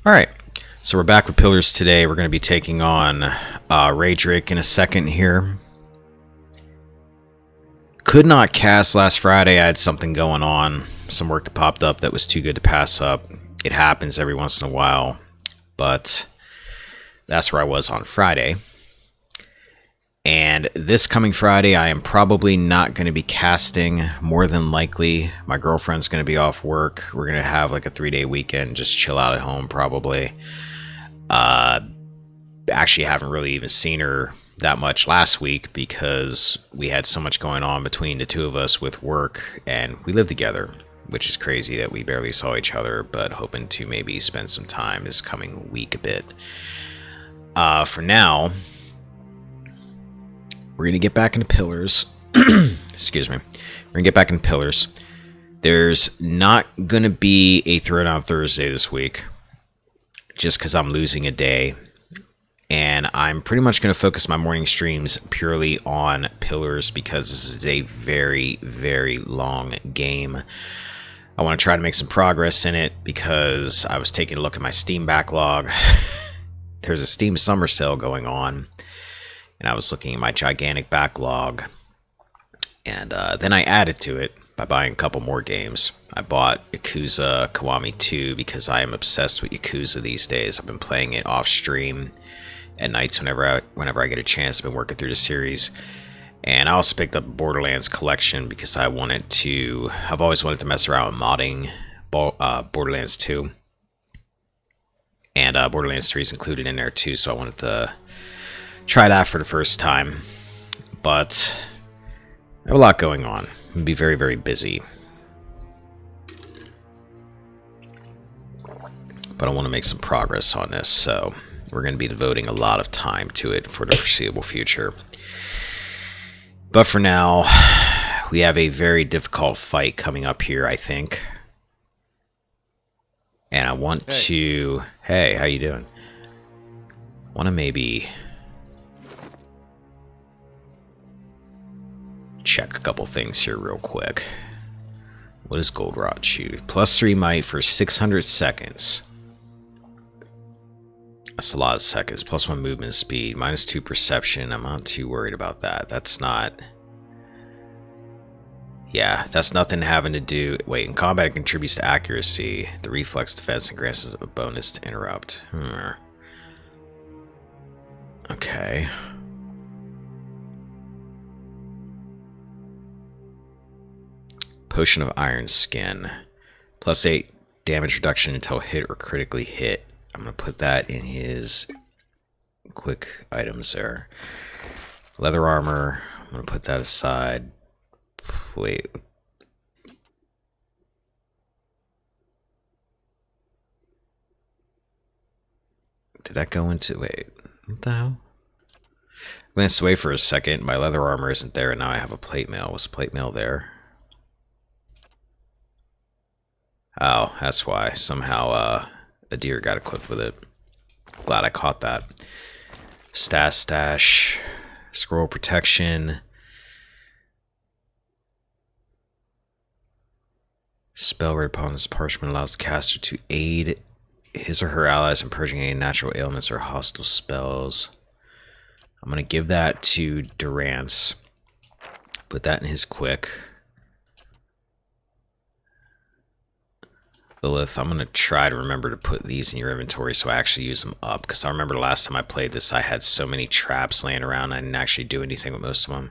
Alright, so we're back with Pillars today. We're going to be taking on Raydrick in a second here. Could not cast last Friday. I had something going on. Some work that popped up that was too good to pass up. It happens every once in a while. But that's where I was on Friday. And this coming Friday, I am probably not going to be casting. More than likely, my girlfriend's going to be off work. We're going to have like a 3-day weekend, just chill out at home probably. Actually, haven't really even seen her that much last week because we had so much going on between the two of us with work, and we live together, which is crazy that we barely saw each other, but hoping to maybe spend some time this coming week a bit. For now, we're going to get back into Pillars. Excuse me. We're going to get back into Pillars. There's not going to be a Throwdown Thursday this week, just because I'm losing a day. And I'm pretty much going to focus my morning streams purely on Pillars because this is a very, very long game. I want to try to make some progress in it because I was taking a look at my Steam backlog. There's a Steam summer sale going on. And I was looking at my gigantic backlog. And then I added to it by buying a couple more games. I bought Yakuza Kiwami 2 because I am obsessed with Yakuza these days. I've been playing it off stream at nights whenever I get a chance. I've been working through the series. And I also picked up Borderlands Collection because I've always wanted to mess around with modding Borderlands 2. And Borderlands 3 is included in there too, so I wanted to try that for the first time. But I have a lot going on. I'm going to be very, very busy. But I want to make some progress on this, so we're going to be devoting a lot of time to it for the foreseeable future. But for now, we have a very difficult fight coming up here, I think. And I want to... Hey, how you doing? I want to maybe check a couple things here real quick. What does Goldratt shoot? +3 might for 600 seconds. That's a lot of seconds. +1 movement speed. -2 perception. I'm not too worried about that. That's not... Yeah, that's nothing having to do... Wait, in combat it contributes to accuracy, the reflex defense, and grants us a bonus to interrupt. Okay. Potion of Iron Skin. +8 damage reduction until hit or critically hit. I'm going to put that in his quick items there. Leather armor. I'm going to put that aside. Wait. Did that go into... Wait. What the hell? I glanced away for a second. My leather armor isn't there, and now I have a plate mail. Was plate mail there? Oh, that's why. Somehow a deer got equipped with it. Glad I caught that. Stash. Scroll protection. Spell read upon this parchment allows the caster to aid his or her allies in purging any natural ailments or hostile spells. I'm going to give that to Durance. Put that in his quick. Lilith, I'm going to try to remember to put these in your inventory so I actually use them up. Because I remember the last time I played this, I had so many traps laying around. I didn't actually do anything with most of them.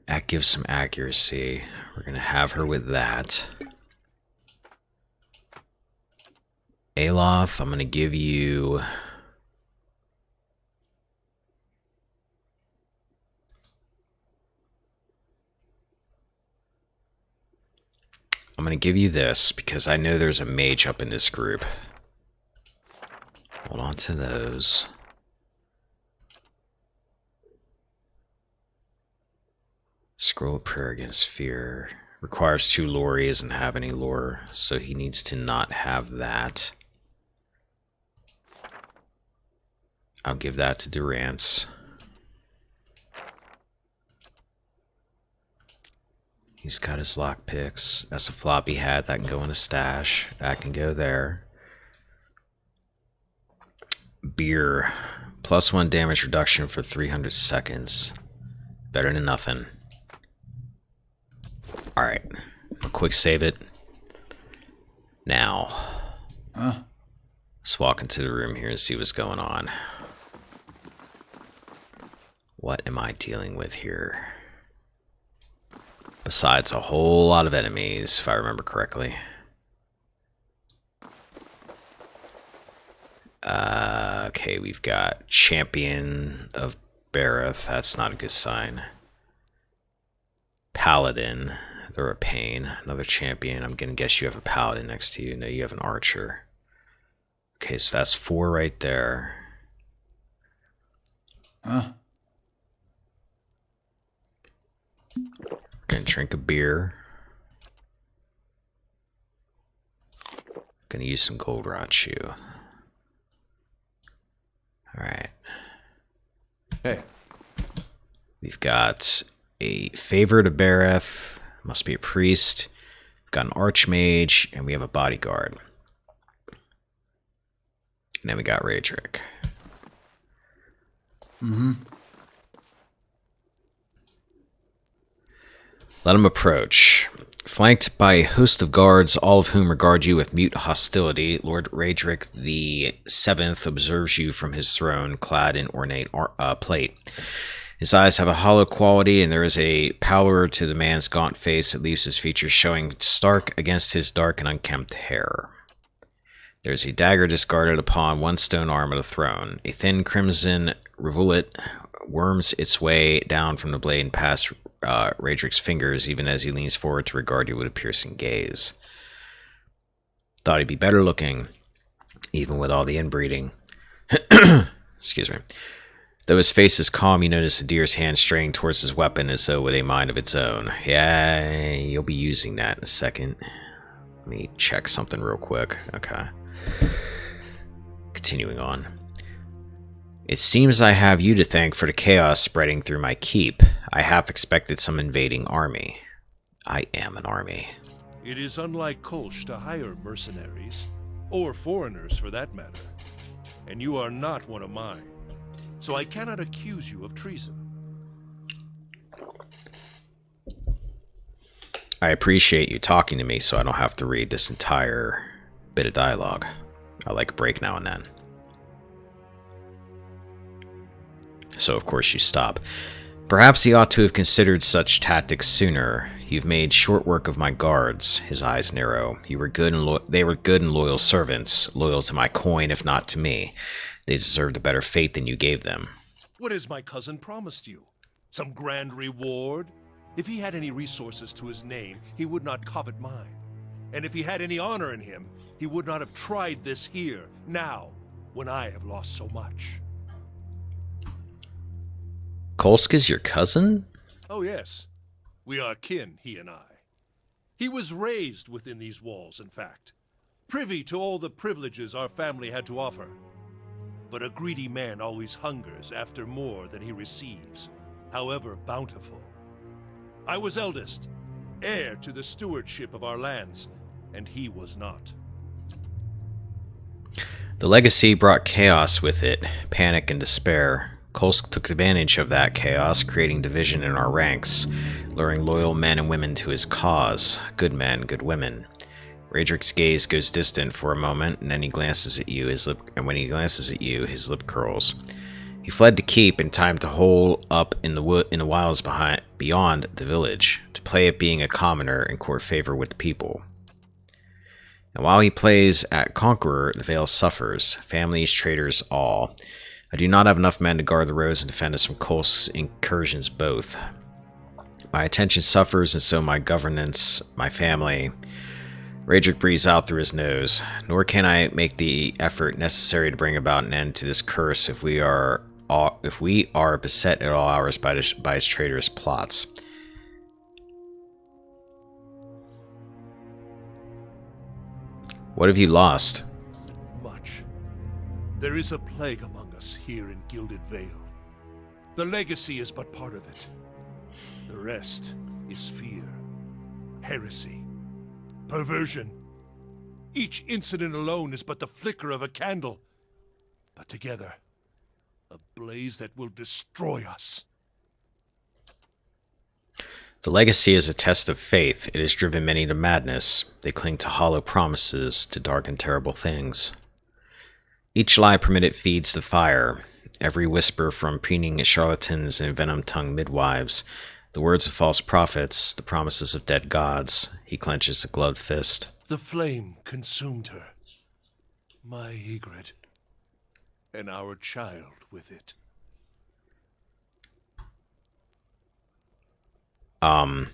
That gives some accuracy. We're going to have her with that. Aloth, I'm going to give you... I'm going to give you this because I know there's a mage up in this group. Hold on to those. Scroll of Prayer Against Fear. Requires 2 lore. He doesn't have any lore, so he needs to not have that. I'll give that to Durance. He's got his lockpicks. That's a floppy hat. That can go in a stash. That can go there. beer. +1 damage reduction for 300 seconds. Better than nothing. Alright. I'll quick save it. Now. Let's walk into the room here and see what's going on. What am I dealing with here? Besides a whole lot of enemies, if I remember correctly. Okay, we've got Champion of Bareth. That's not a good sign. Paladin. They're a pain. Another champion. I'm gonna guess you have a paladin next to you. No, you have an archer. Okay, so that's 4 right there. Gonna drink a beer. Gonna use some Goldenrod shoe. Alright. Hey. We've got a favorite of Bareth. Must be a priest. We've got an archmage, and we have a bodyguard. And then we got Raedric. Let him approach. Flanked by a host of guards, all of whom regard you with mute hostility, Lord Raedric the Seventh observes you from his throne, clad in ornate plate. His eyes have a hollow quality, and there is a pallor to the man's gaunt face that leaves his features showing stark against his dark and unkempt hair. There is a dagger discarded upon one stone arm of the throne. A thin crimson rivulet worms its way down from the blade and past Raedric's fingers, even as he leans forward to regard you with a piercing gaze. Thought he'd be better looking, even with all the inbreeding. Excuse me. Though his face is calm, you notice the deer's hand straying towards his weapon as though with a mind of its own. Yeah, you'll be using that in a second. Let me check something real quick. Okay. Continuing on. It seems I have you to thank for the chaos spreading through my keep. I half expected some invading army. I am an army. It is unlike Kolsch to hire mercenaries, or foreigners for that matter. And you are not one of mine, so I cannot accuse you of treason. I appreciate you talking to me so I don't have to read this entire bit of dialogue. I like a break now and then. So of course you stop. Perhaps he ought to have considered such tactics sooner. You've made short work of my guards. His eyes narrow. You were good and they were good and loyal servants, loyal to my coin if not to me. They deserved a better fate than you gave them. What has my cousin promised you? Some grand reward? If he had any resources to his name, he would not covet mine. And if he had any honor in him, he would not have tried this here, now, when I have lost so much. Kolska's your cousin? Oh yes, we are kin, he and I. He was raised within these walls, in fact, privy to all the privileges our family had to offer. But a greedy man always hungers after more than he receives, however bountiful. I was eldest, heir to the stewardship of our lands, and he was not. The legacy brought chaos with it, panic and despair. Kolsk took advantage of that chaos, creating division in our ranks, luring loyal men and women to his cause. Good men, good women. Raedric's gaze goes distant for a moment, and then he glances at you. When he glances at you, his lip curls. He fled to keep in time to hole up in the wilds beyond the village, to play at being a commoner and court favor with the people. And while he plays at conqueror, the Vale suffers, families, traders, all. I do not have enough men to guard the roads and defend us from Kolsk's incursions both. My attention suffers, and so my governance, my family. Raedric breathes out through his nose. Nor can I make the effort necessary to bring about an end to this curse if we are beset at all hours by his traitorous plots. What have you lost? Much. There is a plague among us here in Gilded Vale. The legacy is but part of it. The rest is fear, heresy, perversion. Each incident alone is but the flicker of a candle. but together, a blaze that will destroy us. The legacy is a test of faith. It has driven many to madness. They cling to hollow promises, to dark and terrible things. Each lie permitted feeds the fire. Every whisper from preening charlatans and venom-tongued midwives, the words of false prophets, the promises of dead gods. He clenches a gloved fist. The flame consumed her. My Ygritte. And our child with it. I'm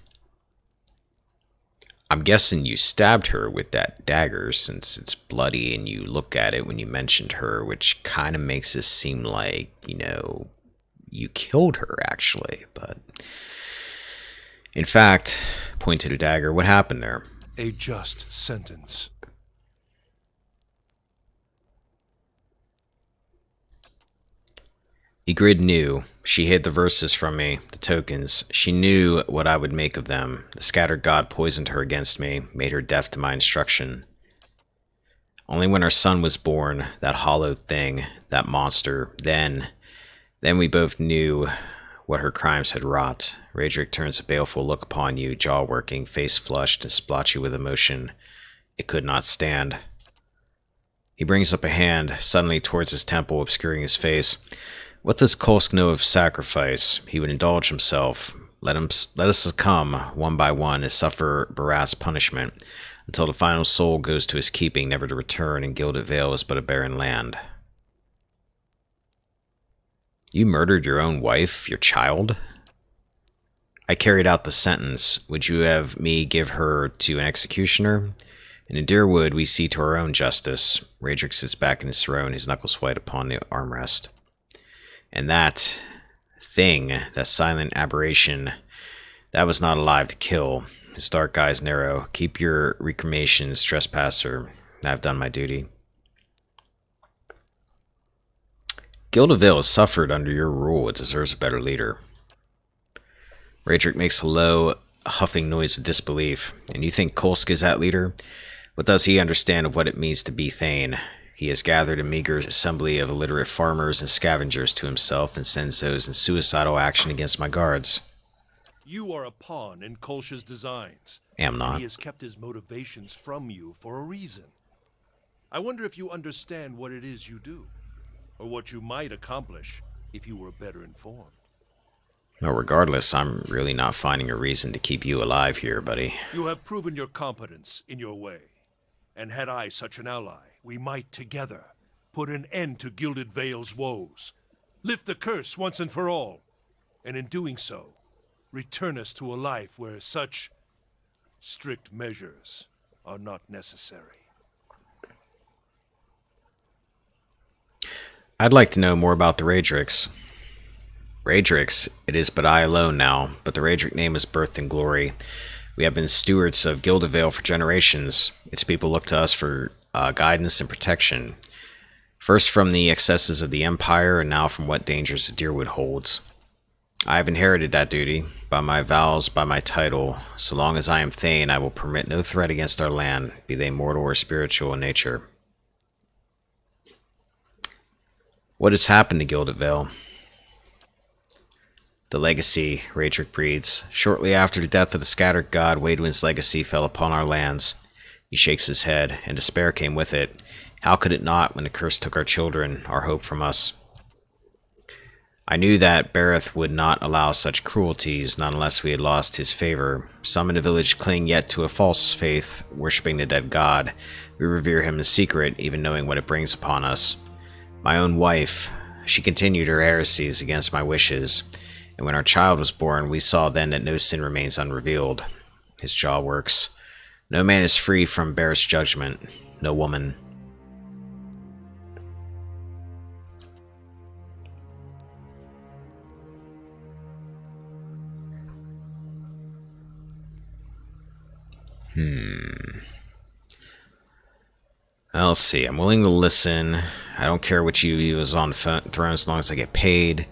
guessing you stabbed her with that dagger since it's bloody and you look at it when you mentioned her, which kind of makes it seem like, you killed her actually. But in fact, point to the dagger, what happened there? A just sentence. Ygritte knew. She hid the verses from me, the tokens. She knew what I would make of them. The scattered god poisoned her against me, made her deaf to my instruction. Only when our son was born, that hollow thing, that monster, then we both knew what her crimes had wrought. Raedric turns a baleful look upon you, jaw working, face flushed and splotchy with emotion. It could not stand. He brings up a hand, suddenly towards his temple, obscuring his face. What does Kolsk know of sacrifice? He would indulge himself. Let us succumb, one by one, and suffer Barras' punishment, until the final soul goes to his keeping, never to return, and Gilded Vale is but a barren land. You murdered your own wife, your child? I carried out the sentence. Would you have me give her to an executioner? In Deerwood, we see to our own justice. Raedric sits back in his throne, his knuckles white upon the armrest. And that thing, that silent aberration, that was not alive to kill. His dark eyes narrow. Keep your recriminations, trespasser. I've done my duty. Gilded Vale has suffered under your rule. It deserves a better leader. Raedric makes a low, huffing noise of disbelief. And you think Kolsk is that leader? What does he understand of what it means to be Thane? He has gathered a meager assembly of illiterate farmers and scavengers to himself and sends those in suicidal action against my guards. You are a pawn in Kolsch's designs. Am not. And he has kept his motivations from you for a reason. I wonder if you understand what it is you do, or what you might accomplish if you were better informed. Well, regardless, I'm really not finding a reason to keep you alive here, buddy. You have proven your competence in your way. And had I such an ally, we might together put an end to Gilded Vale's woes, lift the curse once and for all, and in doing so, return us to a life where such strict measures are not necessary. I'd like to know more about the Raedrics. Raedrics, it is but I alone now, but the Raedric name was birthed in glory. We have been stewards of Gilded Vale for generations. Its people look to us for guidance and protection. First from the excesses of the Empire, and now from what dangers the Deerwood holds. I have inherited that duty, by my vows, by my title. So long as I am Thane, I will permit no threat against our land, be they mortal or spiritual in nature. What has happened to Gilded Vale? The legacy, Raedric breathes. Shortly after the death of the scattered god, Waidwin's legacy fell upon our lands. He shakes his head, and despair came with it. How could it not when the curse took our children, our hope from us? I knew that Bareth would not allow such cruelties, not unless we had lost his favor. Some in the village cling yet to a false faith, worshipping the dead god. We revere him in secret, even knowing what it brings upon us. My own wife, she continued her heresies against my wishes. And when our child was born, we saw then that no sin remains unrevealed. His jaw works. No man is free from Bareth's judgment. No woman. I'll see. I'm willing to listen. I don't care what you use on throne as long as I get paid.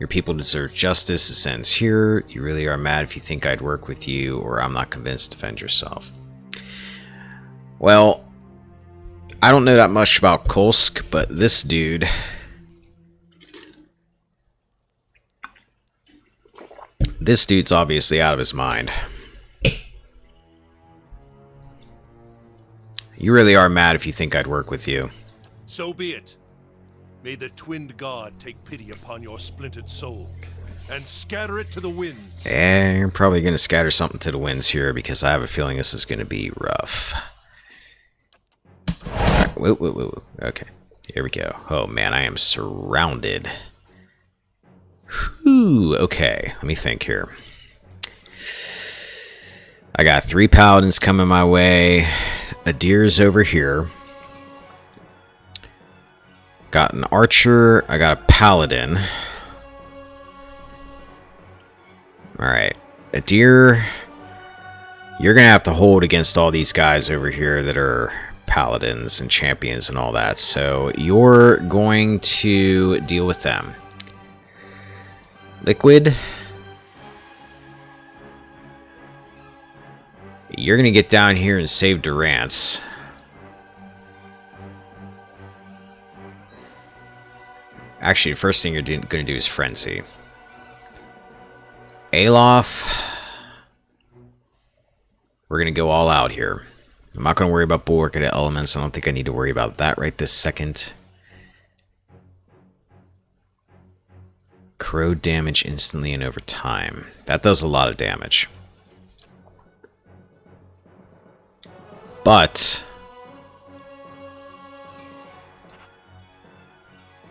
Your people deserve justice. The sentence here. You really are mad if you think I'd work with you, or I'm not convinced. Defend yourself. Well, I don't know that much about Kolsk, but this dude... This dude's obviously out of his mind. You really are mad if you think I'd work with you. So be it. May the twinned god take pity upon your splintered soul, and scatter it to the winds. And you're probably going to scatter something to the winds here, because I have a feeling this is going to be rough. Right, whoa. Okay, here we go. Oh man, I am surrounded. Whew, okay, let me think here. I got 3 paladins coming my way. Adir's over here. Got an archer. I got a paladin. Alright. Adir, you're going to have to hold against all these guys over here that are paladins and champions and all that. So you're going to deal with them. Liquid, you're going to get down here and save Durance. Actually, the first thing you're going to do is Frenzy. Alof, we're going to go all out here. I'm not going to worry about Bulwark at Elements. I don't think I need to worry about that right this second. Corrode damage instantly and over time. That does a lot of damage. But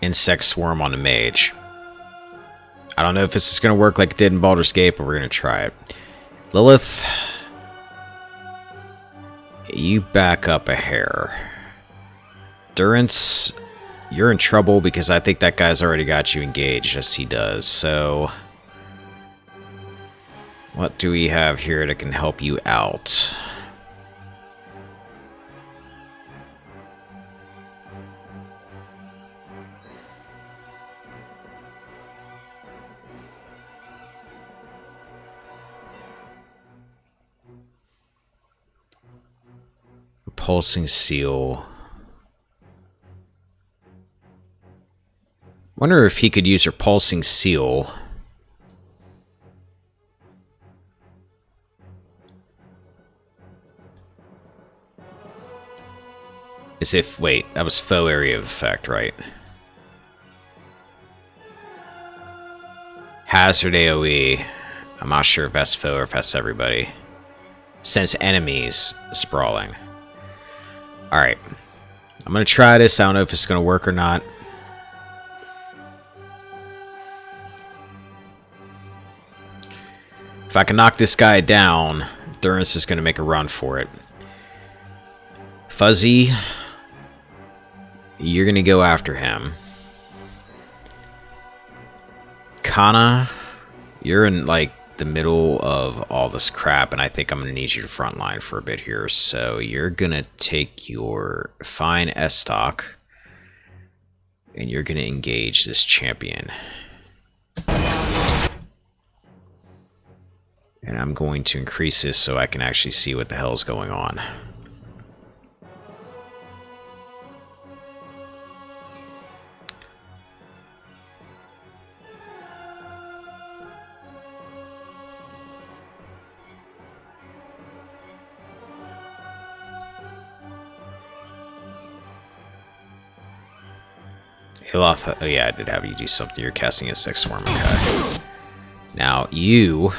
Insect Swarm on a mage. I don't know if this is going to work like it did in Baldur's Gate, but we're going to try it. Lilith, you back up a hair. Durance, you're in trouble because I think that guy's already got you engaged. Yes, he does. So, what do we have here that can help you out? Pulsing Seal. Wonder if he could use her Pulsing Seal. As if, wait, that was foe area of effect, right? Hazard AoE. I'm not sure if that's foe or if that's everybody. Sense enemies sprawling. Alright. I'm going to try this. I don't know if it's going to work or not. If I can knock this guy down, Durance is going to make a run for it. Fuzzy, you're going to go after him. Kana, you're in, like, the middle of all this crap, and I think I'm going to need you to frontline for a bit here. So you're going to take your fine S-Stock, and you're going to engage this champion. And I'm going to increase this so I can actually see what the hell is going on. Hiloth, oh yeah, I did have you do something. You're casting a Insect Swarm. Okay. Now, you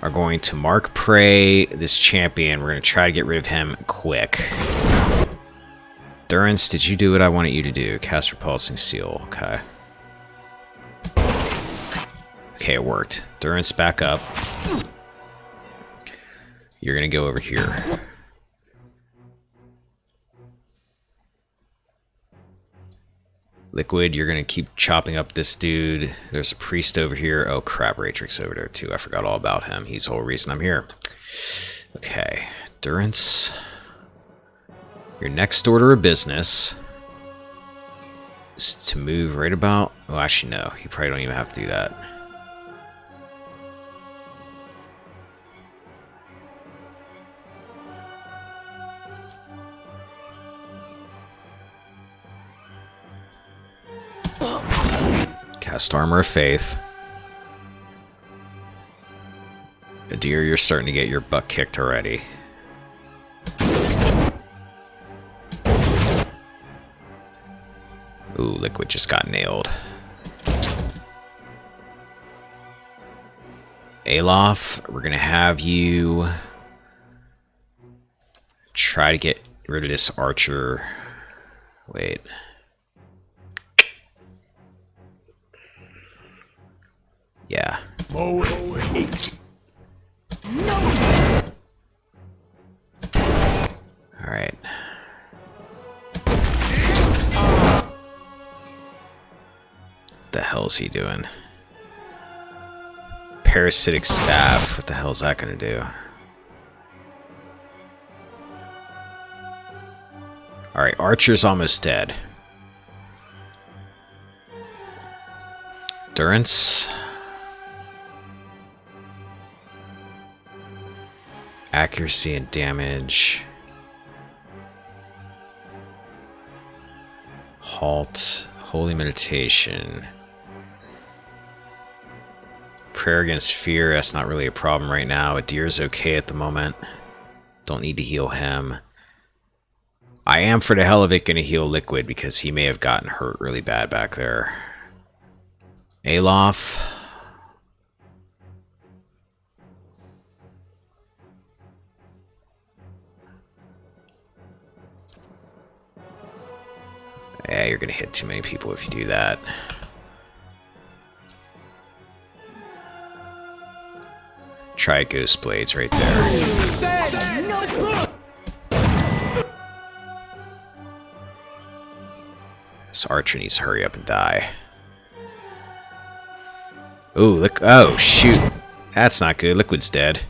are going to mark prey this champion. We're going to try to get rid of him quick. Durance, did you do what I wanted you to do? Cast Repulsing Seal. Okay. Okay, it worked. Durance, back up. You're going to go over here. Liquid, you're going to keep chopping up this dude. There's a priest over here. Oh, crap. Ratrix over there, too. I forgot all about him. He's the whole reason I'm here. Okay. Durance. Your next order of business is to move right about... Oh, actually, no. You probably don't even have to do that. Cast Armor of Faith. Adir, you're starting to get your butt kicked already. Ooh, Liquid just got nailed. Alof, we're gonna have you try to get rid of this archer. Wait. Yeah. Alright. What the hell is he doing? Parasitic Staff. What the hell is that gonna do? Alright, Archer's almost dead. Durance. Accuracy and damage. Halt. Holy Meditation. Prayer against fear, that's not really a problem right now. Adir's okay at the moment. Don't need to heal him. I am, for the hell of it, going to heal Liquid because he may have gotten hurt really bad back there. Alof. Yeah, you're going to hit too many people if you do that. Try Ghost Blades right there. This Archer needs to hurry up and die. Ooh, look. Oh, shoot. That's not good. Liquid's dead.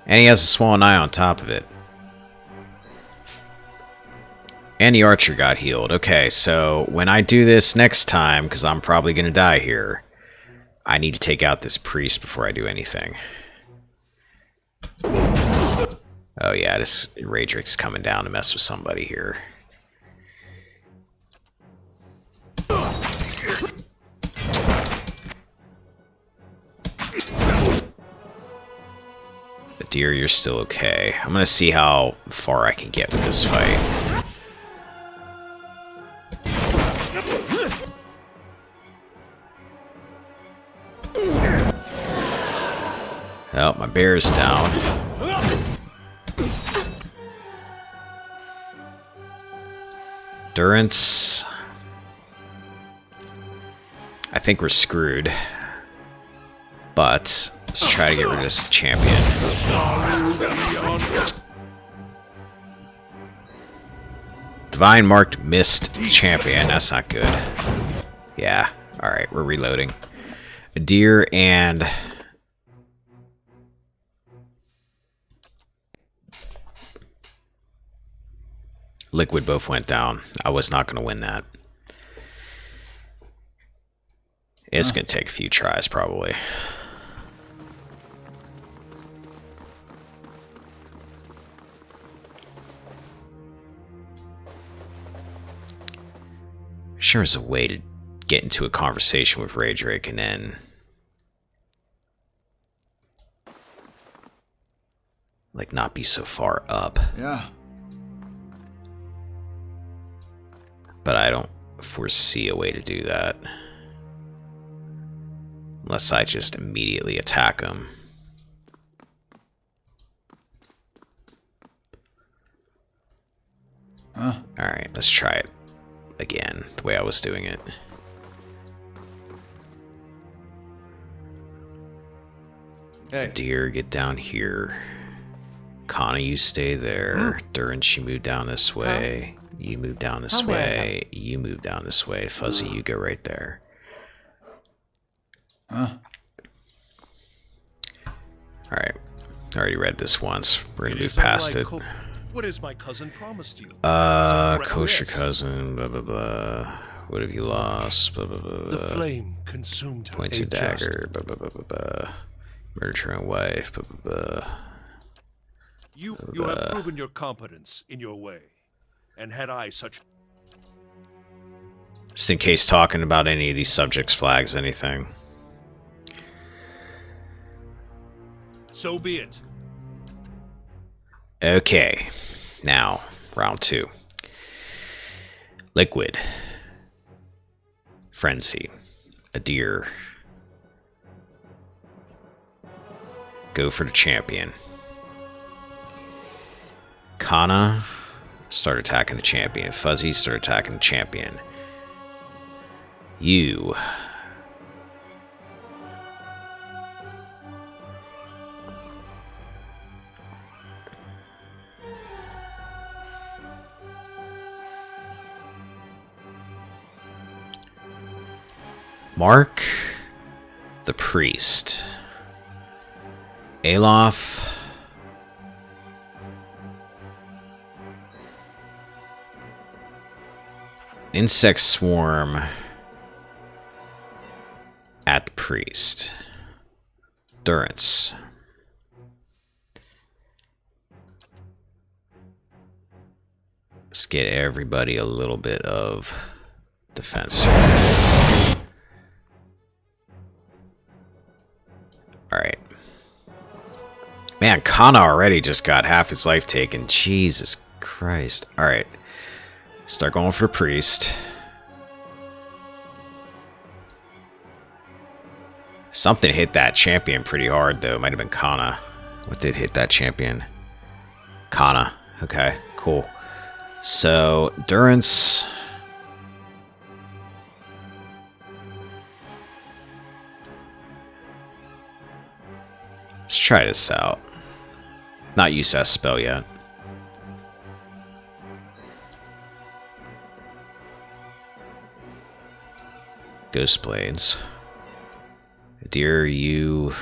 And he has a swollen eye on top of it. And the Archer got healed. Okay, so when I do this next time, because I'm probably going to die here, I need to take out this priest before I do anything. Oh yeah, this Raedric's coming down to mess with somebody here. Adir, you're still okay. I'm gonna see how far I can get with this fight. Oh, my bear's down. Durance. I think we're screwed. But let's try to get rid of this champion. Divine marked missed champion. That's not good. Yeah. Alright, we're reloading. Adir and Liquid both went down. I was not going to win that. It's going to take a few tries, probably. Sure is a way to get into a conversation with Raedric and then like not be so far up. Yeah. But I don't foresee a way to do that. Unless I just immediately attack him. Alright, let's try it again, the way I was doing it. Hey. Deer, get down here. Kana, you stay there. Durance, you move down this way. You move down this way. You move down this way. Fuzzy, you go right there. Alright. I already read this once. We're gonna move past it. What has my cousin promised you? Kosher cousin, blah blah blah. What have you lost? Blah blah blah. The flame consumed her. Pointed dagger, blah blah blah blah blah. Murdered her own wife, blah blah blah. You have proven your competence in your way. And had I such... Just in case talking about any of these subjects flags anything. So be it. Okay. Now, round 2. Liquid. Frenzy. Adir. Go for the champion. Kana. Start attacking the champion. Fuzzy, start attacking the champion. You. Mark the priest. Aloth. Insect swarm at the priest. Durance. Let's get everybody a little bit of defense. Alright. Man, Kana already just got half his life taken. Jesus Christ. Alright. Start going for the priest. Something hit that champion pretty hard, though. Might have been Kana. What did hit that champion? Kana. Okay, cool. So, Durance. Let's try this out. Not use that spell yet. Ghost Blades. Dear, you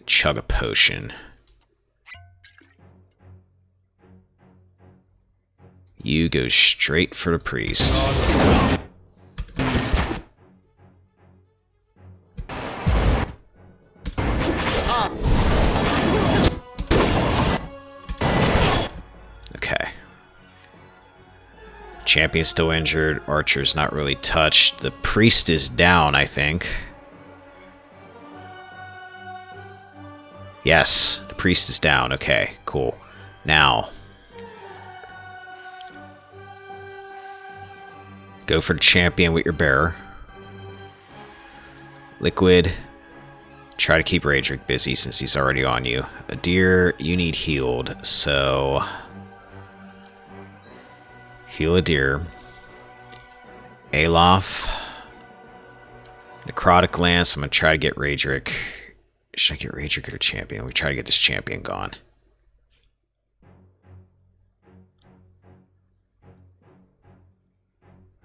chug a potion. You go straight for the priest. Okay. Champion's still injured. Archer's not really touched. The priest is down, I think. Yes, the priest is down. Okay, cool. Now, go for the champion with your bearer. Liquid. Try to keep Raedric busy since he's already on you. Adir, you need healed, so heal Adir. Aloth. Necrotic Lance. I'm going to try to get Raedric. Should I get Raedric or the champion? We try to get this champion gone.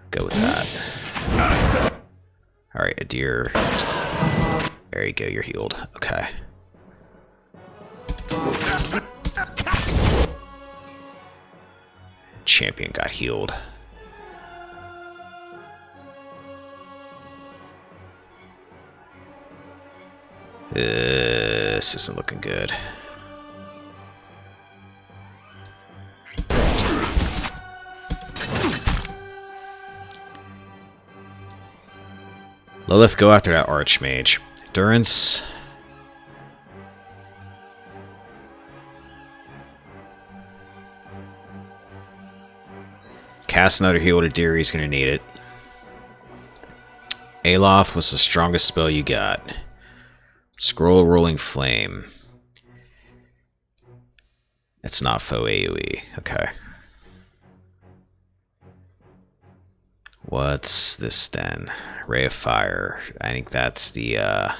Go with that. Alright, Adir. There you go, you're healed. Okay. Champion got healed. This isn't looking good. Lilith, go after that Archmage. Durance. Cast another heal to Adir, he's gonna need it. Aloth, what's the strongest spell you got? Scroll Rolling Flame. It's not faux AoE. Okay. What's this then? Ray of Fire. I think that's the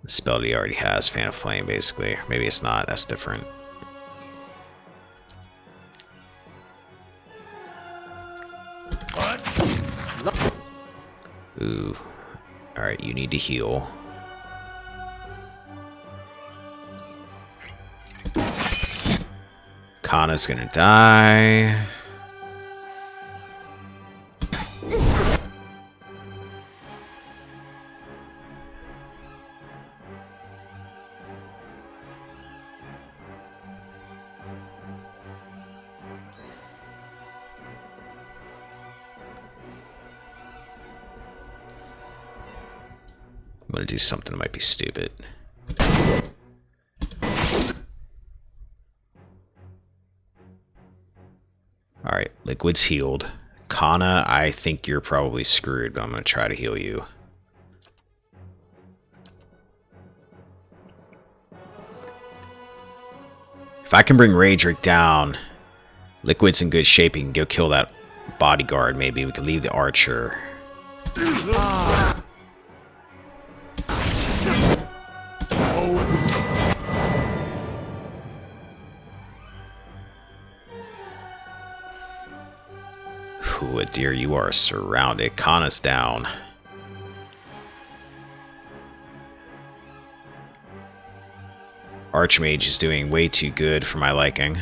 spell that he already has. Fan of Flame, basically. Maybe it's not. That's different. Ooh. Alright, you need to heal. Kana's gonna die. I'm gonna do something that might be stupid. Alright, Liquid's healed. Kana, I think you're probably screwed, but I'm gonna try to heal you. If I can bring Raedric down, Liquid's in good shape. He can go kill that bodyguard. Maybe we can leave the archer. Ooh, Adir, you are surrounded. Kana's down. Archmage is doing way too good for my liking.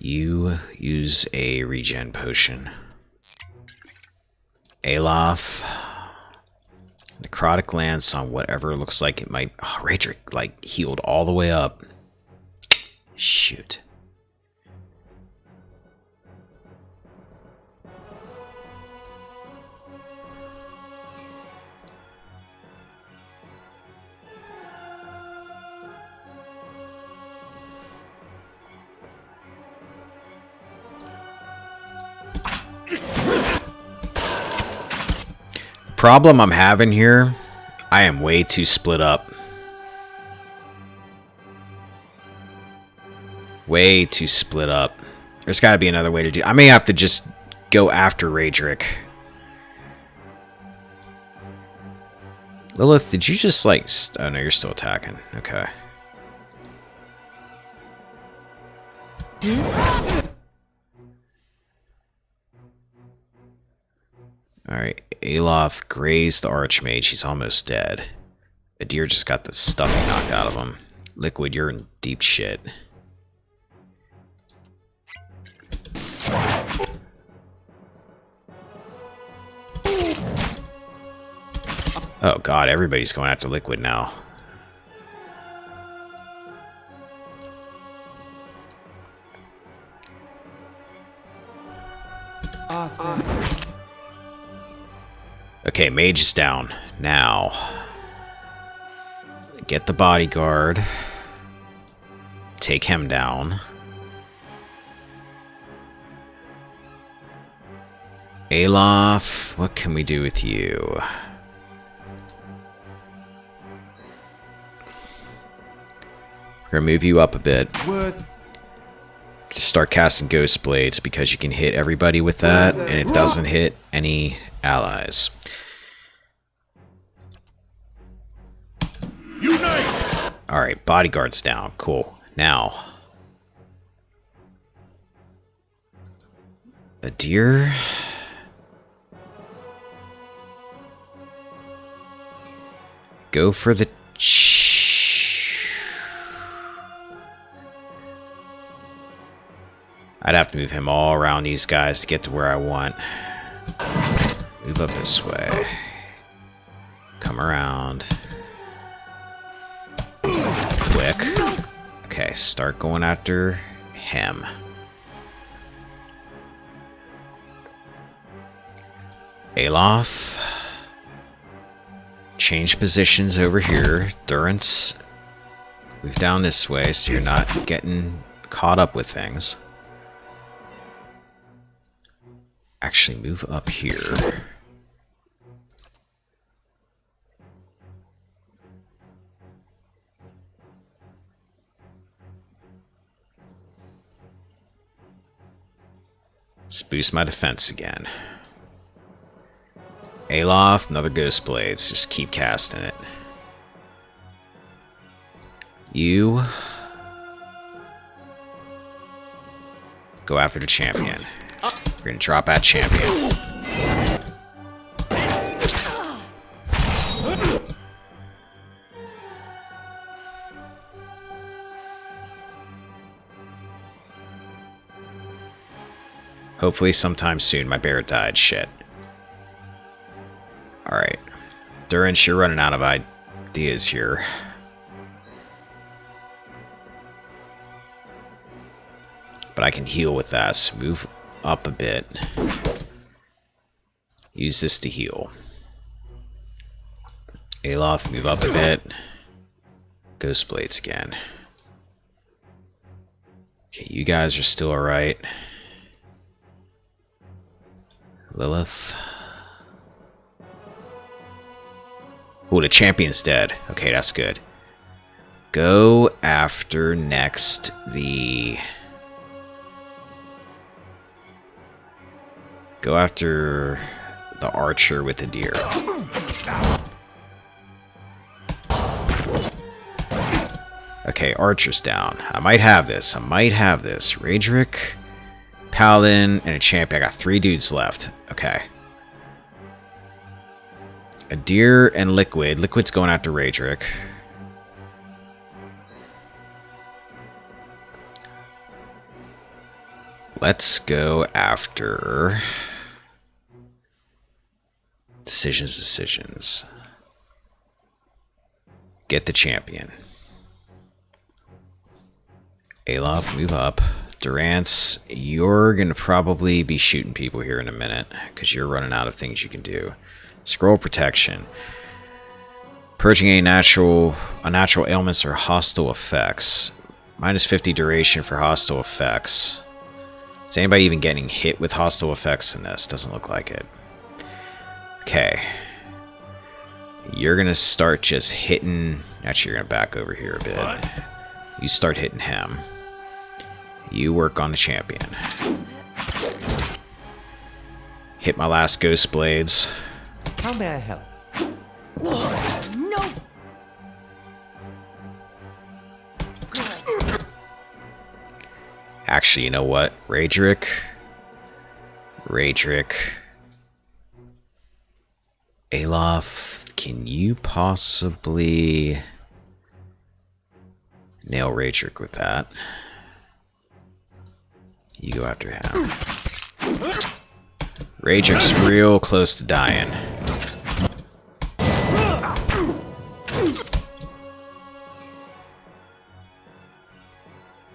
You use a regen potion. Aloth. Necrotic Lance on whatever looks like it might... Oh, Raedric, like, healed all the way up. Shoot. Problem I'm having here, I am way too split up. Way too split up. There's got to be another way to do. I may have to just go after Raedric. Lilith, did you just like... Oh no, you're still attacking. Okay. Alright, Aloth grazed the Archmage. He's almost dead. Adir just got the stuffing knocked out of him. Liquid, you're in deep shit. Oh god, everybody's going after Liquid now. Okay, Mage is down. Now, get the bodyguard. Take him down. Aloth, what can we do with you? We're gonna move you up a bit. What? Start casting Ghost Blades because you can hit everybody with that, and it doesn't hit any allies. Unite! Alright, bodyguard's down. Cool. Now, Adir. Go for the... I'd have to move him all around these guys to get to where I want. Move up this way. Come around. Quick. Okay, start going after him. Aloth. Change positions over here. Durance. Move down this way so you're not getting caught up with things. Actually, move up here. Let's boost my defense again. Aloth, another Ghost Blades. Just keep casting it. You go after the champion. We're gonna drop that champion. Hopefully sometime soon. My bear died. Shit. Alright. Durance, you're running out of ideas here. But I can heal with that, so move up a bit. Use this to heal. Aloth, move up a bit. Ghost Blades again. Okay, you guys are still alright. Lilith. Oh, the champion's dead. Okay, that's good. Go after next the... Go after the archer with the deer. Okay, archer's down. I might have this. Raedric, Paladin, and a champion. I got 3 dudes left. Okay. A deer and Liquid. Liquid's going after Raedric. Let's go after... Decisions. Get the champion. Aloth, move up. Durance, you're going to probably be shooting people here in a minute, because you're running out of things you can do. Scroll protection. Purging unnatural ailments or hostile effects. Minus 50 duration for hostile effects. Is anybody even getting hit with hostile effects in this? Doesn't look like it. Okay. You're going to start just hitting... Actually, you're going to back over here a bit. What? You start hitting him. You work on the champion. Hit my last Ghost Blades. How may I help? No! Actually, you know what? Raedric. Aloth, can you possibly nail Raedric with that? You go after him. Raedric's real close to dying.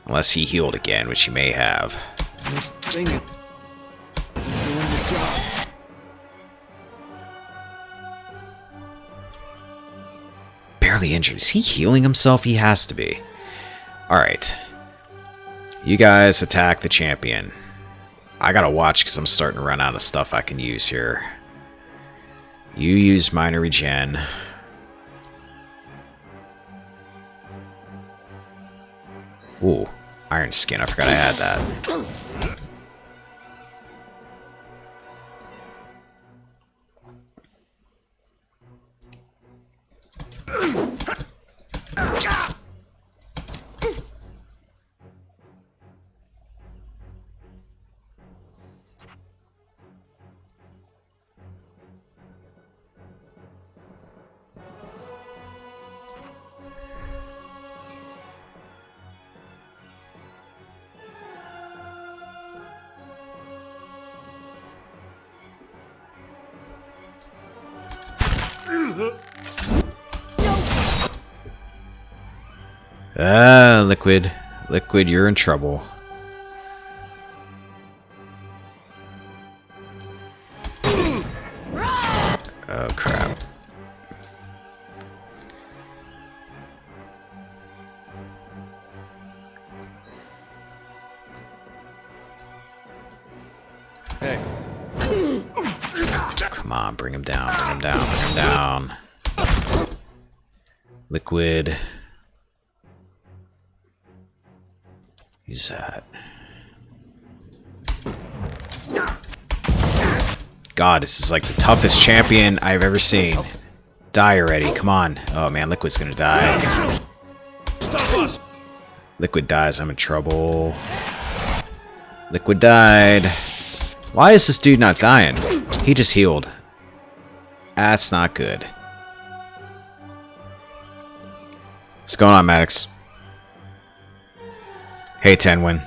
Unless he healed again, which he may have. This thing is doing the job. Barely injured. Is he healing himself? He has to be. Alright. You guys attack the champion. I gotta watch because I'm starting to run out of stuff I can use here. You use minor regen. Ooh, Iron Skin. I forgot I had that. Liquid. Liquid, you're in trouble. Oh, crap. Hey. Come on, bring him down, bring him down, bring him down. Liquid. Use that. God, this is like the toughest champion I've ever seen. Die already, come on. Oh man, Liquid's gonna die. Liquid dies, I'm in trouble. Liquid died. Why is this dude not dying? He just healed. That's not good. What's going on, Maddox? Hey, Tenwin.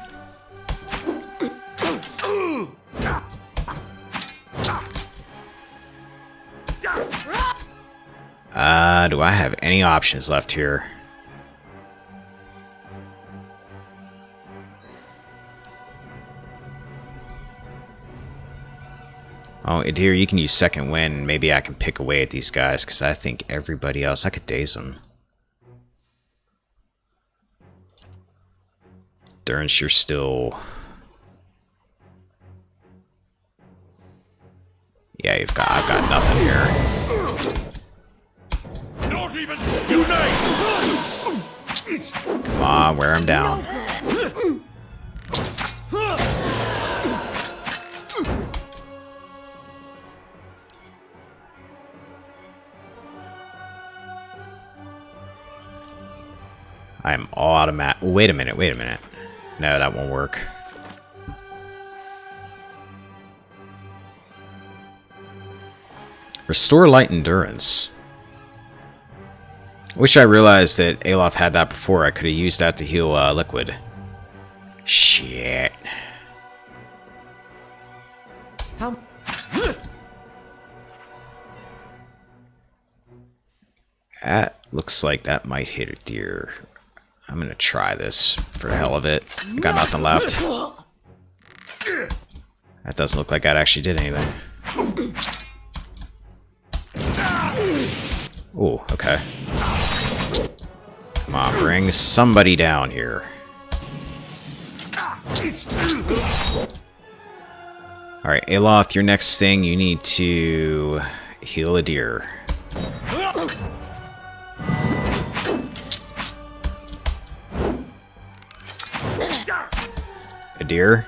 Do I have any options left here? Oh, Adir, you can use second wind. Maybe I can pick away at these guys, because I think everybody else... I could daze them. Durance, you're still... Yeah, I've got nothing here. Not even unite! Come on, wear him down. I'm automatic. Wait a minute. No, that won't work. Restore light endurance. Wish I realized that Aloth had that before. I could have used that to heal Liquid. Shit. How? That looks like that might hit a deer. I'm gonna try this for the hell of it. I got nothing left. That doesn't look like that actually did anything. Ooh, okay. Come on, bring somebody down here. Alright, Aloth, your next thing, you need to heal a deer. A deer?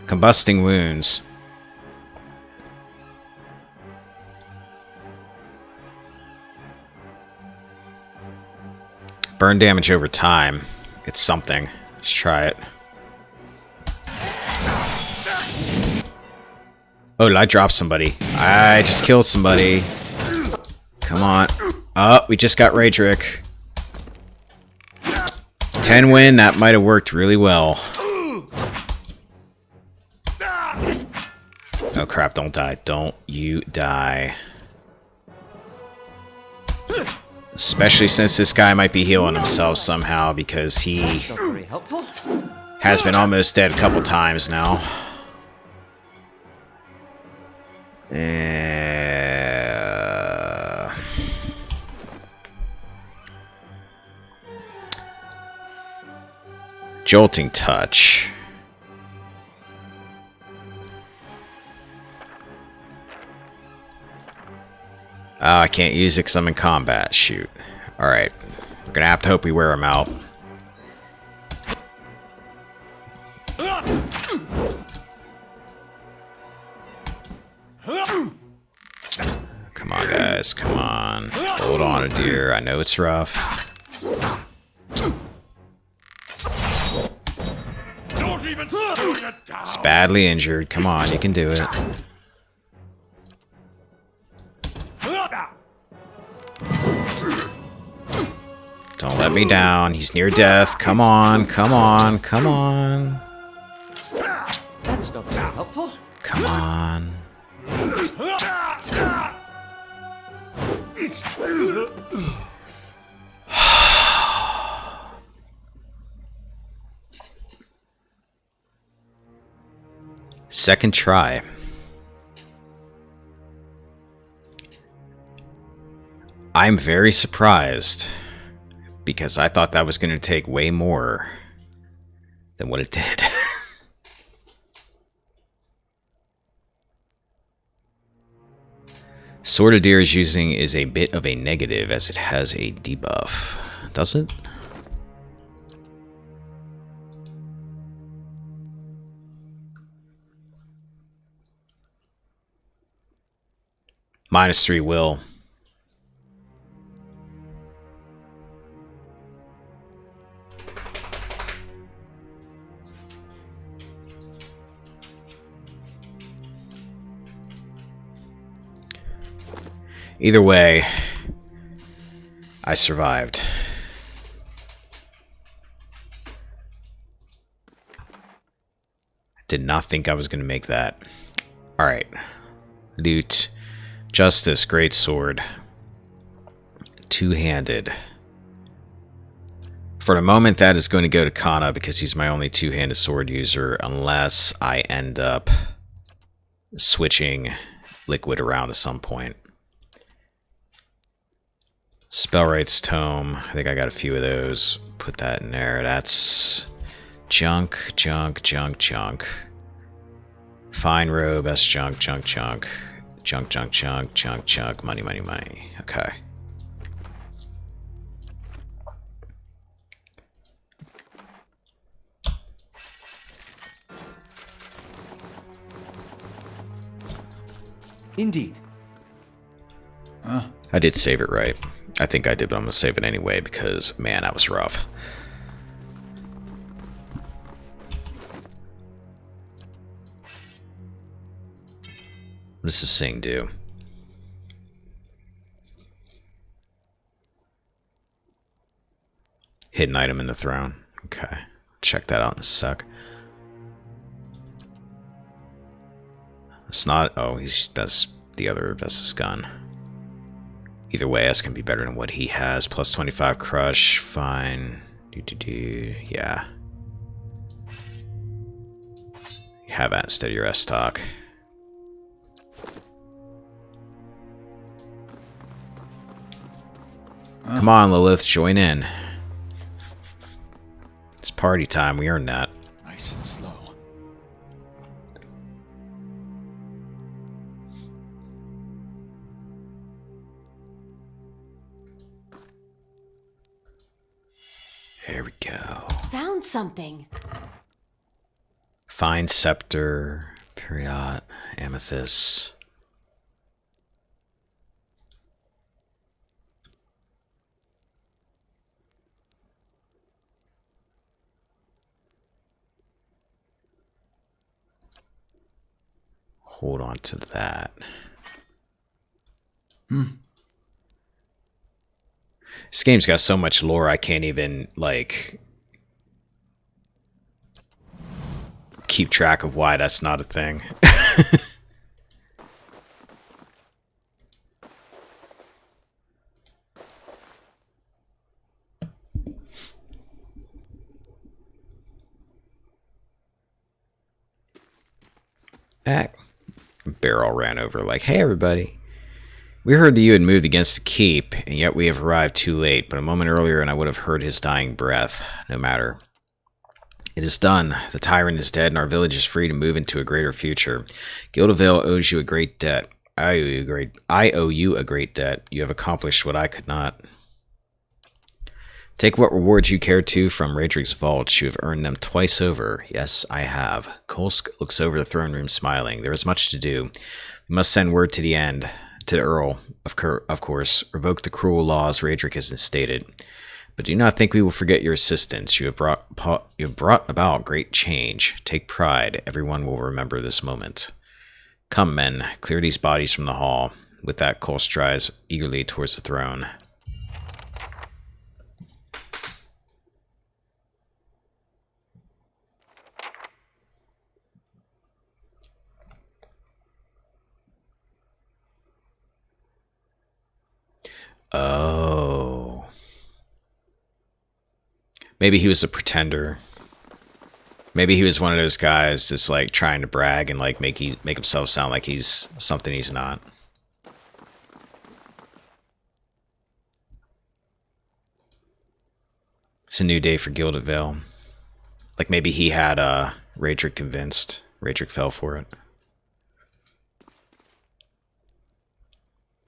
Combusting wounds. Burn damage over time. It's something. Let's try it. Oh, did I drop somebody? I just killed somebody. Come on. Oh, we just got Raedric. 10 win, that might have worked really well. Oh crap, don't die. Don't you die. Especially since this guy might be healing himself somehow because he Not very helpful. has been almost dead a couple times now. Jolting touch. Oh, I can't use it because I'm in combat. Shoot. Alright. We're gonna have to hope we wear him out. Come on, guys. Come on. Hold on, dear. I know it's rough. It's badly injured. Come on, you can do it. Don't let me down. He's near death. Come on, come on, come on. That's not very helpful. Come on. Second try. I'm very surprised because I thought that was going to take way more than what it did. Sword of Deer is using is a bit of a negative as it has a debuff. Does it? -3 will. Either way, I survived. Did not think I was going to make that. Alright. Loot. Justice, great sword. Two-handed. For the moment, that is going to go to Kana because he's my only two-handed sword user, unless I end up switching Liquid around at some point. Spellwright's Tome. I think I got a few of those. Put that in there. That's junk, junk, junk, junk. Fine robe, that's junk, junk, junk. Junk, junk, junk, junk, junk. Money, money, money. Okay. Indeed. I did save it right. I think I did, but I'm going to save it anyway because, man, that was rough. What does this thing do? Hidden item in the throne. Okay. Check that out in a sec. It's not... Oh, that's the other... That's his gun. Either way, that's going to be better than what he has. Plus 25 crush. Fine. Yeah. You have that instead of your S-Stock. Come on, Lilith, join in. It's party time. We earned that. Nice and slow. There we go. Found something. Fine scepter, period, amethyst. Hold on to that. This game's got so much lore I can't even, like, keep track of why that's not a thing. Barrel ran over like, hey everybody. We heard that you had moved against the keep, and yet we have arrived too late, but a moment earlier and I would have heard his dying breath. No matter. It is done. The tyrant is dead, and our village is free to move into a greater future. Guild of Vale owes you a great debt. I owe you a great debt. You have accomplished what I could not. Take what rewards you care to from Raedric's vaults. You have earned them twice over. Yes, I have. Kolsk looks over the throne room, smiling. There is much to do. We must send word to the end. To the Earl, of course. Revoke the cruel laws Raedric has instated. But do not think we will forget your assistance. You have brought about great change. Take pride. Everyone will remember this moment. Come, men. Clear these bodies from the hall. With that, Cole strides eagerly towards the throne. Oh. Maybe he was a pretender. Maybe he was one of those guys that's like trying to brag and like make himself sound like he's something he's not. It's a new day for Guild of Vale. Like maybe he had Raedric convinced. Raedric fell for it.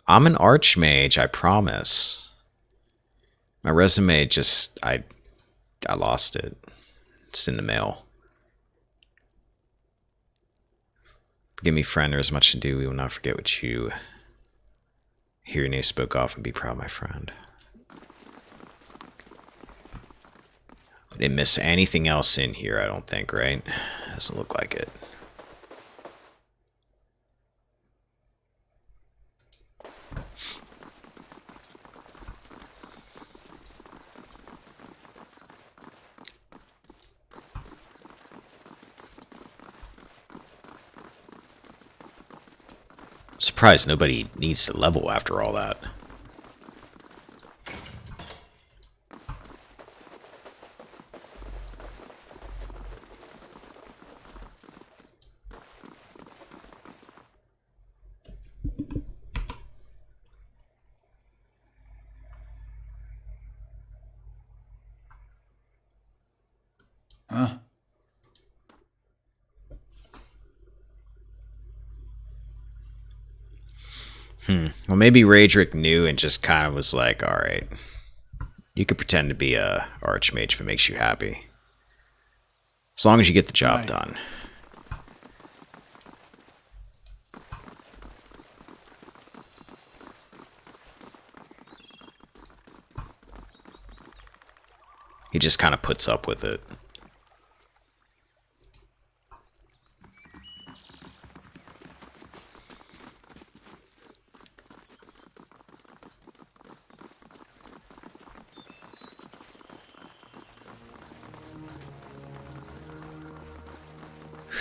I'm an archmage, I promise. My resume just, I lost it. It's in the mail. Forgive me, friend, there is much to do. We will not forget what you hear your name spoke off and be proud, my friend. I didn't miss anything else in here, I don't think, right? Doesn't look like it. Surprised nobody needs to level after all that. Huh? Well, maybe Raedric knew and just kind of was like, alright, you could pretend to be a archmage if it makes you happy. As long as you get the job Right. done. He just kind of puts up with it.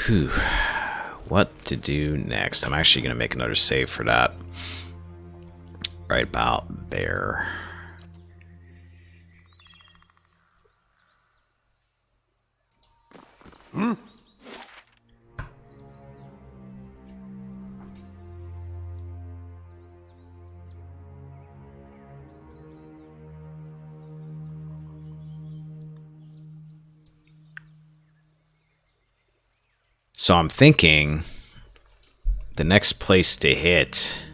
Whew. What to do next? I'm actually going to make another save for that. Right about there. So I'm thinking the next place to hit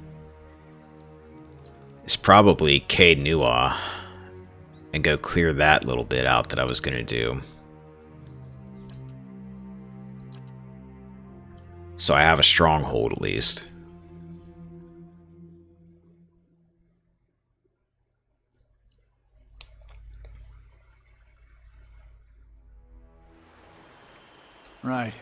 is probably Caed Nua and go clear that little bit out that I was going to do. So I have a stronghold at least. Right.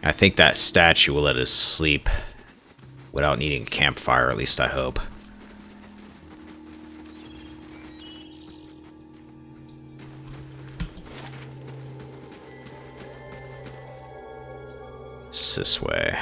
I think that statue will let us sleep without needing a campfire, at least I hope. It's this way.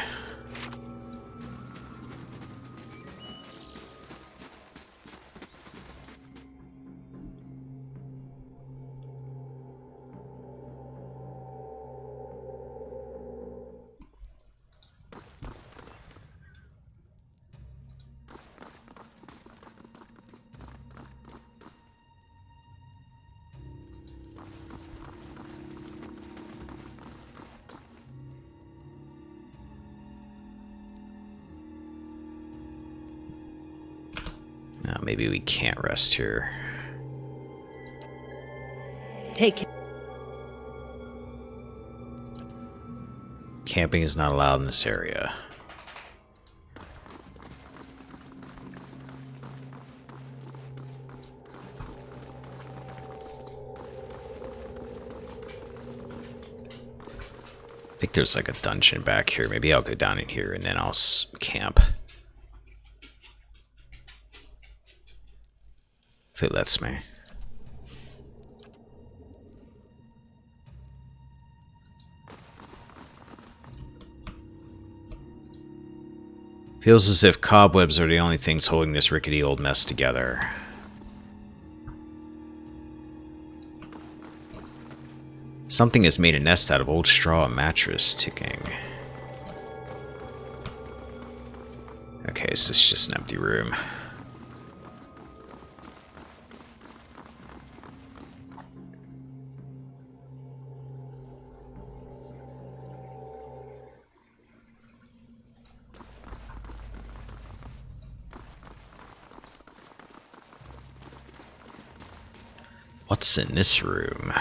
Maybe we can't rest here. Take it. Camping is not allowed in this area. I think there's like a dungeon back here. Maybe I'll go down in here and then I'll camp. If it lets me. Feels as if cobwebs are the only things holding this rickety old mess together. Something has made a nest out of old straw and mattress ticking. Okay, so it's just an empty room. What's in this room?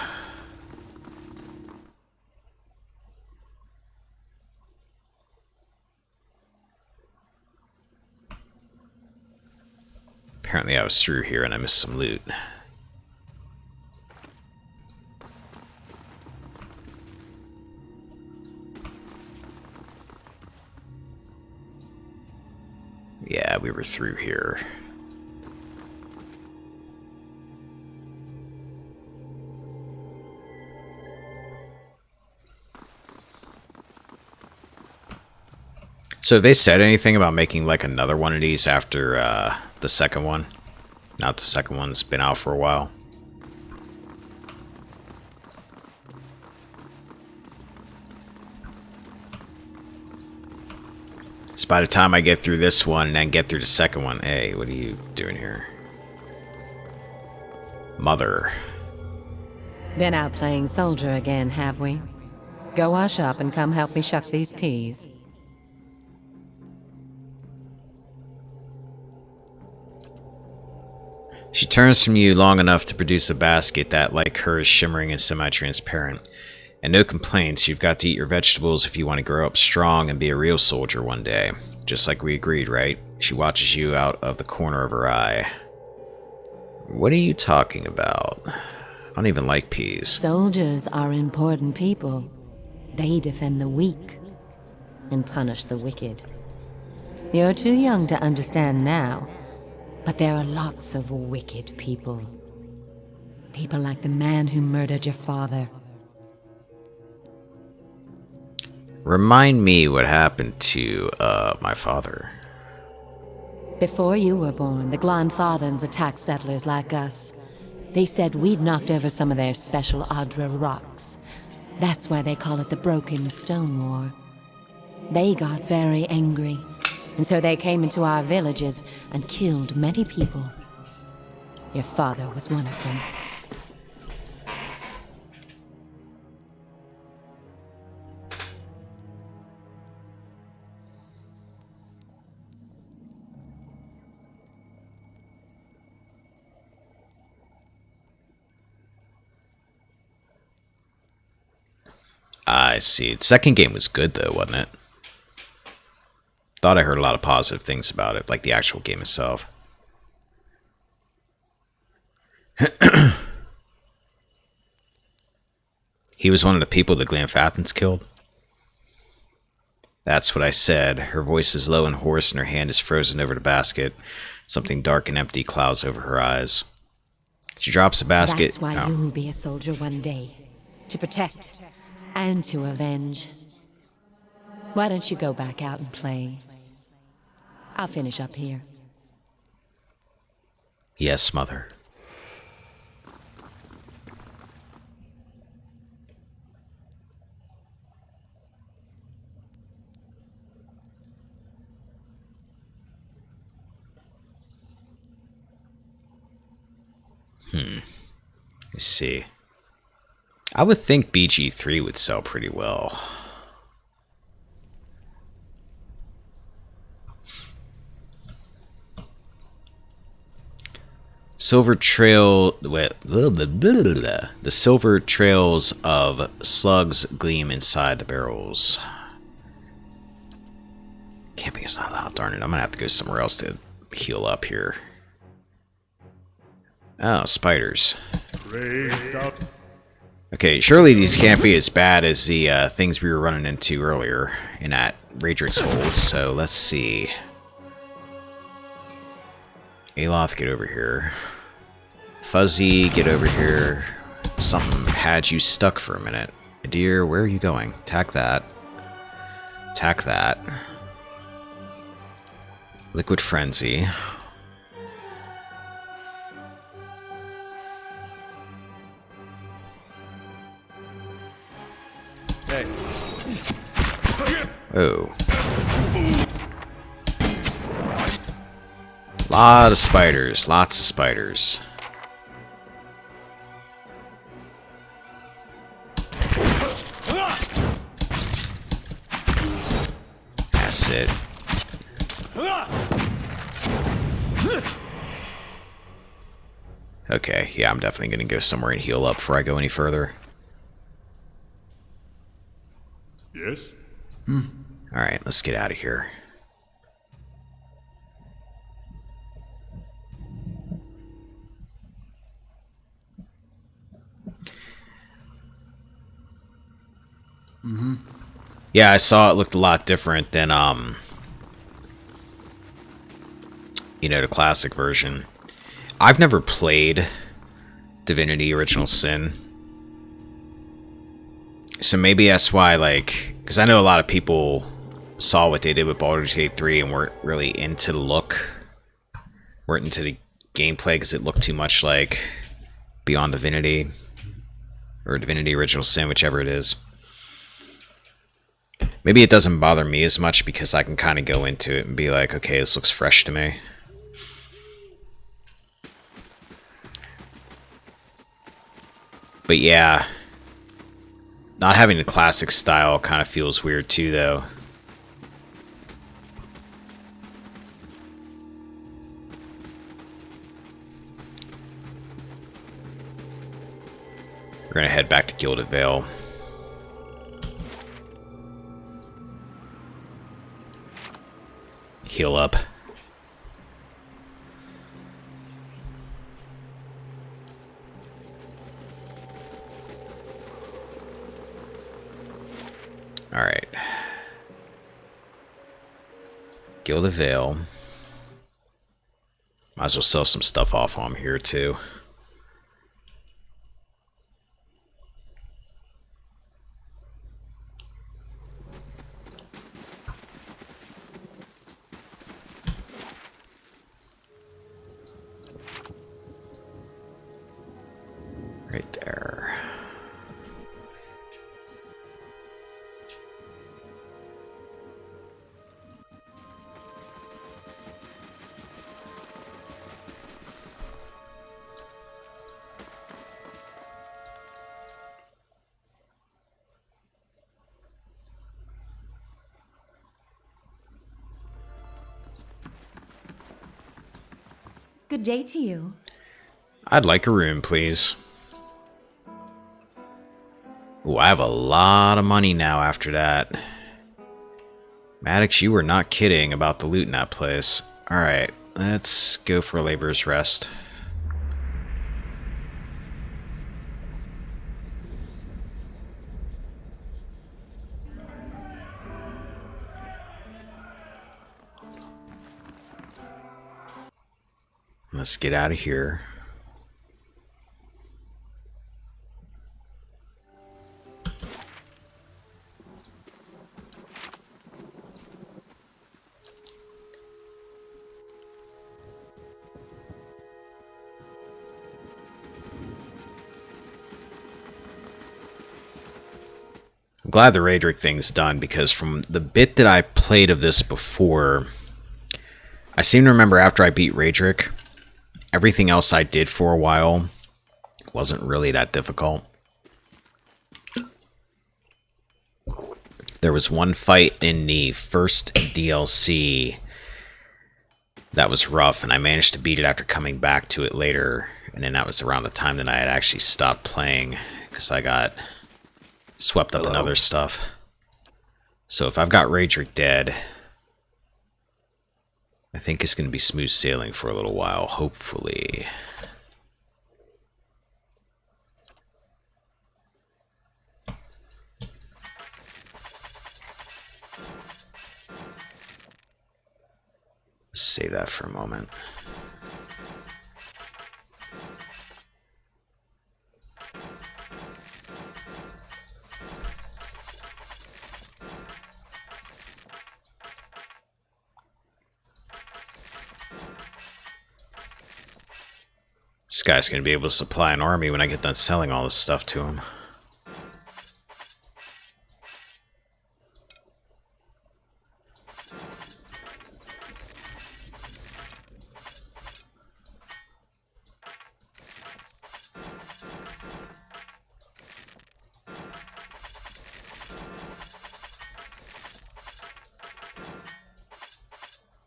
Apparently I was through here and I missed some loot. Yeah, we were through here. So have they said anything about making like another one of these after the second one? Not the second one's been out for a while. by the time I get through this one and then get through the second one, hey, what are you doing here? Mother. Been out playing soldier again, have we? Go wash up and come help me shuck these peas. She turns from you long enough to produce a basket that, like her, is shimmering and semi-transparent. And no complaints, you've got to eat your vegetables if you want to grow up strong and be a real soldier one day. Just like we agreed, right? She watches you out of the corner of her eye. What are you talking about? I don't even like peas. Soldiers are important people. They defend the weak and punish the wicked. You're too young to understand now, but there are lots of wicked people. People like the man who murdered your father. Remind me what happened to, my father. Before you were born, the Glanfathans attacked settlers like us. They said we'd knocked over some of their special Adra rocks. That's why they call it the Broken Stone War. They got very angry, and so they came into our villages and killed many people. Your father was one of them. I see. The second game was good, though, wasn't it? Thought I heard a lot of positive things about it, like the actual game itself. He was one of the people the Glanfathans killed? That's what I said. Her voice is low and hoarse, and her hand is frozen over the basket. Something dark and empty clouds over her eyes. She drops the basket. That's why you'll be a soldier one day. To protect and to avenge. Why don't you go back out and play? I'll finish up here. Yes, Mother. Let's see. I would think BG3 would sell pretty well. Silver Trail... The silver trails of slugs gleam inside the barrels. Camping is not allowed, darn it. I'm gonna have to go somewhere else to heal up here. Oh, spiders. Okay, surely these can't be as bad as the things we were running into earlier in that Raedric's Hold, so let's see. Aloth, get over here. Fuzzy, get over here. Something had you stuck for a minute. Dear, where are you going? Attack that. Attack that. Liquid Frenzy. Oh. Lot of spiders. Lots of spiders. That's it. Okay, yeah, I'm definitely going to go somewhere and heal up before I go any further. Yes? Alright, let's get out of here. Yeah, I saw it looked a lot different than, you know, the classic version. I've never played Divinity Original Sin. So maybe that's why, like, because I know a lot of people saw what they did with Baldur's Gate 3 and weren't really into the look. Weren't into the gameplay because it looked too much like Beyond Divinity. Or Divinity Original Sin, whichever it is. Maybe it doesn't bother me as much because I can kind of go into it and be like, okay, this looks fresh to me. But yeah, not having the classic style kind of feels weird too, though. We're gonna head back to Gilded Vale. Heal up. Alright. Gilded Vale. Might as well sell some stuff off while I'm here too. Right there. Good day to you. I'd like a room, please. Ooh, I have a lot of money now after that. Maddox, you were not kidding about the loot in that place. Alright, let's go for a laborer's rest. Let's get out of here. I'm glad the Raedric thing's done, because from the bit that I played of this before, I seem to remember after I beat Raedric, everything else I did for a while wasn't really that difficult. There was one fight in the first DLC that was rough, and I managed to beat it after coming back to it later, and then that was around the time that I had actually stopped playing, because I got swept up in other stuff. So if I've got Raedric dead, I think it's going to be smooth sailing for a little while, hopefully. Save that for a moment. This guy's going to be able to supply an army when I get done selling all this stuff to him.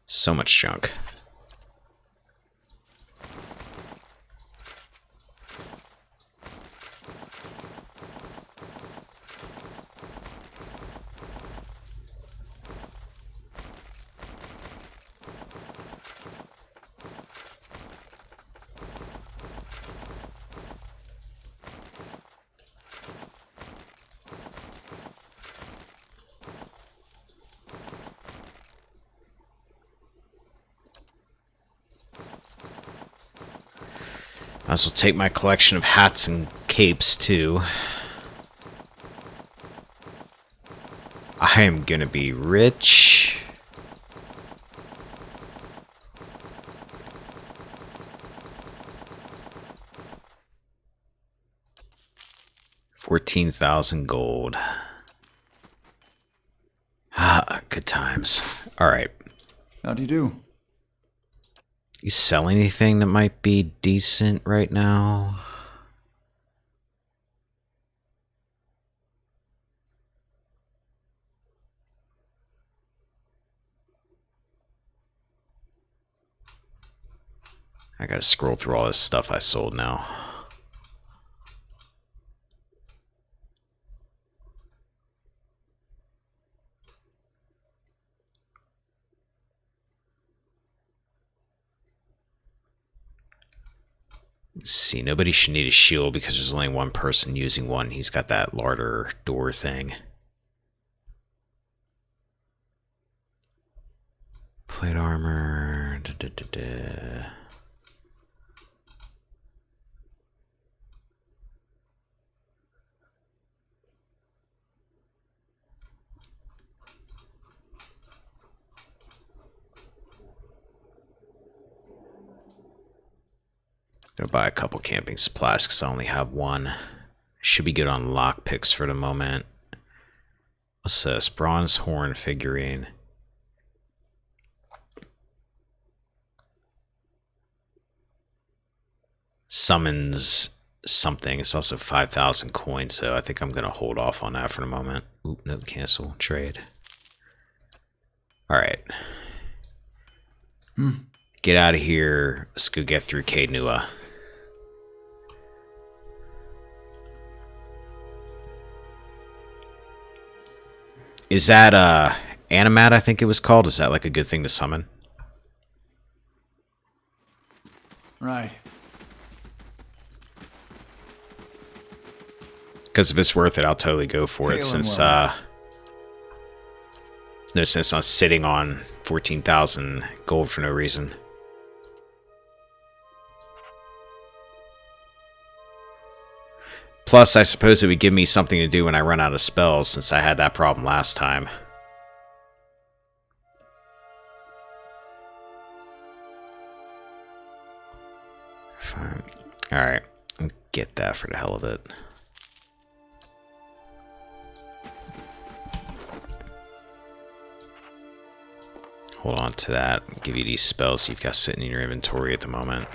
So much junk. Might as well take my collection of hats and capes, too. I am gonna be rich. $14,000 gold. good times. Alright. How do you do? You sell anything that might be decent right now? I gotta scroll through all this stuff I sold now. Let's see, nobody should need a shield because there's only one person using one. He's got that larder door thing. Plate armor. Gonna buy a couple camping supplies because I only have one. Should be good on lockpicks for the moment. What's this? Bronze horn figurine. Summons something. It's also 5,000 coins, so I think I'm gonna hold off on that for the moment. Oop, nope, cancel. Trade. Alright. Get out of here. Let's go get through Caed Nua. Is that Animat, I think it was called? Is that like a good thing to summon? Right. Because if it's worth it, I'll totally go for it, since there's no sense on sitting on 14,000 gold for no reason. Plus, I suppose it would give me something to do when I run out of spells, since I had that problem last time. Fine. Alright, I'll get that for the hell of it. Hold on to that. I'll give you these spells you've got sitting in your inventory at the moment.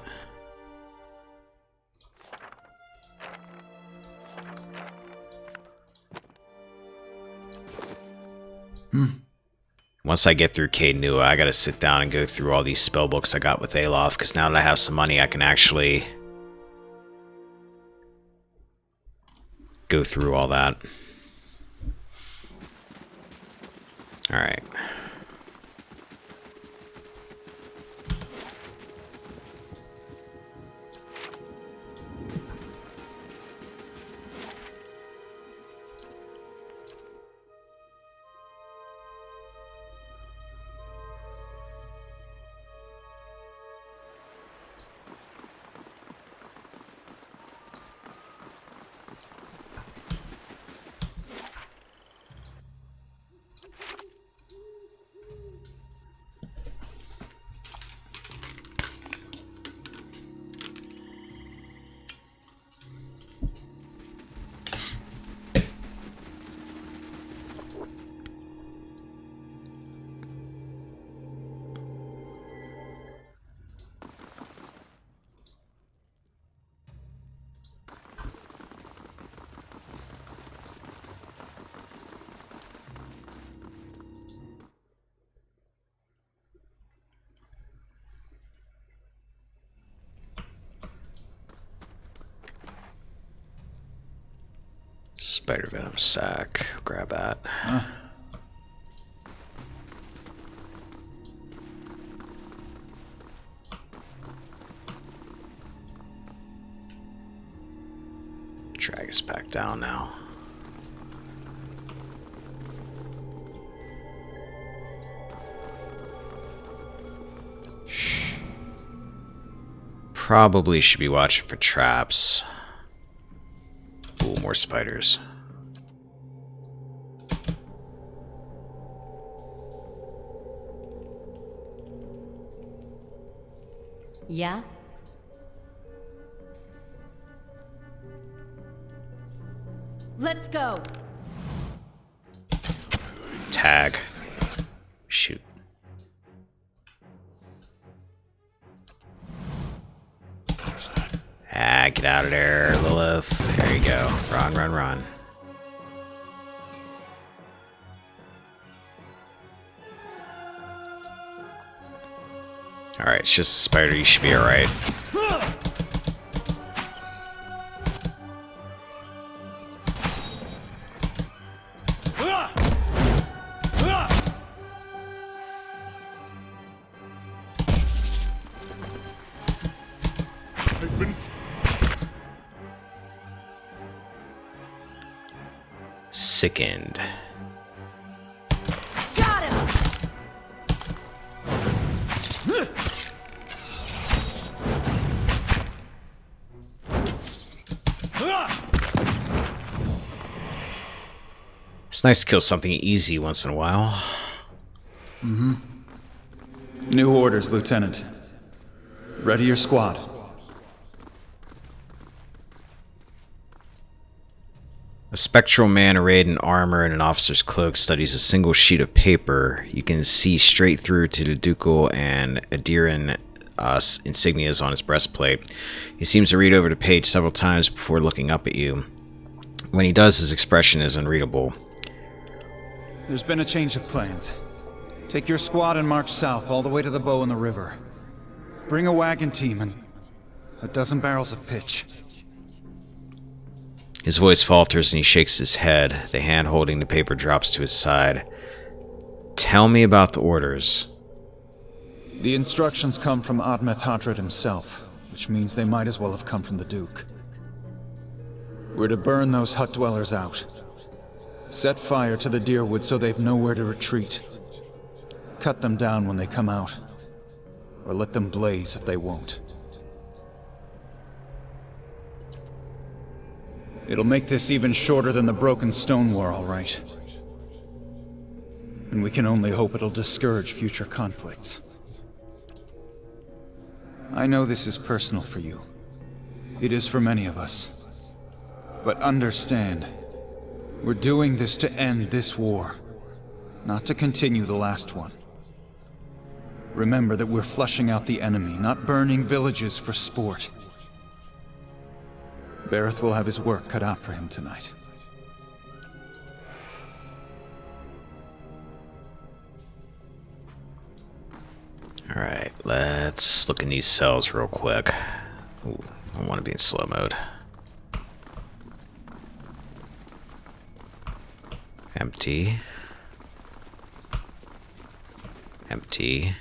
Once I get through Caed Nua, I gotta sit down and go through all these spell books I got with Alof, because now that I have some money, I can actually go through all that. Alright. Spider venom sack. Grab that. Drag us back down now. Probably should be watching for traps. Ooh, more spiders. Yeah? Let's go. Tag. Shoot. Ah, get out of there, Lilith. There you go. Run, run, run. Alright, it's just a spider. You should be alright. Sickened. Got him! It's nice to kill something easy once in a while. New orders, Lieutenant. Ready your squad. A spectral man arrayed in armor and an officer's cloak studies a single sheet of paper. You can see straight through to the ducal and Adiran insignias on his breastplate. He seems to read over the page several times before looking up at you. When he does, his expression is unreadable. There's been a change of plans. Take your squad and march south all the way to the bow in the river. Bring a wagon team and a dozen barrels of pitch. His voice falters and he shakes his head. The hand holding the paper drops to his side. Tell me about the orders. The instructions come from Admeth Hadred himself, which means they might as well have come from the Duke. We're to burn those hut dwellers out. Set fire to the Deerwood so they've nowhere to retreat. Cut them down when they come out. Or let them blaze if they won't. It'll make this even shorter than the broken stone war, all right. And we can only hope it'll discourage future conflicts. I know this is personal for you. It is for many of us. But understand, we're doing this to end this war, not to continue the last one. Remember that we're flushing out the enemy, not burning villages for sport. Bareth will have his work cut out for him tonight. Alright, let's look in these cells real quick. Ooh, I want to be in slow mode. Empty. Empty.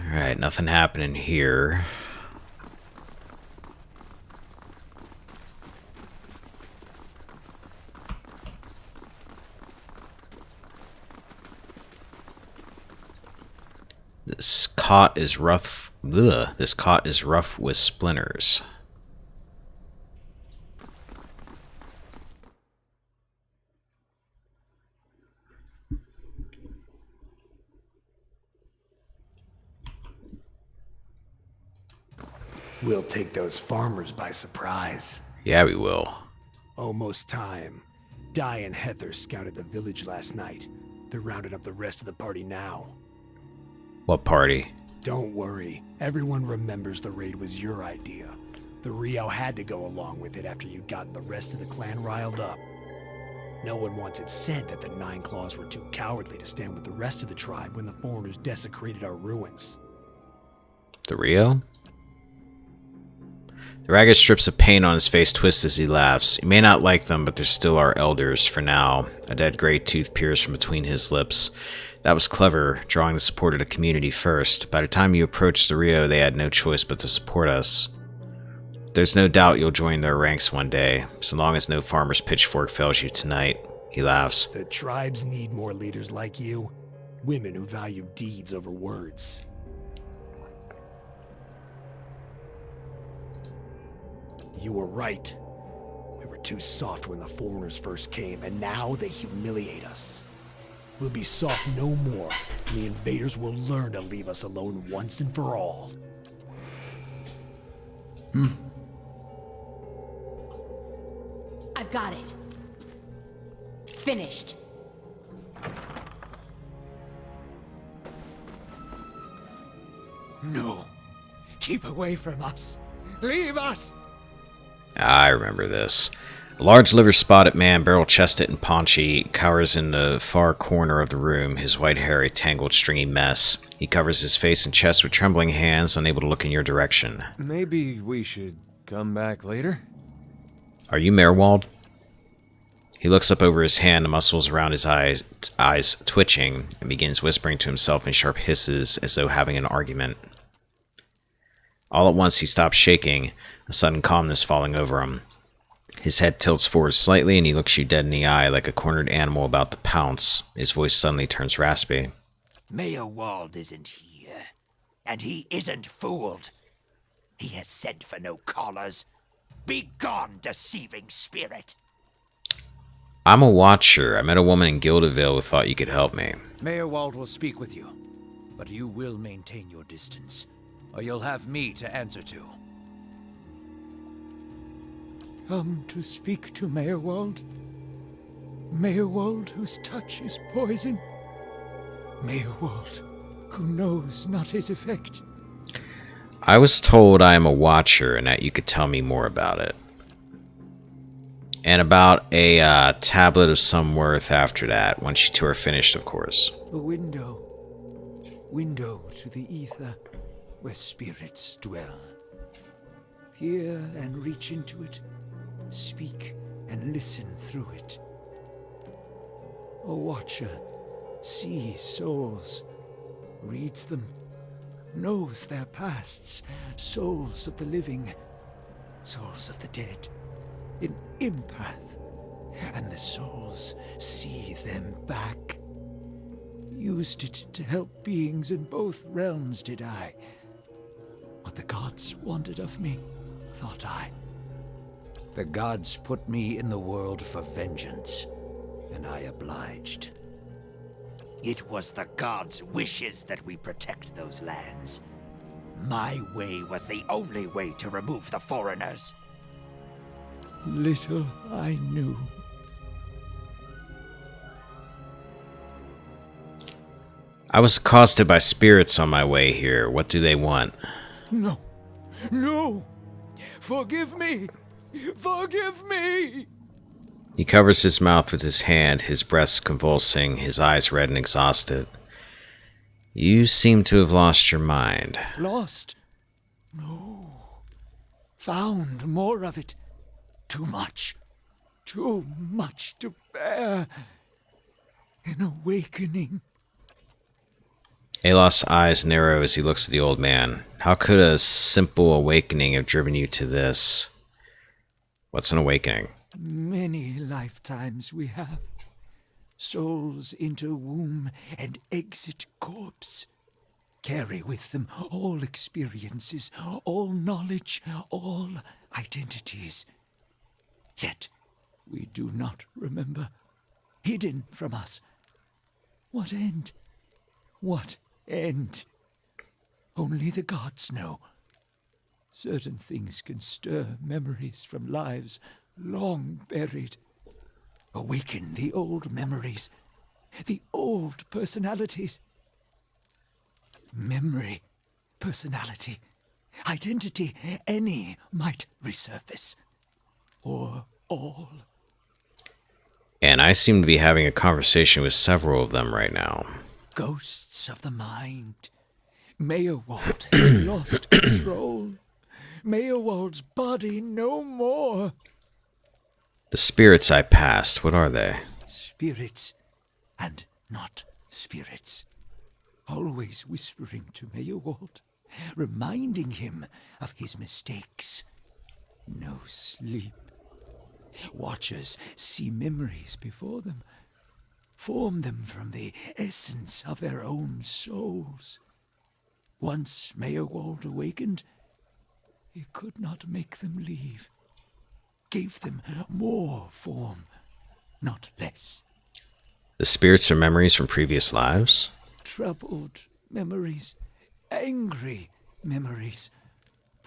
Alright, nothing happening here. This cot is rough. Ugh, this cot is rough with splinters. We'll take those farmers by surprise. Yeah, we will. Almost time. Di and Heather scouted the village last night. They're rounding up the rest of the party now. What party? Don't worry. Everyone remembers the raid was your idea. The Rio had to go along with it after you'd gotten the rest of the clan riled up. No one once had said that the Nine Claws were too cowardly to stand with the rest of the tribe when the foreigners desecrated our ruins. The Rio? The ragged strips of paint on his face twist as he laughs. You may not like them, but they're still our elders for now. A dead gray tooth peers from between his lips. That was clever, drawing the support of the community first. By the time you approached the Rio, they had no choice but to support us. There's no doubt you'll join their ranks one day, so long as no farmer's pitchfork fails you tonight. He laughs. The tribes need more leaders like you. Women who value deeds over words. You were right. We were too soft when the foreigners first came, and now they humiliate us. We'll be soft no more, and the invaders will learn to leave us alone once and for all. I've got it. Finished. No. Keep away from us. Leave us! I remember this. A large liver-spotted man, barrel-chested and paunchy, cowers in the far corner of the room, his white hair a tangled, stringy mess. He covers his face and chest with trembling hands, unable to look in your direction. Maybe we should come back later? Are you Merwald? He looks up over his hand, the muscles around his eyes twitching, and begins whispering to himself in sharp hisses as though having an argument. All at once he stops shaking, a sudden calmness falling over him. His head tilts forward slightly, and he looks you dead in the eye like a cornered animal about to pounce. His voice suddenly turns raspy. Mayor Wald isn't here, and he isn't fooled. He has sent for no callers. Be gone, deceiving spirit. I'm a watcher. I met a woman in Gildaville who thought you could help me. Mayor Wald will speak with you, but you will maintain your distance, or you'll have me to answer to. Come to speak to Mayor Wald? Mayor Wald, whose touch is poison? Mayor Wald, who knows not his effect? I was told I am a watcher and that you could tell me more about it. And about a tablet of some worth after that, once you two are finished, of course. A window. Window to the ether, where spirits dwell. Hear and reach into it. Speak and listen through it. A watcher sees souls, reads them, knows their pasts, souls of the living, souls of the dead, an empath, and the souls see them back. Used it to help beings in both realms, did I. What the gods wanted of me, thought I. The gods put me in the world for vengeance, and I obliged. It was the gods' wishes that we protect those lands. My way was the only way to remove the foreigners. Little I knew. I was accosted by spirits on my way here. What do they want? No. No! Forgive me! Forgive me! He covers his mouth with his hand, his breast convulsing, his eyes red and exhausted. You seem to have lost your mind. Lost? No. Found more of it. Too much. Too much to bear. An awakening. Alos's eyes narrow as he looks at the old man. How could a simple awakening have driven you to this? What's an awakening? Many lifetimes we have. Souls enter womb and exit corpse. Carry with them all experiences, all knowledge, all identities. Yet we do not remember. Hidden from us. What end? What end? Only the gods know. Certain things can stir memories from lives long buried. Awaken the old memories, the old personalities. Memory, personality, identity, any might resurface. Or all. And I seem to be having a conversation with several of them right now. Ghosts of the mind. Mayor Wald has lost control. Mayor Wald's body no more. The spirits I passed, what are they? Spirits and not spirits. Always whispering to Mayor Wald, reminding him of his mistakes. No sleep. Watchers see memories before them, form them from the essence of their own souls. Once Mayor Wald awakened, he could not make them leave. Gave them more form, not less. The spirits are memories from previous lives? Troubled memories, angry memories,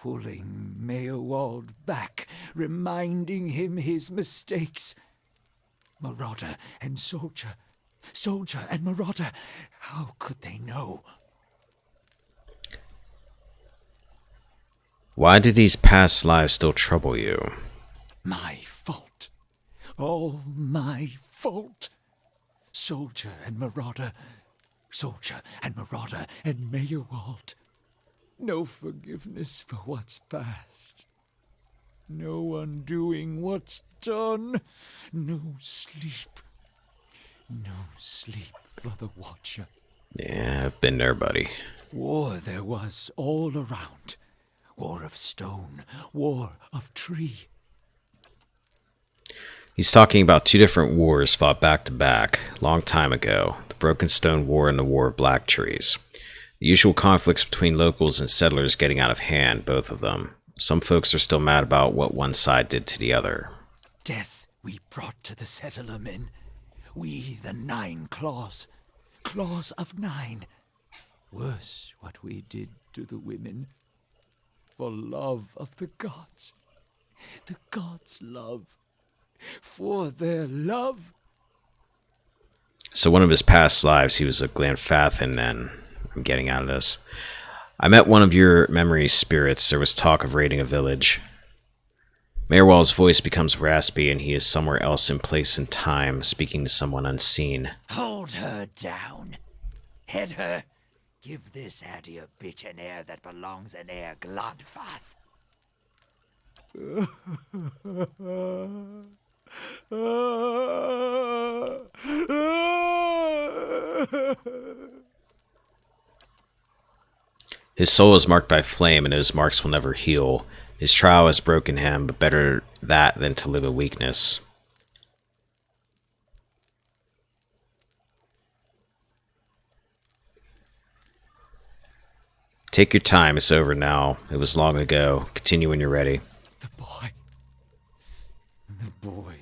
pulling Meowald back, reminding him his mistakes. Marauder and soldier, soldier and marauder, how could they know? Why do these past lives still trouble you? My fault. All my fault. Soldier and marauder, soldier and marauder and Meowald. No forgiveness for what's past. No undoing what's done. No sleep. No sleep for the Watcher. Yeah, I've been there, buddy. War there was all around. War of stone, war of tree. He's talking about two different wars fought back to back, long time ago. The Broken Stone War and the War of Black Trees. The usual conflicts between locals and settlers getting out of hand, both of them. Some folks are still mad about what one side did to the other. Death we brought to the settler men. We, the 9 Claws. Claws of 9. Worse what we did to the women. For love of the gods. The gods' love. For their love. So one of his past lives, he was a Glenfathan then. I'm getting out of this. I met one of your memory's spirits. There was talk of raiding a village. Meowald's voice becomes raspy, and he is somewhere else in place and time, speaking to someone unseen. Hold her down. Head her. Give this Adir bitch an heir that belongs in Air Glodfath. His soul is marked by flame, and those marks will never heal. His trial has broken him, but better that than to live in weakness. Take your time, it's over now. It was long ago. Continue when you're ready. The boy. The boy.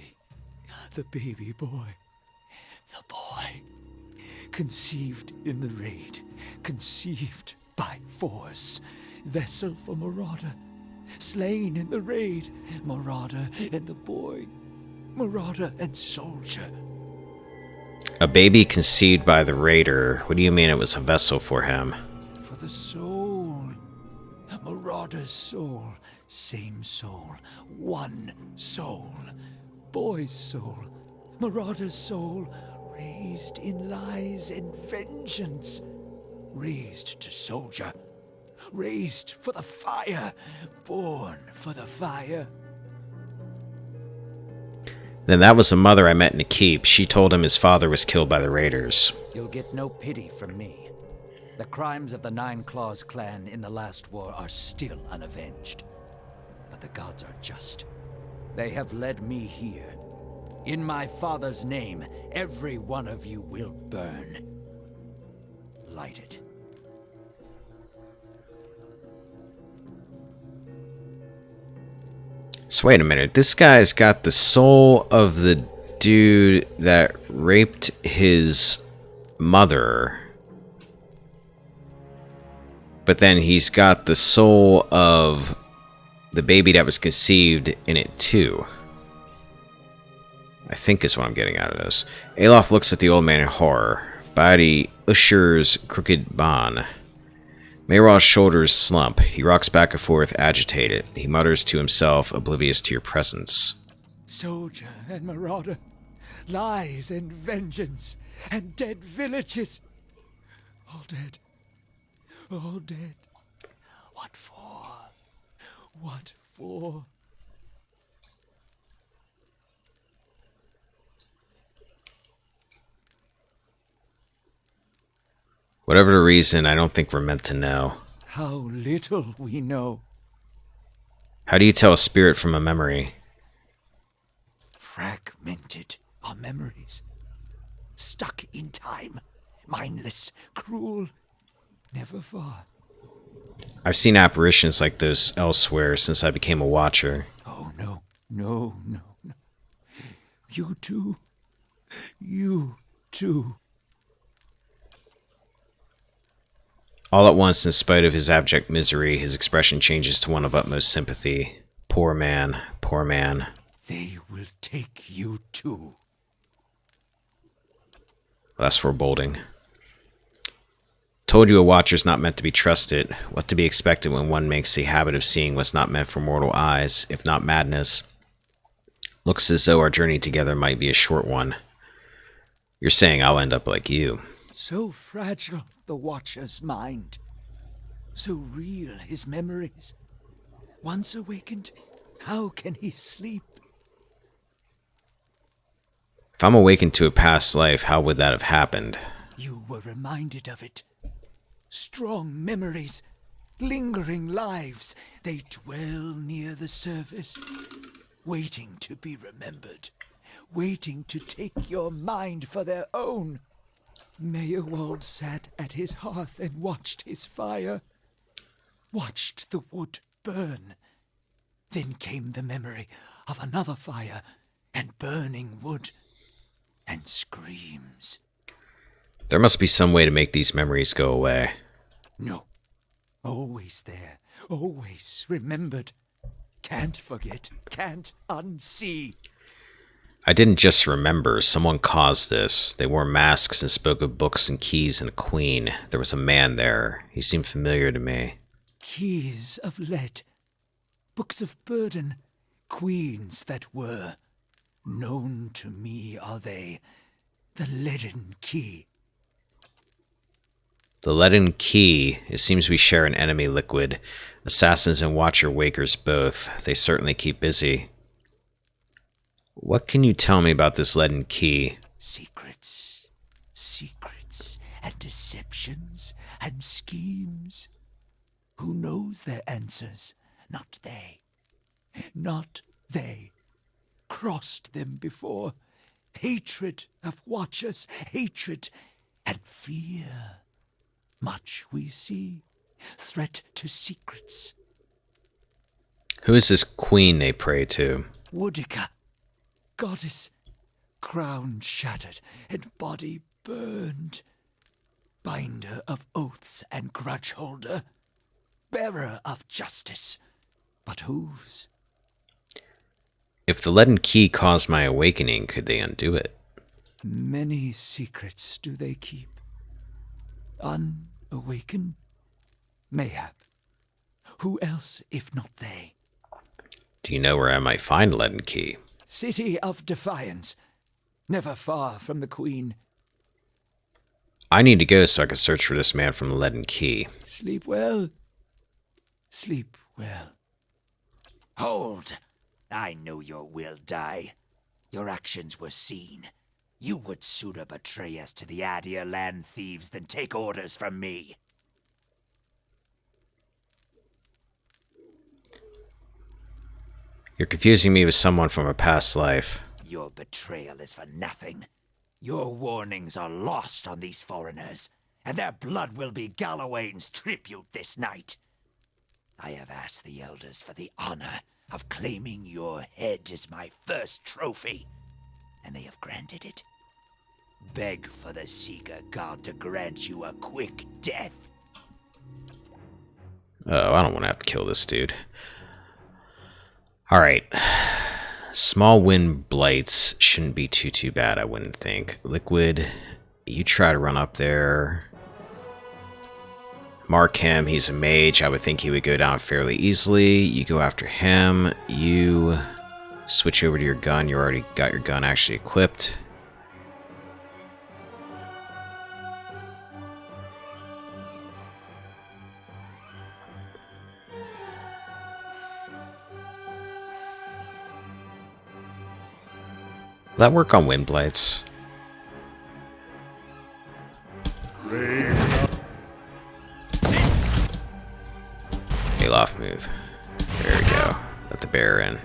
The baby boy. The boy. Conceived in the raid. Conceived by force. Vessel for Marauder. Slain in the raid. Marauder and the boy. Marauder and soldier. A baby conceived by the raider. What do you mean it was a vessel for him? For the soul. Marauder's soul. Same soul. One soul. Boy's soul. Marauder's soul. Raised in lies and vengeance. Raised to soldier. Raised for the fire. Born for the fire. Then that was the mother I met in the keep. She told him his father was killed by the raiders. You'll get no pity from me. The crimes of the 9 Claws clan in the last war are still unavenged. But the gods are just. They have led me here. In my father's name, every one of you will burn. Light it. So wait a minute, this guy's got the soul of the dude that raped his mother. But then he's got the soul of the baby that was conceived in it too. I think is what I'm getting out of this. Alof looks at the old man in horror. Body Usher's crooked ban. Meyrowald's shoulders slump. He rocks back and forth, agitated. He mutters to himself, oblivious to your presence. Soldier and marauder. Lies and vengeance. And dead villages. All dead. All dead. What for? What for? Whatever the reason, I don't think we're meant to know. How little we know. How do you tell a spirit from a memory? Fragmented our memories. Stuck in time. Mindless, cruel, never far. I've seen apparitions like those elsewhere since I became a watcher. Oh, no, no, no, no. You too. You too. All at once, in spite of his abject misery, his expression changes to one of utmost sympathy. Poor man, poor man. They will take you too. That's foreboding. Told you a watcher's not meant to be trusted. What to be expected when one makes a habit of seeing what's not meant for mortal eyes, if not madness. Looks as though our journey together might be a short one. You're saying I'll end up like you. So fragile, the Watcher's mind. So real, his memories. Once awakened, how can he sleep? If I'm awakened to a past life, how would that have happened? You were reminded of it. Strong memories, lingering lives, they dwell near the surface, waiting to be remembered, waiting to take your mind for their own. Meyerwald sat at his hearth and watched his fire, watched the wood burn. Then came the memory of another fire and burning wood and screams. There must be some way to make these memories go away. No. Always there. Always remembered. Can't forget. Can't unsee. I didn't just remember. Someone caused this. They wore masks and spoke of books and keys and a queen. There was a man there. He seemed familiar to me. Keys of lead. Books of burden. Queens that were. Known to me are they. The leaden key. The leaden key. It seems we share an enemy liquid. Assassins and Watcher Wakers both. They certainly keep busy. What can you tell me about this leaden key? Secrets. Secrets and deceptions and schemes. Who knows their answers? Not they. Not they. Crossed them before. Hatred of Watchers. Hatred and fear. Much we see. Threat to secrets. Who is this queen they pray to? Woodica. Goddess. Crown shattered and body burned. Binder of oaths and grudge holder. Bearer of justice. But whose? If the leaden key caused my awakening, could they undo it? Many secrets do they keep. Unawaken? Mayhap. Who else if not they? Do you know where I might find a leaden key? City of Defiance. Never far from the Queen. I need to go so I can search for this man from the leaden key. Sleep well. Sleep well. Hold! I know your will die. Your actions were seen. You would sooner betray us to the Adir land thieves than take orders from me. You're confusing me with someone from a past life. Your betrayal is for nothing. Your warnings are lost on these foreigners, and their blood will be Gallowayne's tribute this night. I have asked the elders for the honor of claiming your head as my first trophy, and they have granted it. Beg for the Seeker God to grant you a quick death. Oh, I don't want to have to kill this dude. Alright. Small wind blights shouldn't be too bad, I wouldn't think. Liquid, you try to run up there. Mark him, he's a mage. I would think he would go down fairly easily. You go after him. You switch over to your gun. You already got your gun actually equipped. Will that work on wind blights? Aloft move. There we go. Let the bear in.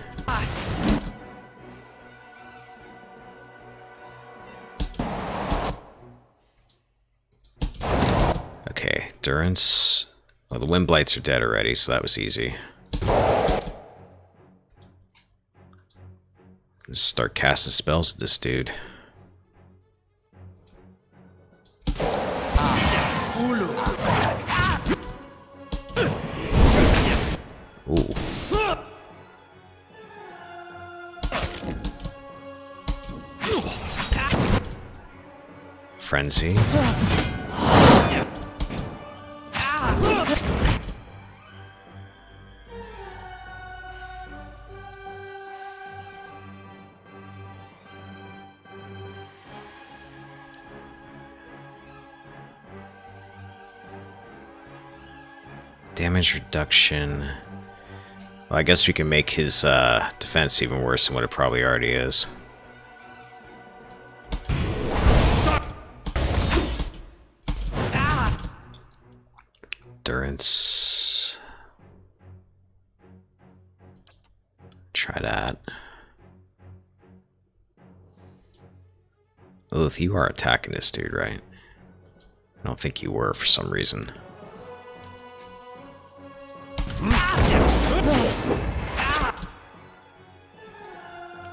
Okay, Durance. Well, the wind blights are dead already, so that was easy. Let's start casting spells at this dude. frenzy. Damage reduction. Well, I guess we can make his defense even worse than what it probably already is. Endurance. Try that. Lilith, you are attacking this dude, right? I don't think you were for some reason.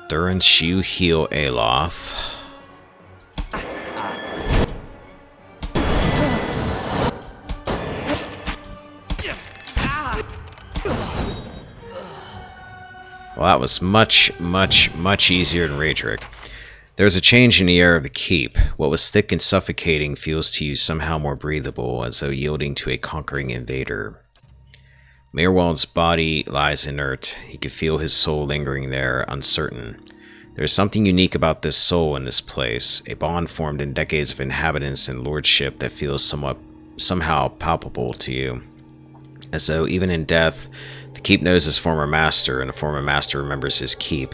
Endurance, you heal Aloth. Well, that was much easier than Raedric. There was a change in the air of the keep. What was thick and suffocating feels to you somehow more breathable, as though yielding to a conquering invader. Mayrwald's body lies inert. He could feel his soul lingering there, uncertain. There is something unique about this soul in this place, a bond formed in decades of inhabitants and lordship that feels somehow palpable to you. As though even in death, the keep knows his former master, and the former master remembers his keep.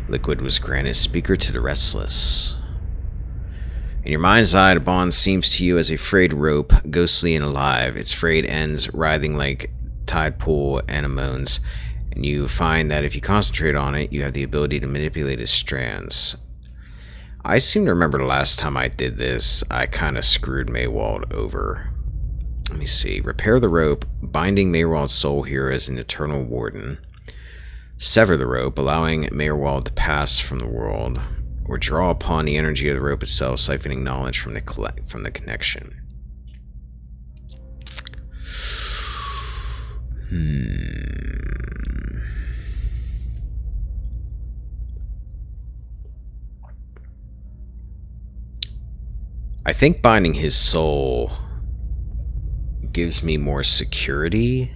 Liquid was granted speaker to the restless. In your mind's eye, the bond seems to you as a frayed rope, ghostly and alive, its frayed ends writhing like tide pool anemones, and you find that if you concentrate on it, you have the ability to manipulate its strands. I seem to remember the last time I did this, I kind of screwed Maywald over. Let me see. Repair the rope, binding Mayrwald's soul here as an eternal warden. Sever the rope, allowing Mayrwald to pass from the world. Or draw upon the energy of the rope itself, siphoning knowledge from the connection. I think binding his soul gives me more security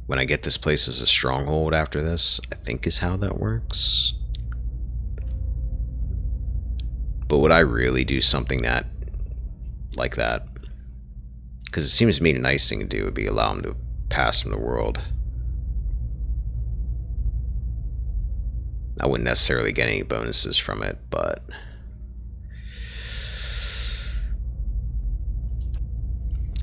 when I get this place as a stronghold after this, I think is how that works. But would I really do something like that? Because it seems to me the nice thing to do would be allow him to pass from the world. I wouldn't necessarily get any bonuses from it, but...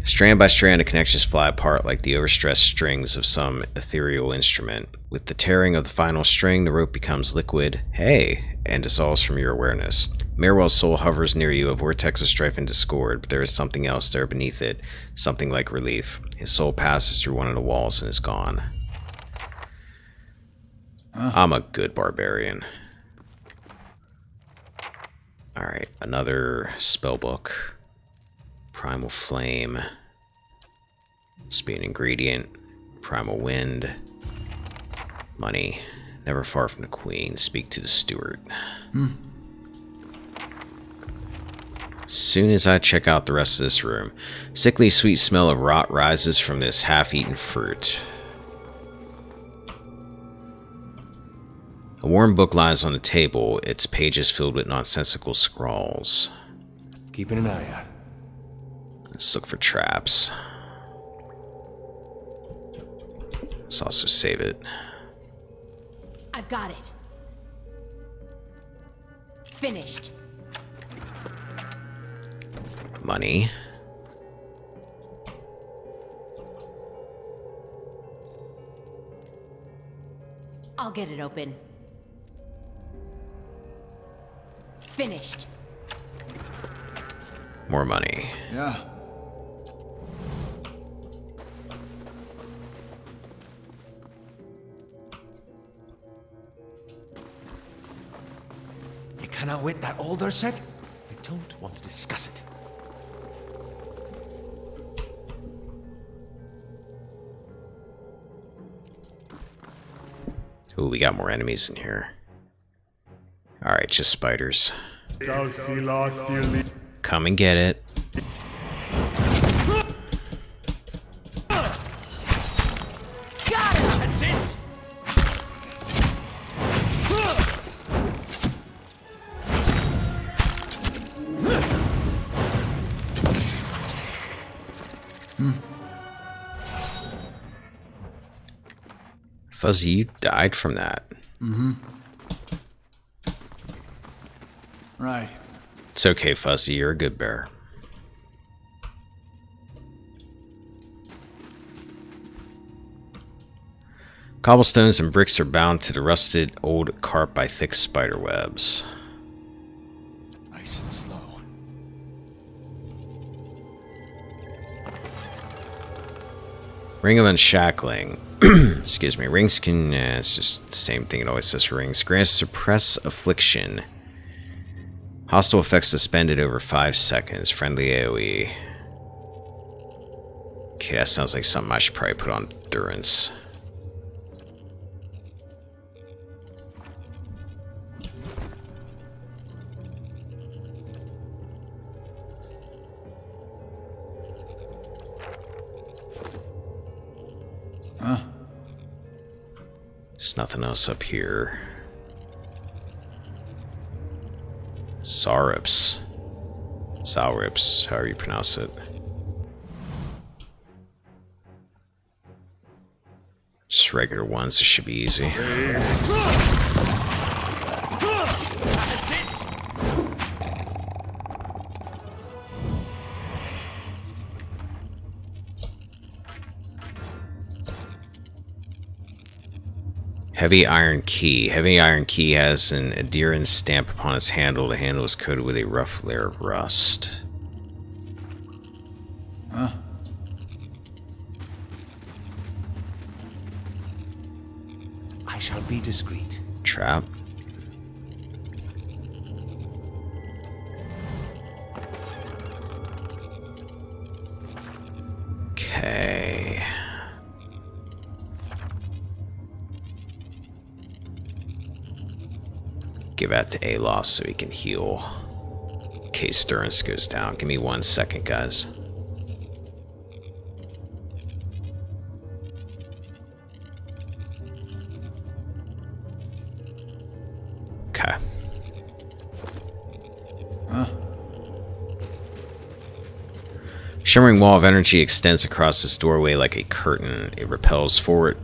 Strand by strand, the connections fly apart like the overstressed strings of some ethereal instrument. With the tearing of the final string, the rope becomes liquid, hey, and dissolves from your awareness. Mayrwald's soul hovers near you, a vortex of strife and discord, but there is something else there beneath it, something like relief. His soul passes through one of the walls and is gone. I'm a good barbarian. Alright, another spellbook. Primal Flame. This be an ingredient. Primal Wind. Money. Never far from the Queen. Speak to the Steward. As soon as I check out the rest of this room, sickly sweet smell of rot rises from this half-eaten fruit. A worn book lies on the table, its pages filled with nonsensical scrawls. Keeping an eye out. Let's look for traps. Let's also save it. I've got it. Finished. Money. I'll get it open. Finished. More money. Yeah. You cannot wait that older set? I don't want to discuss it. Ooh, we got more enemies in here. Alright, just spiders. Come and get it. That's it! Fuzzy, you died from that. Right. It's okay, Fuzzy, you're a good bear. Cobblestones and bricks are bound to the rusted old cart by thick spider webs. Nice and slow. Ring of Unshackling. Excuse me. Rings can... it's just the same thing it always says for rings. Grants suppress affliction. Hostile effects suspended over 5 seconds. Friendly AoE. Okay, that sounds like something I should probably put on Endurance. There's nothing else up here. Saurups. Saurups, however you pronounce it. Just regular ones, this should be easy. That's it! Heavy Iron Key. Heavy Iron Key has an adherence stamp upon its handle. The handle is coated with a rough layer of rust. Huh? I shall be discreet. Trap. Okay. Give that to Aloth so he can heal. In case Durance goes down. Give me 1 second, guys. Okay. Shimmering wall of energy extends across this doorway like a curtain. It repels forward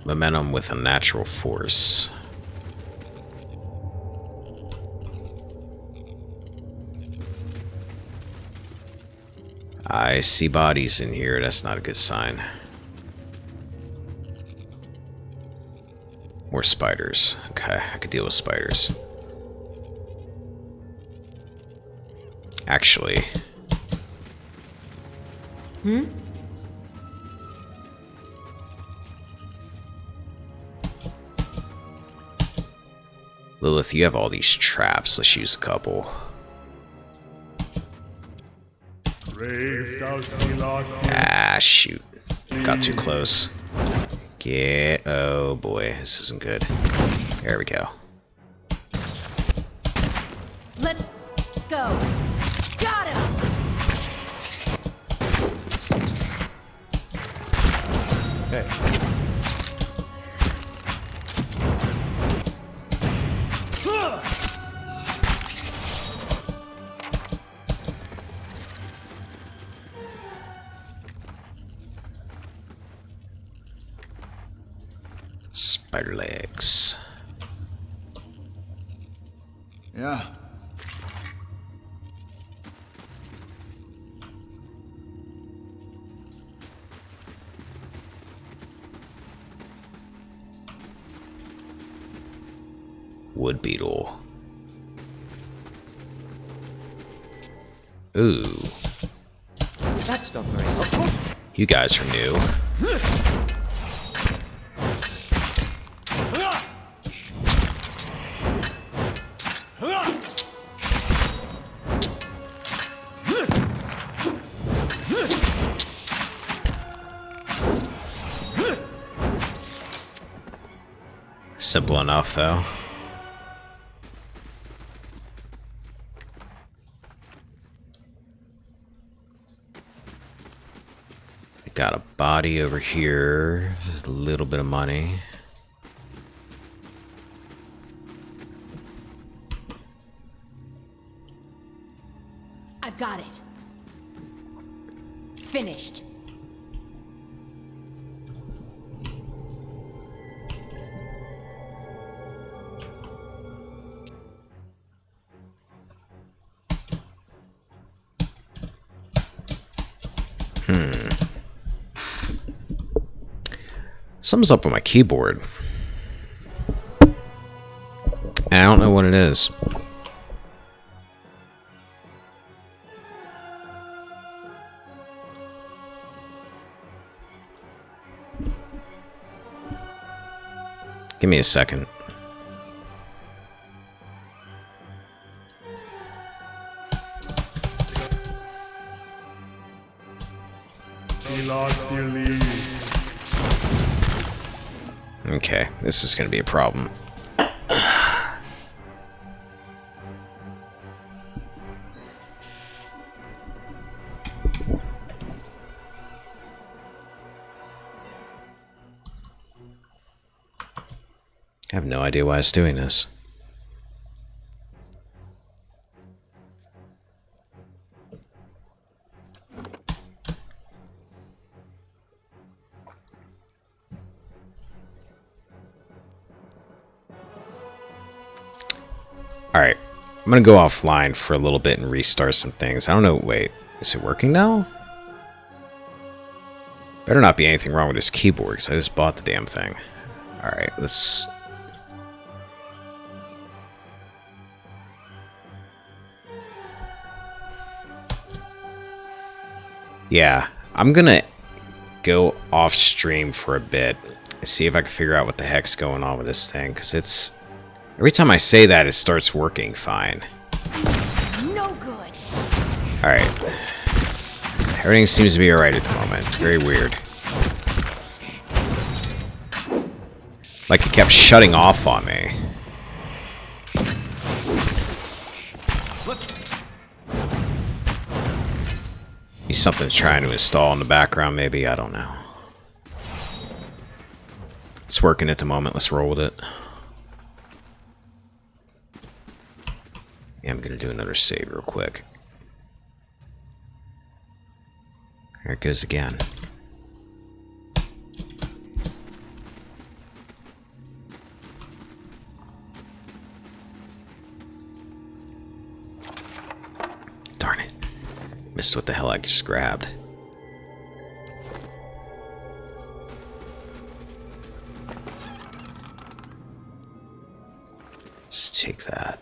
momentum with unnatural force. I see bodies in here. That's not a good sign. More spiders. Okay, I could deal with spiders. Actually. Lilith, you have all these traps. Let's use a couple. Ah, shoot. Got too close. Oh boy, this isn't good. There we go. Let's go. Got him! Spider legs. Yeah. Wood beetle. Ooh. That's not very helpful. You guys are new. Simple enough, though. Got a body over here. A little bit of money. I've got it. Finished. Something's up with my keyboard. And I don't know what it is. Give me a second. Okay, this is going to be a problem. I have no idea why it's doing this. Alright, I'm gonna go offline for a little bit and restart some things. I don't know, wait, is it working now? Better not be anything wrong with this keyboard, because I just bought the damn thing. Alright, let's... Yeah, I'm gonna go off stream for a bit and see if I can figure out what the heck's going on with this thing, because it's... Every time I say that, it starts working fine. No good. Alright. Everything seems to be alright at the moment. Very weird. Like it kept shutting off on me. Maybe something's trying to install in the background, maybe. I don't know. It's working at the moment. Let's roll with it. Yeah, I'm going to do another save real quick. There it goes again. Darn it. Missed what the hell I just grabbed. Let's take that.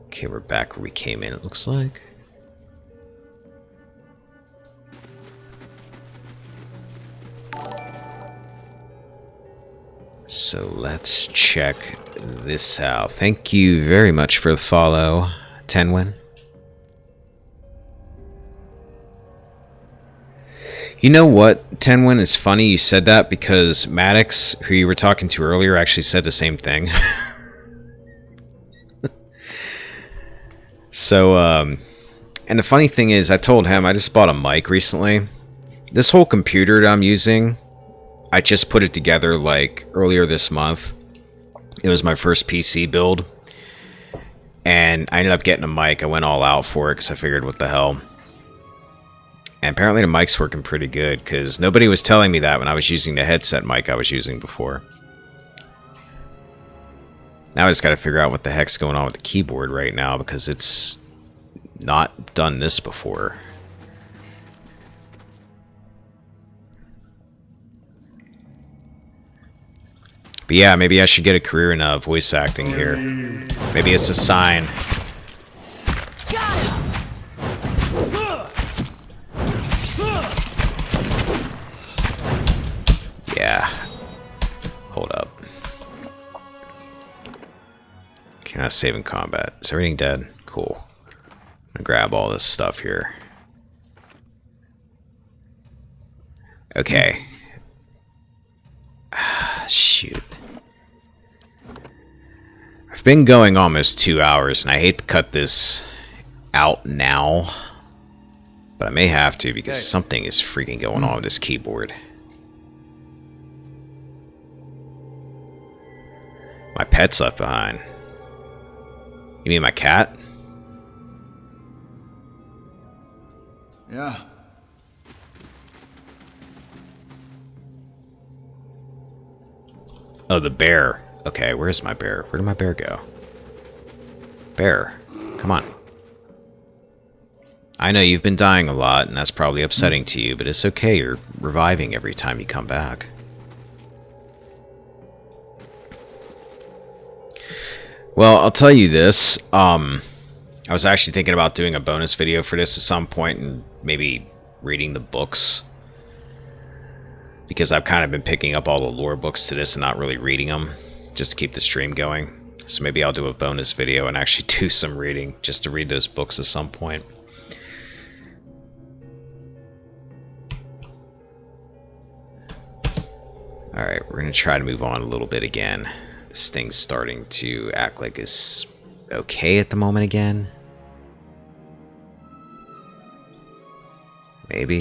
Okay, we're back where we came in, it looks like. So let's check this out. Thank you very much for the follow, Tenwin. You know what, Tenwin, it's funny you said that because Maddox, who you were talking to earlier, actually said the same thing. So, and the funny thing is, I told him I just bought a mic recently. This whole computer that I'm using, I just put it together like earlier this month. It was my first PC build. And I ended up getting a mic. I went all out for it because I figured, what the hell. And apparently the mic's working pretty good because nobody was telling me that when I was using the headset mic I was using before. Now I just gotta figure out what the heck's going on with the keyboard right now because it's not done this before. But yeah, maybe I should get a career in voice acting here. Maybe it's a sign. Yeah. Hold up. Can I save in combat? Is everything dead? Cool. I'm gonna grab all this stuff here. Okay. Shoot. I've been going almost 2 hours, and I hate to cut this out now, but I may have to because something is freaking going on with this keyboard. My pet's left behind. You mean my cat? Yeah. Oh, the bear. Okay, where's my bear? Where did my bear go? Bear, come on. I know you've been dying a lot, and that's probably upsetting to you, but it's okay. You're reviving every time you come back. Well, I'll tell you this. I was actually thinking about doing a bonus video for this at some point and maybe reading the books. Because I've kind of been picking up all the lore books to this and not really reading them, just to keep the stream going. So maybe I'll do a bonus video and actually do some reading, just to read those books at some point. Alright, we're going to try to move on a little bit again. This thing's starting to act like it's okay at the moment again. Maybe.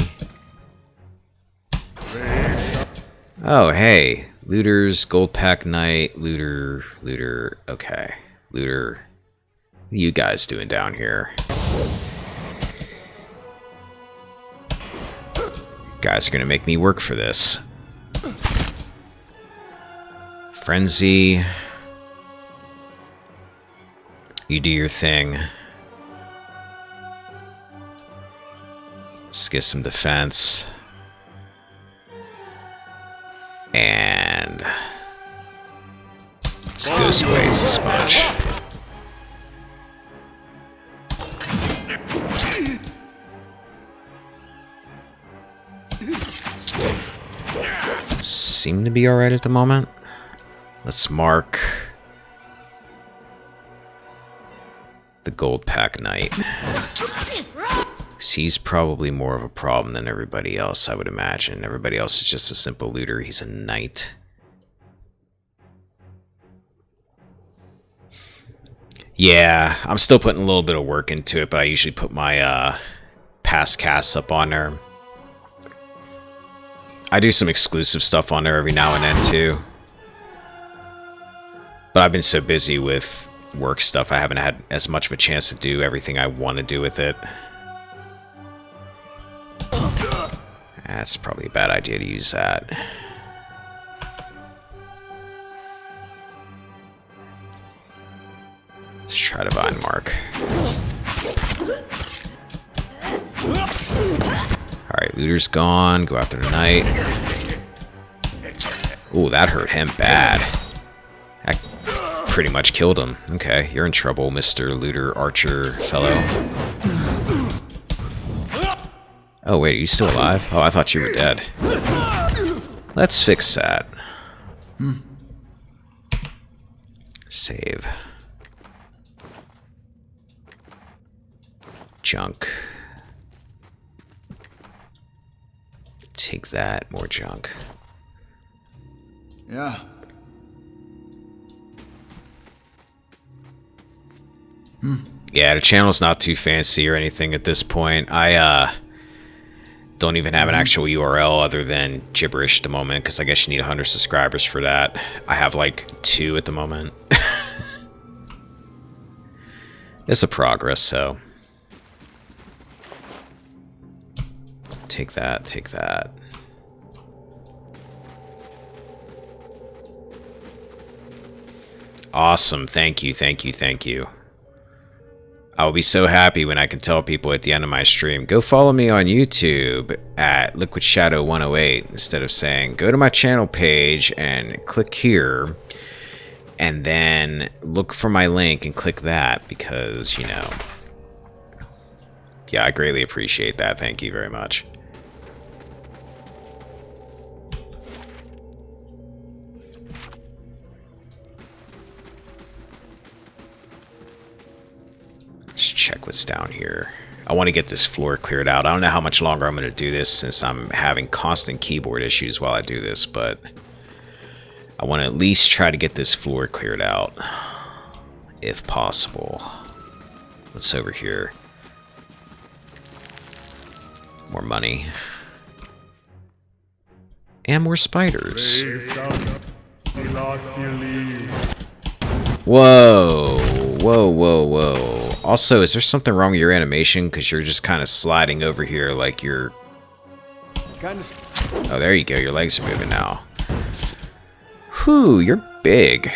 Oh, hey. Looters, Gold Pack Knight, Looter, okay. Looter, what are you guys doing down here? Guys are gonna make me work for this. Frenzy. You do your thing. Let's get some defense. And this Ghost Wade's a sponge. Seem to be alright at the moment. Let's mark the Gold Pack Knight. He's probably more of a problem than everybody else, I would imagine. Everybody else is just a simple looter. He's a knight. Yeah, I'm still putting a little bit of work into it, but I usually put my past casts up on there. I do some exclusive stuff on there every now and then, too. But I've been so busy with work stuff, I haven't had as much of a chance to do everything I want to do with it. That's probably a bad idea to use that. Let's try Divine Mark. Alright, Looter's gone. Go after the Knight. Ooh, that hurt him bad. That pretty much killed him. Okay, you're in trouble, Mr. Looter Archer fellow. Oh, wait, are you still alive? Oh, I thought you were dead. Let's fix that. Save. Junk. Take that, more junk. Yeah. Yeah, the channel's not too fancy or anything at this point. I, don't even have an actual URL other than gibberish at the moment, because I guess you need 100 subscribers for that. I have like 2 at the moment. It's a progress, so. Take that, take that. Awesome, thank you, thank you, thank you. I'll be so happy when I can tell people at the end of my stream, go follow me on YouTube at Liquid Shadow 108, instead of saying, go to my channel page and click here, and then look for my link and click that, because, you know, yeah, I greatly appreciate that. Thank you very much. Let's check what's down here. I want to get this floor cleared out. I don't know how much longer I'm going to do this, since I'm having constant keyboard issues while I do this, but I want to at least try to get this floor cleared out. if possible. What's over here? More money. And more spiders. Whoa. Whoa, whoa, whoa. Also, is there something wrong with your animation? Because you're just kind of sliding over here like you're... Oh, there you go. Your legs are moving now. Whew, you're big.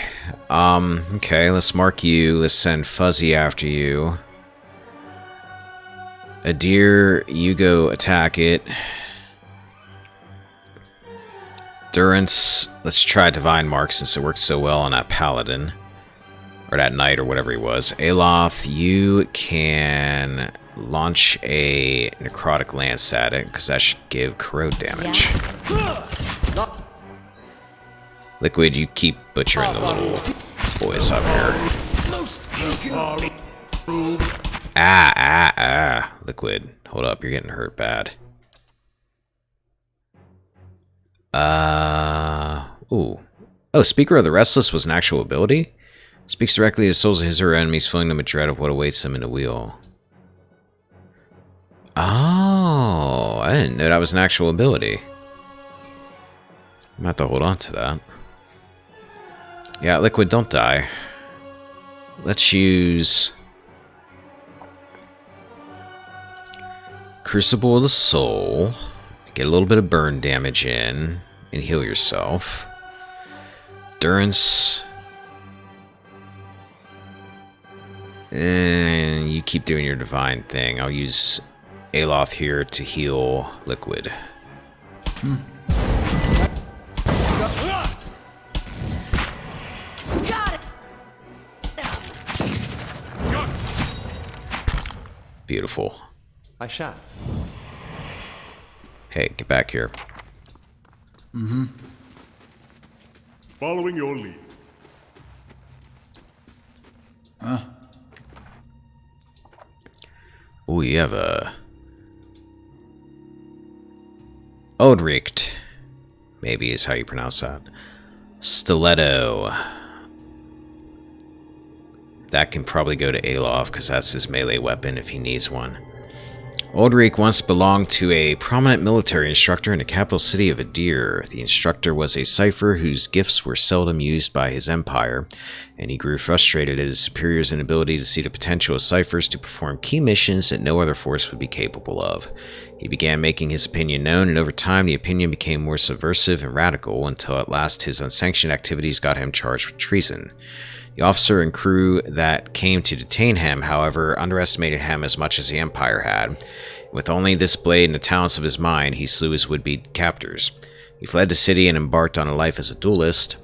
Okay, let's mark you. Let's send Fuzzy after you. Adir, you go attack it. Durance, let's try Divine Mark since it worked so well on that Paladin. Or that Knight or whatever he was. Aloth, you can launch a Necrotic Lance at it because that should give corrode damage. Yeah. Liquid, you keep butchering the little boys up here. Liquid, hold up, you're getting hurt bad. Ooh. Oh, Speaker of the Restless was an actual ability? Speaks directly to the souls of his or her enemies, filling them with dread of what awaits them in the wheel. Oh, I didn't know that was an actual ability. I'm gonna have to hold on to that. Yeah, Liquid, don't die. Let's use Crucible of the Soul. Get a little bit of burn damage in and heal yourself. Durance. And you keep doing your divine thing. I'll use Aloth here to heal Liquid. Beautiful. I shot. Hey, get back here. Following your lead. Ooh, you have a... Odricht. Maybe is how you pronounce that. Stiletto. That can probably go to Aloth, because that's his melee weapon if he needs one. Odric once belonged to a prominent military instructor in the capital city of Adir. The instructor was a cipher whose gifts were seldom used by his empire, and he grew frustrated at his superior's inability to see the potential of ciphers to perform key missions that no other force would be capable of. He began making his opinion known, and over time the opinion became more subversive and radical, until at last his unsanctioned activities got him charged with treason. The officer and crew that came to detain him, however, underestimated him as much as the Empire had. With only this blade and the talents of his mind, he slew his would-be captors. He fled the city and embarked on a life as a duelist,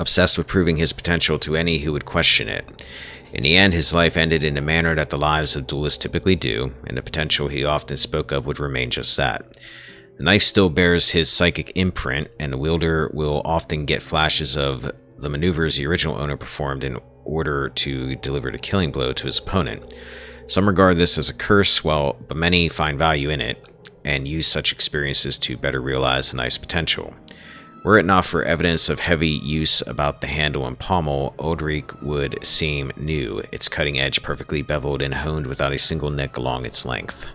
obsessed with proving his potential to any who would question it. In the end, his life ended in a manner that the lives of duelists typically do, and the potential he often spoke of would remain just that. The knife still bears his psychic imprint, and the wielder will often get flashes of the maneuvers the original owner performed in order to deliver the killing blow to his opponent. Some regard this as a curse, but many find value in it, and use such experiences to better realize the knife's potential. Were it not for evidence of heavy use about the handle and pommel, Odric would seem new, its cutting edge perfectly beveled and honed without a single nick along its length.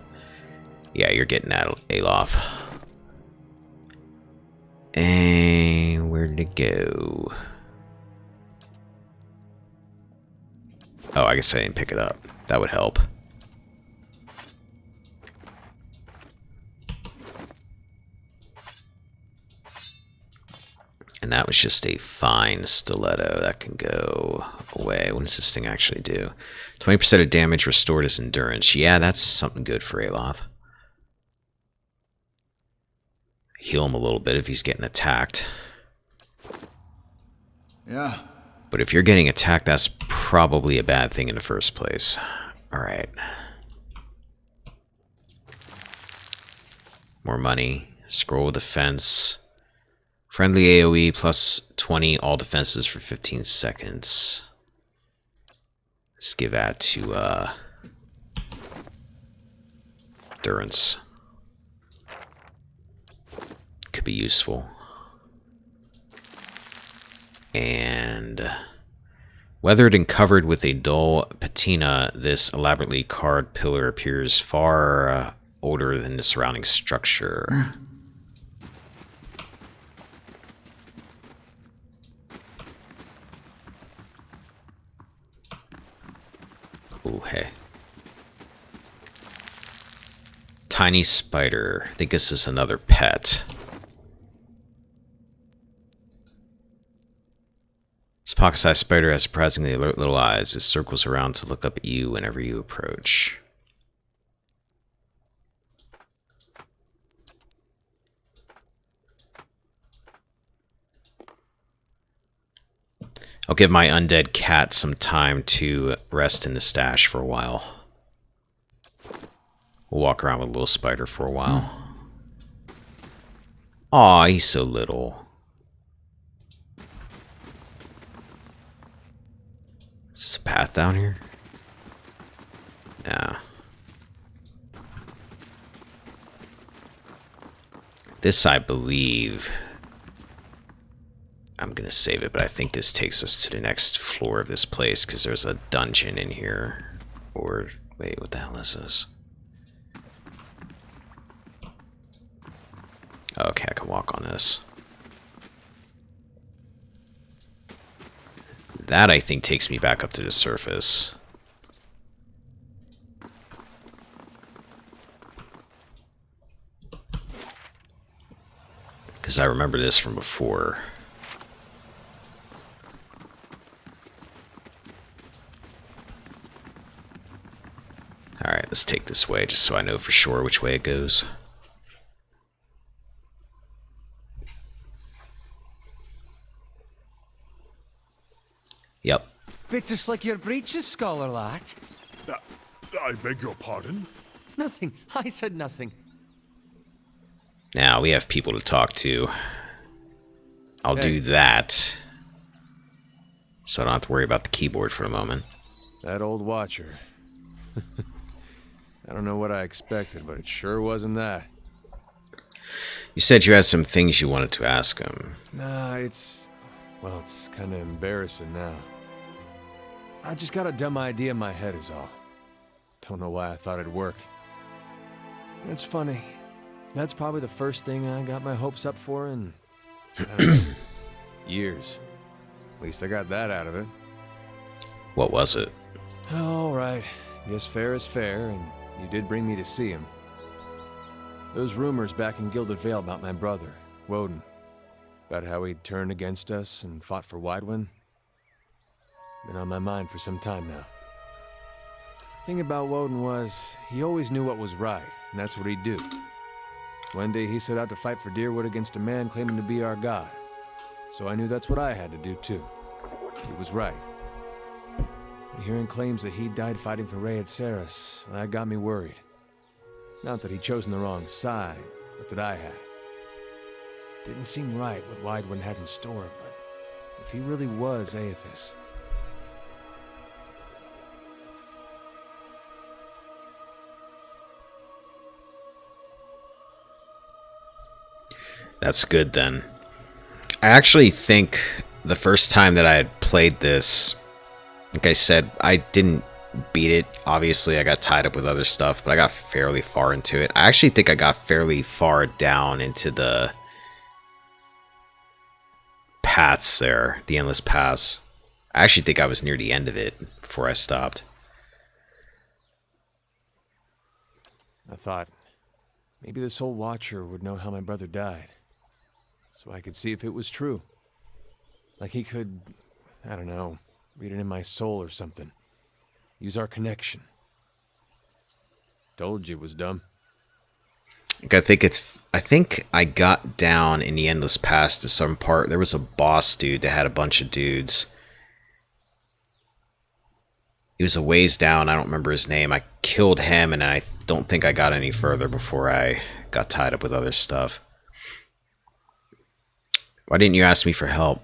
Yeah, you're getting that, Aloth. And where'd it go? Oh, I guess I didn't pick it up. That would help. And that was just a fine stiletto. That can go away. What does this thing actually do? 20% of damage restored his endurance. Yeah, that's something good for Aloth. Heal him a little bit if he's getting attacked. Yeah. But if you're getting attacked, that's probably a bad thing in the first place. Alright. More money. Scroll defense. Friendly AoE plus 20 all defenses for 15 seconds. Let's give that to Durance. Could be useful. And Weathered and covered with a dull patina, this elaborately carved pillar appears far older than the surrounding structure. Ooh, hey. Tiny spider. I think this is another pet. This pocket-sized spider has surprisingly alert little eyes. It circles around to look up at you whenever you approach. I'll give my undead cat some time to rest in the stash for a while. We'll walk around with a little spider for a while. Aw, he's so little. Is this a path down here? Yeah. This, I believe... I'm gonna save it, but I think this takes us to the next floor of this place, because there's a dungeon in here. Or, wait, what the hell is this? Okay, I can walk on this. That, I think, takes me back up to the surface. Because I remember this from before. Alright, let's take this way, just so I know for sure which way it goes. Yep. Bit just like your breeches, Scholar Lad. I beg your pardon? Nothing. I said nothing. Now, we have people to talk to. I'll do that. So I don't have to worry about the keyboard for a moment. That old watcher. I don't know what I expected, but it sure wasn't that. You said you had some things you wanted to ask him. Nah, well, it's kind of embarrassing now. I just got a dumb idea in my head is all. Don't know why I thought it'd work. It's funny. That's probably the first thing I got my hopes up for in... I don't know, years. At least I got that out of it. What was it? All right. Guess fair is fair, and you did bring me to see him. Those rumors back in Gilded Vale about my brother, Woden. About how he'd turned against us and fought for Weidwin. Been on my mind for some time now. The thing about Woden was, he always knew what was right, and that's what he'd do. One day he set out to fight for Deerwood against a man claiming to be our god. So I knew that's what I had to do too. He was right. Hearing claims that he died fighting for Rhea Seras, that got me worried. Not that he'd chosen the wrong side, but that I had. Didn't seem right what Weidwin had in store, but if he really was Aethys... That's good then. I actually think the first time that I had played this, like I said, I didn't beat it. Obviously, I got tied up with other stuff, but I got fairly far into it. I actually think I got fairly far down into the paths there, the endless paths. I actually think I was near the end of it before I stopped. I thought, maybe this old Watcher would know how my brother died. So I could see if it was true. Like he could, I don't know, read it in my soul or something. Use our connection. Told you it was dumb. I think I got down in the endless pass to some part. There was a boss dude that had a bunch of dudes. He was a ways down. I don't remember his name. I killed him, and I don't think I got any further before I got tied up with other stuff. Why didn't you ask me for help?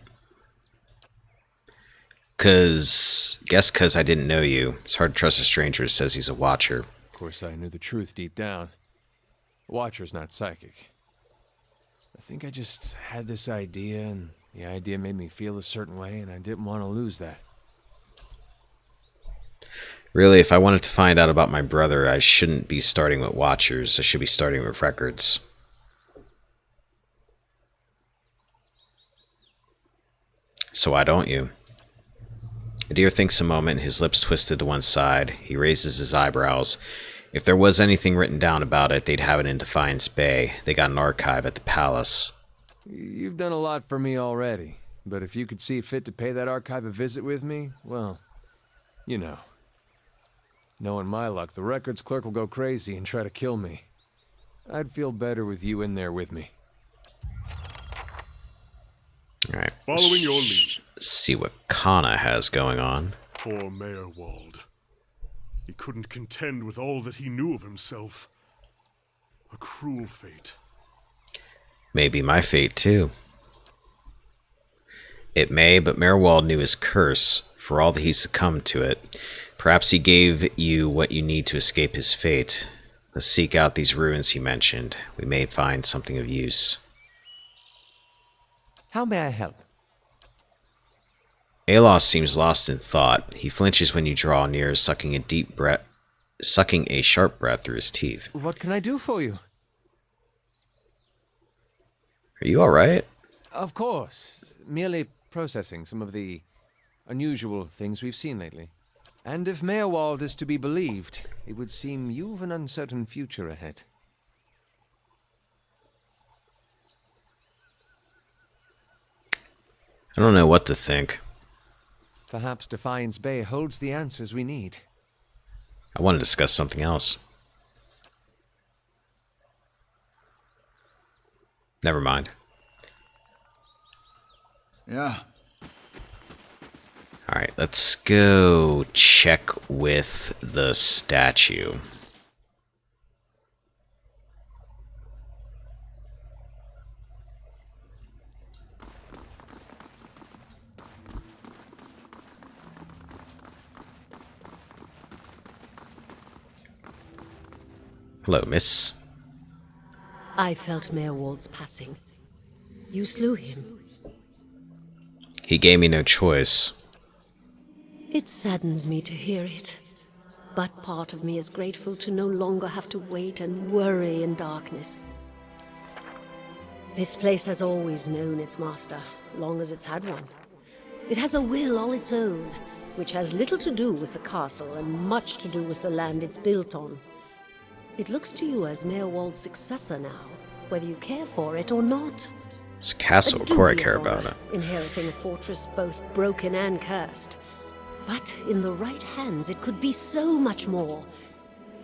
Guess because I didn't know you. It's hard to trust a stranger who says he's a watcher. Of course, I knew the truth deep down. A Watcher's not psychic. I think I just had this idea, and the idea made me feel a certain way, and I didn't want to lose that. Really, if I wanted to find out about my brother, I shouldn't be starting with Watchers. I should be starting with records. So why don't you? Adir thinks a moment, his lips twisted to one side. He raises his eyebrows. If there was anything written down about it, they'd have it in Defiance Bay. They got an archive at the palace. You've done a lot for me already, but if you could see fit to pay that archive a visit with me, well, you know. Knowing my luck, the records clerk will go crazy and try to kill me. I'd feel better with you in there with me. Alright. Following your lead. See what Kana has going on. Poor Mayor Wald. He couldn't contend with all that he knew of himself. A cruel fate. Maybe my fate, too. It may, but Mayor Wald knew his curse, for all that he succumbed to it. Perhaps he gave you what you need to escape his fate. Let's seek out these ruins he mentioned. We may find something of use. How may I help? Alos seems lost in thought. He flinches when you draw near, sucking a sharp breath through his teeth. What can I do for you? Are you alright? Of course. Merely processing some of the unusual things we've seen lately. And if Mayor Wald is to be believed, it would seem you've an uncertain future ahead. I don't know what to think. Perhaps Defiance Bay holds the answers we need. I want to discuss something else. Never mind. Yeah. Alright, let's go check with the statue. Hello, miss. I felt Mayor Wald's passing. You slew him. He gave me no choice. It saddens me to hear it. But part of me is grateful to no longer have to wait and worry in darkness. This place has always known its master, long as it's had one. It has a will all its own, which has little to do with the castle and much to do with the land it's built on. It looks to you as Mayor Wald's successor now, whether you care for it or not. It's a castle, of course I care about it. Inheriting a fortress both broken and cursed. But in the right hands, it could be so much more.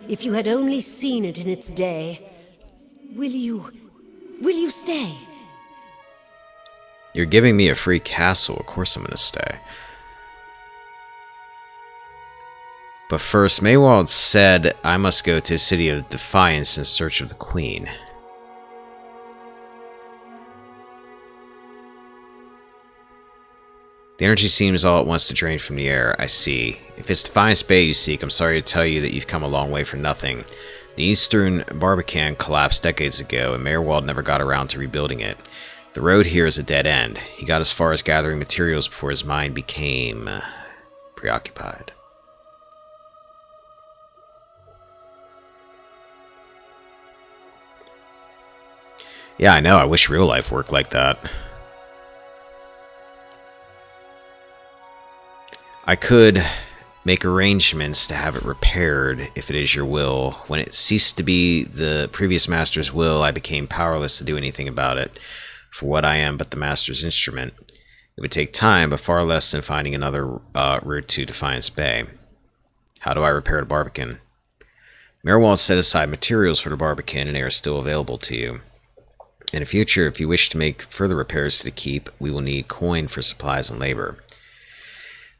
If you had only seen it in its day. Will you stay? You're giving me a free castle, of course I'm gonna stay. But first, Maywald said I must go to the City of Defiance in search of the Queen. The energy seems all at once to drain from the air. I see. If it's Defiance Bay you seek, I'm sorry to tell you that you've come a long way for nothing. The Eastern Barbican collapsed decades ago, and Mayor Wald never got around to rebuilding it. The road here is a dead end. He got as far as gathering materials before his mind became preoccupied. Yeah, I know. I wish real life worked like that. I could make arrangements to have it repaired, if it is your will. When it ceased to be the previous master's will, I became powerless to do anything about it. For what I am but the master's instrument. It would take time, but far less than finding another route to Defiance Bay. How do I repair the Barbican? Mayor Wald set aside materials for the Barbican, and they are still available to you. In the future, if you wish to make further repairs to the keep, we will need coin for supplies and labor.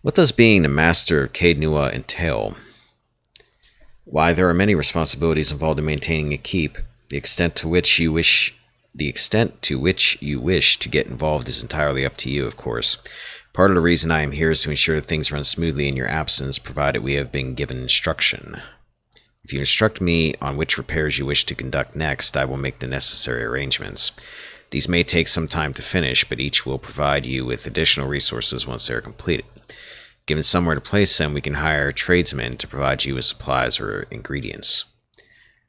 What does being the master of Caed Nua entail? Why, there are many responsibilities involved in maintaining a keep. The extent to which you wish to get involved is entirely up to you, of course. Part of the reason I am here is to ensure that things run smoothly in your absence, provided we have been given instruction. If you instruct me on which repairs you wish to conduct next, I will make the necessary arrangements. These may take some time to finish, but each will provide you with additional resources once they are completed. Given somewhere to place them, we can hire tradesmen to provide you with supplies or ingredients.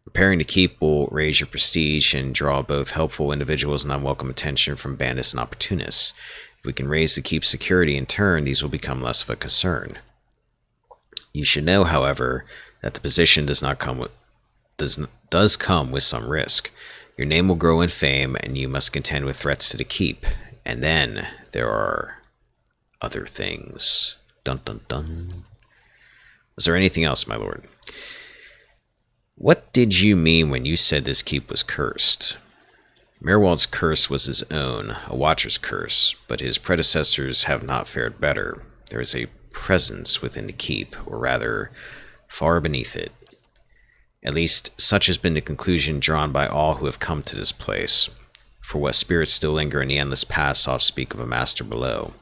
Repairing the keep will raise your prestige and draw both helpful individuals and unwelcome attention from bandits and opportunists. If we can raise the keep's security in turn, these will become less of a concern. You should know, however, that the position does come with some risk. Your name will grow in fame, and you must contend with threats to the keep. And then there are other things. Dun dun dun. Was there anything else, my lord? What did you mean when you said this keep was cursed? Mirwald's curse was his own, a watcher's curse, but his predecessors have not fared better. There is a presence within the keep, or rather, far beneath it. At least, such has been the conclusion drawn by all who have come to this place. For what spirits still linger in the endless past oft speak of a master below.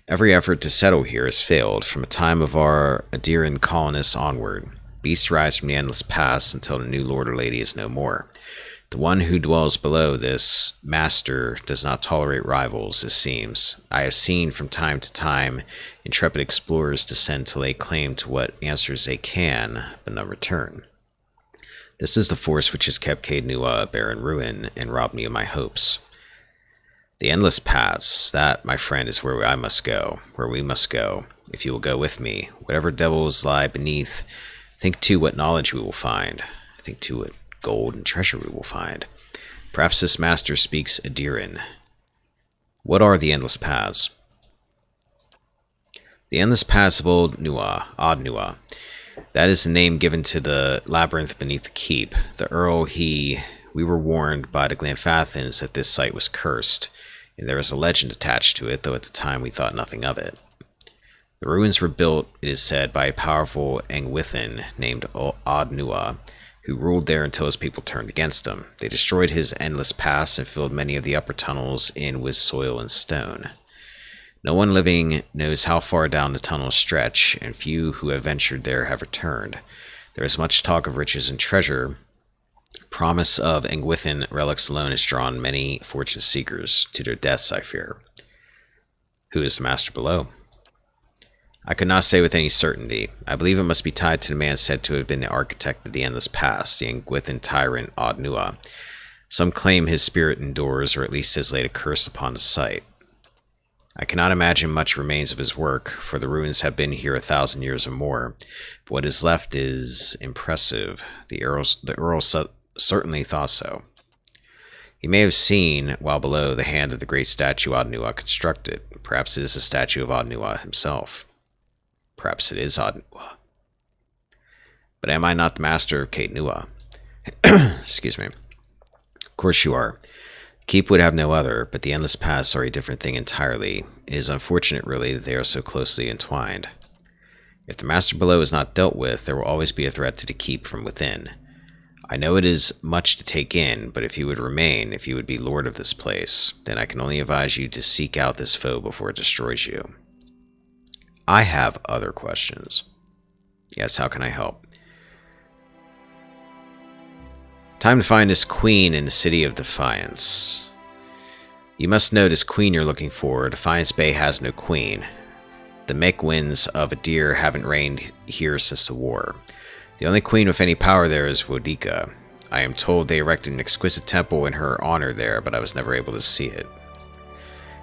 Every effort to settle here has failed, from the time of our Adiran colonists onward. Beasts rise from the endless past until the new lord or lady is no more. The one who dwells below this master does not tolerate rivals, it seems. I have seen from time to time intrepid explorers descend to lay claim to what answers they can, but none return. This is the force which has kept Caed Nua a barren ruin and robbed me of my hopes. The endless paths, that, my friend, is where I must go, where we must go, if you will go with me. Whatever devils lie beneath, think too what knowledge we will find. Think too what gold and treasure we will find. Perhaps this master speaks Adiran. What are the endless paths? The endless paths of Old Nua, Odd Nua. That is the name given to the labyrinth beneath the keep. The Earl, we were warned by the Glenfathans that this site was cursed, and there is a legend attached to it, though at the time we thought nothing of it. The ruins were built, it is said, by a powerful Engwithan named Odd Nua, who ruled there until his people turned against him. They destroyed his endless paths and filled many of the upper tunnels in with soil and stone. No one living knows how far down the tunnels stretch, and few who have ventured there have returned. There is much talk of riches and treasure. Promise of Engwithan relics alone has drawn many fortune seekers to their deaths, I fear. Who is the master below? I could not say with any certainty. I believe it must be tied to the man said to have been the architect of the endless past, the Engwithan tyrant Odd Nua. Some claim his spirit endures, or at least has laid a curse upon the site. I cannot imagine much remains of his work, for the ruins have been here 1,000 years or more. But what is left is impressive. The Earl certainly thought so. He may have seen, while below, the hand of the great statue Odd Nua constructed. Perhaps it is a statue of Odd Nua himself. Perhaps it is Odd Nua. But am I not the master of Caed Nua? Excuse me. Of course you are. Keep would have no other, but the endless paths are a different thing entirely. It is unfortunate, really, that they are so closely entwined. If the master below is not dealt with, there will always be a threat to the keep from within. I know it is much to take in, but if you would remain, if you would be lord of this place, then I can only advise you to seek out this foe before it destroys you. I have other questions. Yes, how can I help? Time to find this queen in the city of Defiance. You must know this queen you're looking for. Defiance Bay has no queen. The Meckwins of Adir haven't reigned here since the war. The only queen with any power there is Wodika. I am told they erected an exquisite temple in her honor there, but I was never able to see it.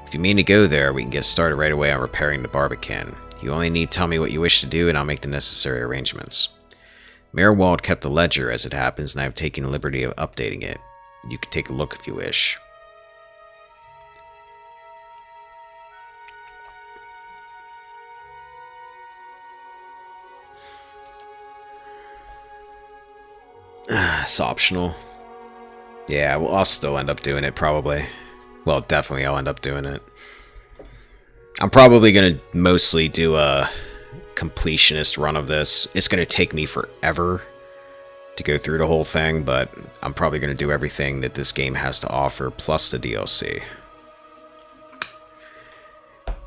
If you mean to go there, we can get started right away on repairing the Barbican. You only need to tell me what you wish to do, and I'll make the necessary arrangements. Mirwald kept the ledger, as it happens, and I have taken the liberty of updating it. You can take a look if you wish. It's optional. Yeah, well, I'll still end up doing it, probably. Well, definitely I'll end up doing it. I'm probably going to mostly do a completionist run of this. It's going to take me forever to go through the whole thing, but I'm probably going to do everything that this game has to offer, plus the DLC.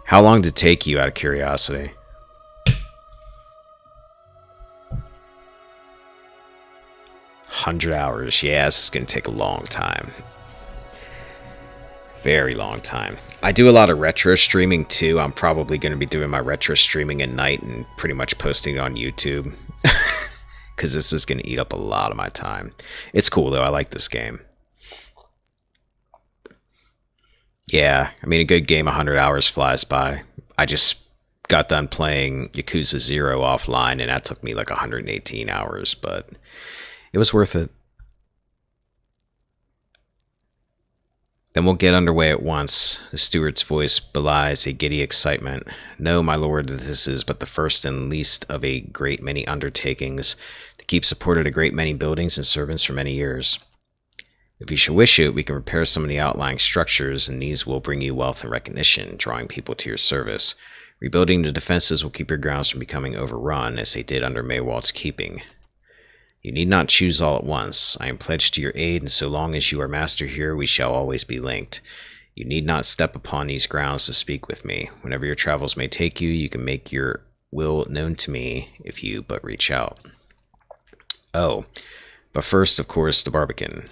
How long did it take you, out of curiosity? $100 hours. Yeah, this is going to take a long time. Very long time. I do a lot of retro streaming too. I'm probably going to be doing my retro streaming at night and pretty much posting it on YouTube. Because this is going to eat up a lot of my time. It's cool though. I like this game. Yeah, I mean, a good game, 100 hours flies by. I just got done playing Yakuza 0 offline, and that took me like 118 hours, but it was worth it. Then we'll get underway at once. The steward's voice belies a giddy excitement. No, my lord, this is but the first and least of a great many undertakings to keep supported a great many buildings and servants for many years. If you should wish it, we can repair some of the outlying structures, and these will bring you wealth and recognition, drawing people to your service. Rebuilding the defenses will keep your grounds from becoming overrun, as they did under Maywald's keeping. You need not choose all at once. I am pledged to your aid, and so long as you are master here, we shall always be linked. You need not step upon these grounds to speak with me. Whenever your travels may take you, you can make your will known to me, if you but reach out. Oh, but first, of course, the Barbican.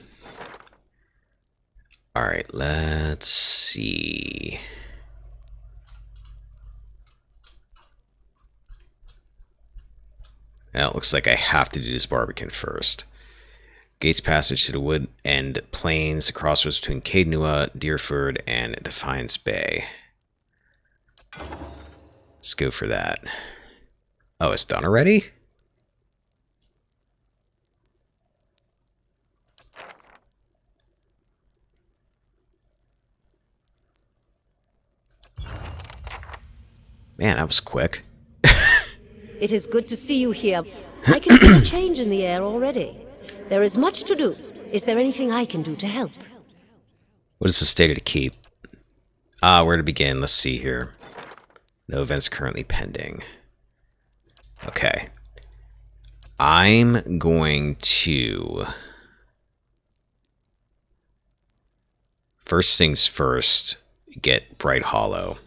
Alright, let's see. Now it looks like I have to do this Barbican first. Gates Passage to the Wood End Plains, the crossroads between Caed Nua, Deerford, and Defiance Bay. Let's go for that. Oh, it's done already? Man, that was quick. It is good to see you here. I can feel a change in the air already. There is much to do. Is there anything I can do to help? What is the state of the keep? Where to begin? Let's see here. No events currently pending. Okay. I'm going to... First things first, get Bright Hollow.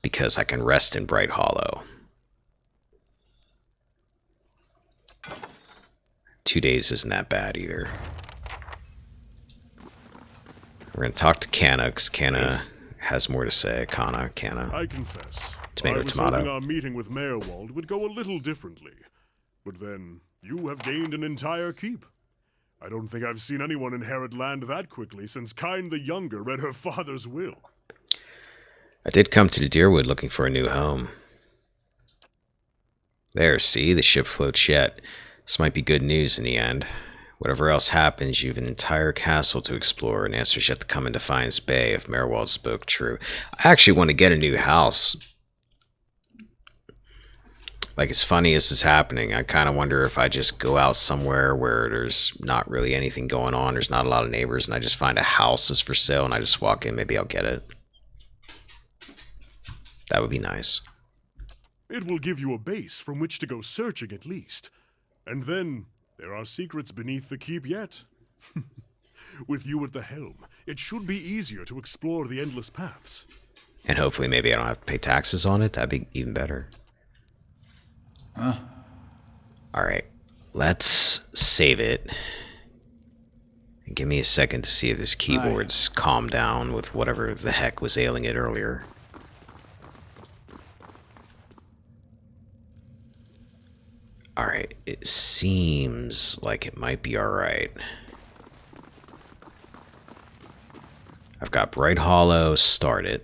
Because I can rest in Bright Hollow. 2 days isn't that bad either. We're going to talk to Canna, because Canna has more to say. Canna. I confess, Tomato, I was tomato. hoping our meeting with Mayorwald would go a little differently. But then, you have gained an entire keep. I don't think I've seen anyone inherit land that quickly since Kyne the Younger read her father's will. I did come to the Deerwood looking for a new home. There, see? The ship floats yet. This might be good news in the end. Whatever else happens, you have an entire castle to explore, and answers yet to come in Defiance Bay if Mayorwald spoke true. I actually want to get a new house. Like, as funny as this is happening, I kind of wonder if I just go out somewhere where there's not really anything going on, there's not a lot of neighbors, and I just find a house that's for sale, and I just walk in, maybe I'll get it. That would be nice. It will give you a base from which to go searching at least. And then, there are secrets beneath the keep yet. With you at the helm, it should be easier to explore the endless paths. And hopefully maybe I don't have to pay taxes on it. That'd be even better. Huh? Alright, let's save it. And give me a second to see if this keyboard's calmed down with whatever the heck was ailing it earlier. Alright, it seems like it might be alright. I've got Bright Hollow started.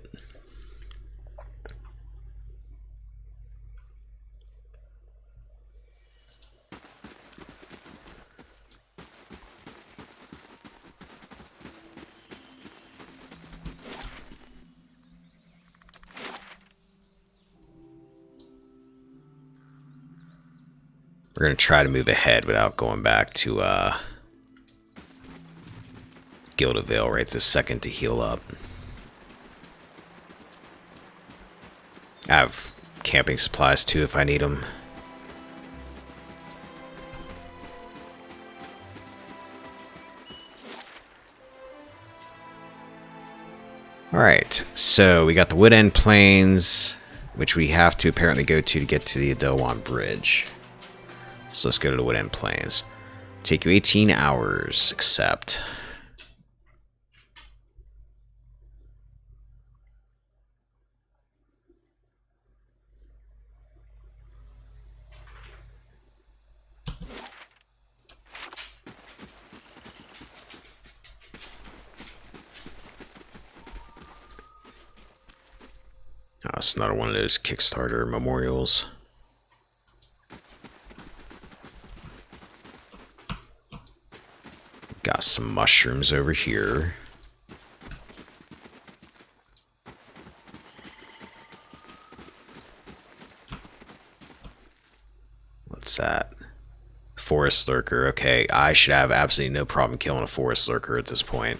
We're going to try to move ahead without going back to Gildavale right this second to heal up. I have camping supplies too if I need them. Alright, so we got the Wood End Plains, which we have to apparently go to get to the Adelwan Bridge. So let's go to the Wood End Plains. Take you 18 hours, except... Oh, it's another one of those Kickstarter memorials. Got some mushrooms over here. What's that? Forest lurker. Okay, I should have absolutely no problem killing a forest lurker at this point.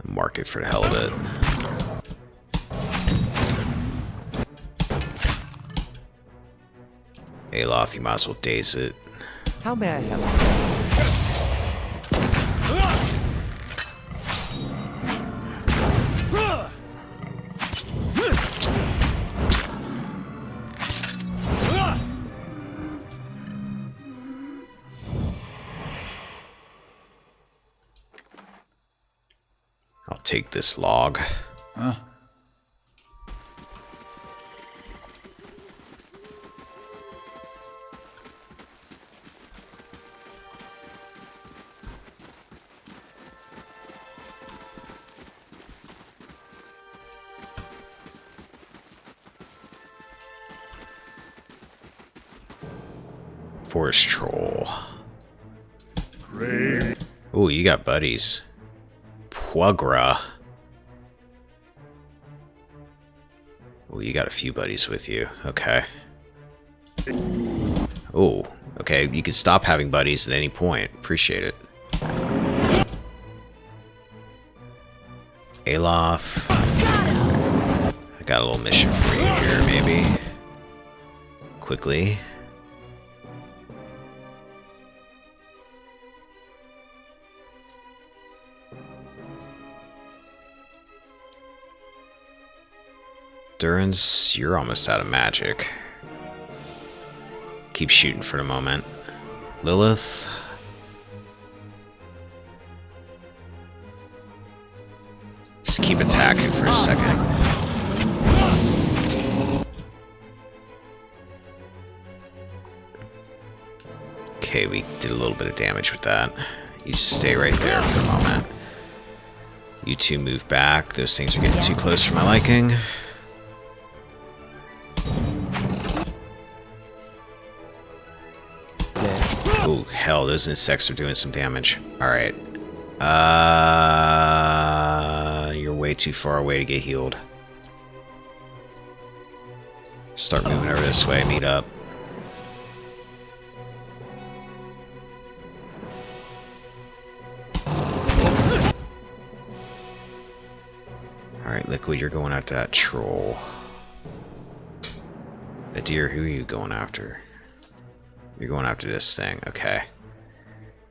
Mark it for the hell of it. Aloth, you might as well daze it. How may I help? I'll take this log. Huh? Forest troll. Ooh, you got buddies. Puagra. Oh, you got a few buddies with you. Okay. Oh, okay. You can stop having buddies at any point. Appreciate it. Aloth. I got a little mission for you here, maybe. Quickly. Durance, you're almost out of magic. Keep shooting for the moment. Lilith. Just keep attacking for a second. Okay, we did a little bit of damage with that. You just stay right there for a moment. You two move back. Those things are getting too close for my liking. Oh, hell, those insects are doing some damage. Alright. You're way too far away to get healed. Start moving over this way, meet up. Alright, Liquid, you're going after that troll. The deer, who are you going after? You're going after this thing, okay.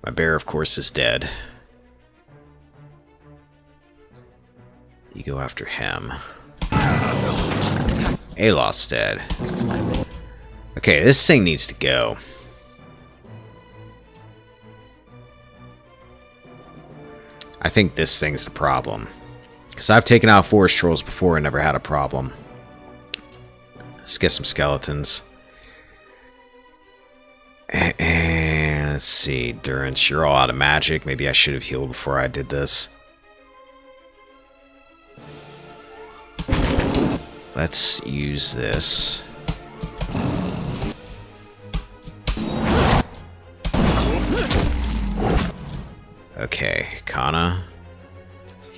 My bear, of course, is dead. You go after him. Aloth's dead. Okay, this thing needs to go. I think this thing's the problem. Because I've taken out forest trolls before and never had a problem. Let's get some skeletons. And let's see, Durance, you're all out of magic. Maybe I should have healed before I did this. Let's use this. Okay, Kana.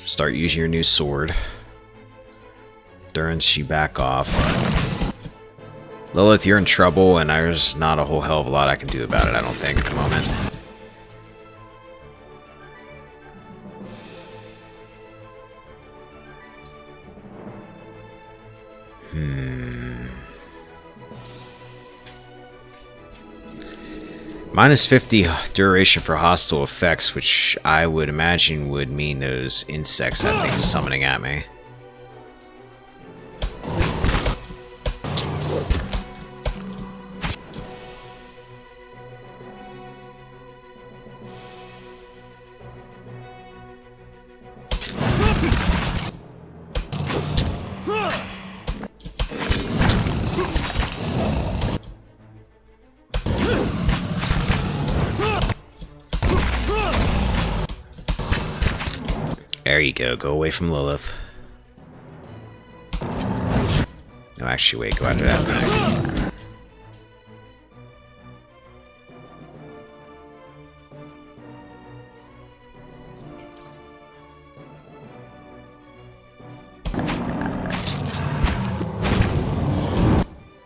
Start using your new sword. Durance, you back off. Lilith, you're in trouble, and there's not a whole hell of a lot I can do about it, I don't think, at the moment. Minus 50 duration for hostile effects, which I would imagine would mean those insects that thing's summoning at me. There you go. Go away from Lilith. No, actually, wait. Go after that.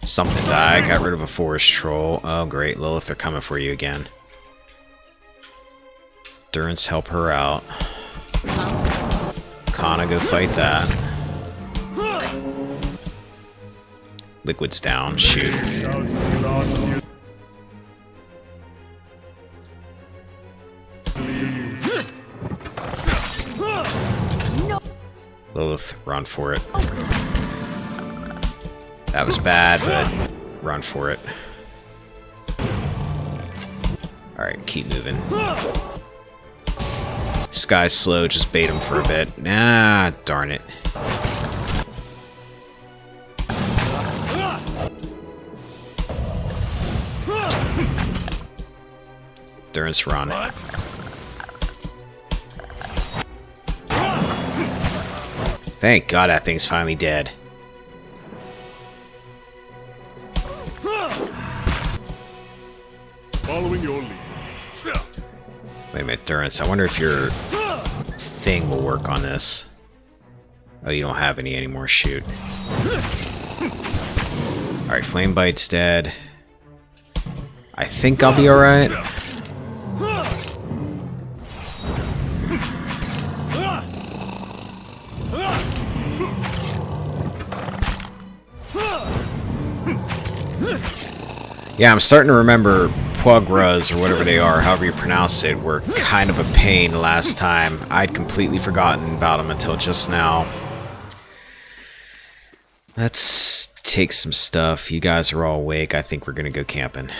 Something died. Got rid of a forest troll. Oh, great. Lilith, they're coming for you again. Durance, help her out. Kana, go fight that. Liquid's down. Shoot. Lilith, run for it. That was bad, but run for it. Alright, keep moving. This guy's slow, just bait him for a bit. Nah, darn it. Durance, run. Thank God that thing's finally dead. Following your lead. Wait a minute, Durance. I wonder if your thing will work on this. Oh, you don't have any anymore. Shoot. Alright, Flame Bite's dead. I think I'll be alright. Yeah, I'm starting to remember Puagras, or whatever they are, however you pronounce it, were kind of a pain last time. I'd completely forgotten about them until just now. Let's take some stuff. You guys are all awake. I think we're gonna go camping.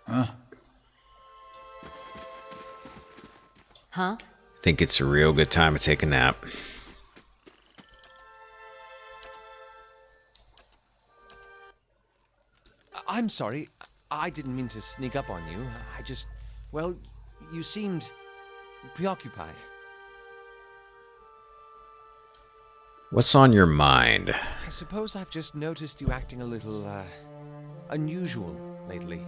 Huh? Huh? Think it's a real good time to take a nap. I'm sorry. I didn't mean to sneak up on you. I just... Well, you seemed preoccupied. What's on your mind? I suppose I've just noticed you acting a little, unusual lately.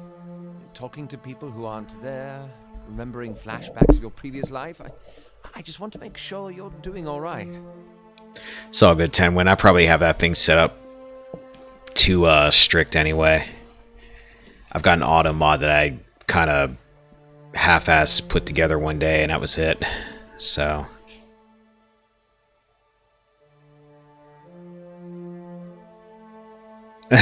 Talking to people who aren't there, remembering flashbacks of your previous life. I just want to make sure you're doing all right. It's all good, Tenwin. I probably have that thing set up too strict anyway. I've got an auto mod that I kind of half-ass put together one day, and that was it. So... I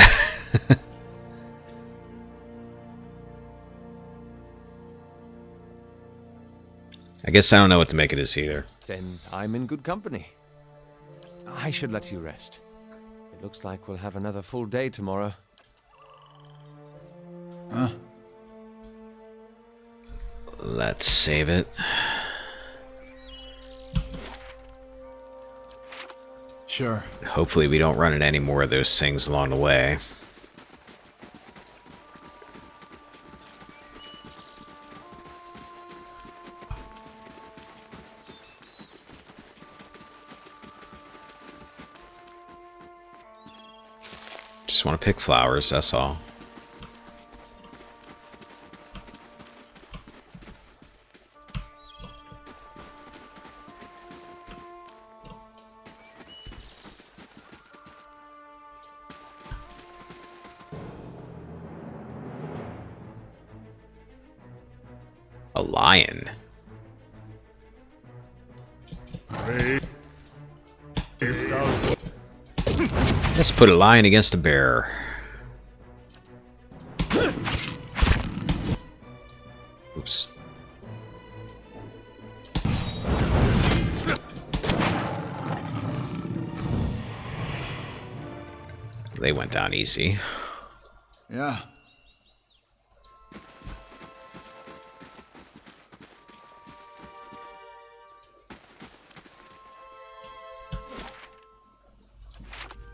guess I don't know what to make of this either. Then I'm in good company. I should let you rest. It looks like we'll have another full day tomorrow. Huh? Let's save it. Sure. Hopefully we don't run into any more of those things along the way. Just want to pick flowers, that's all. A lion. Let's put a lion against a bear. Oops. They went down easy. Yeah.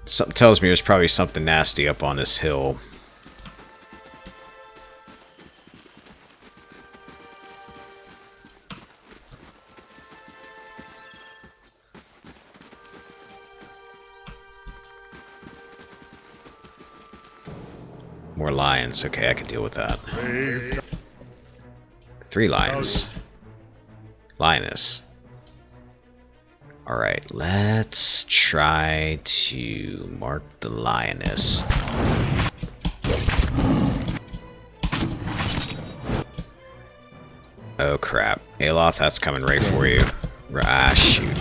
Something tells me there's probably something nasty up on this hill. More lions. Okay, I can deal with that. 3 lions. Lioness. Alright, let's try to mark the lioness. Oh crap. Aloth, that's coming right for you. Ah, shoot.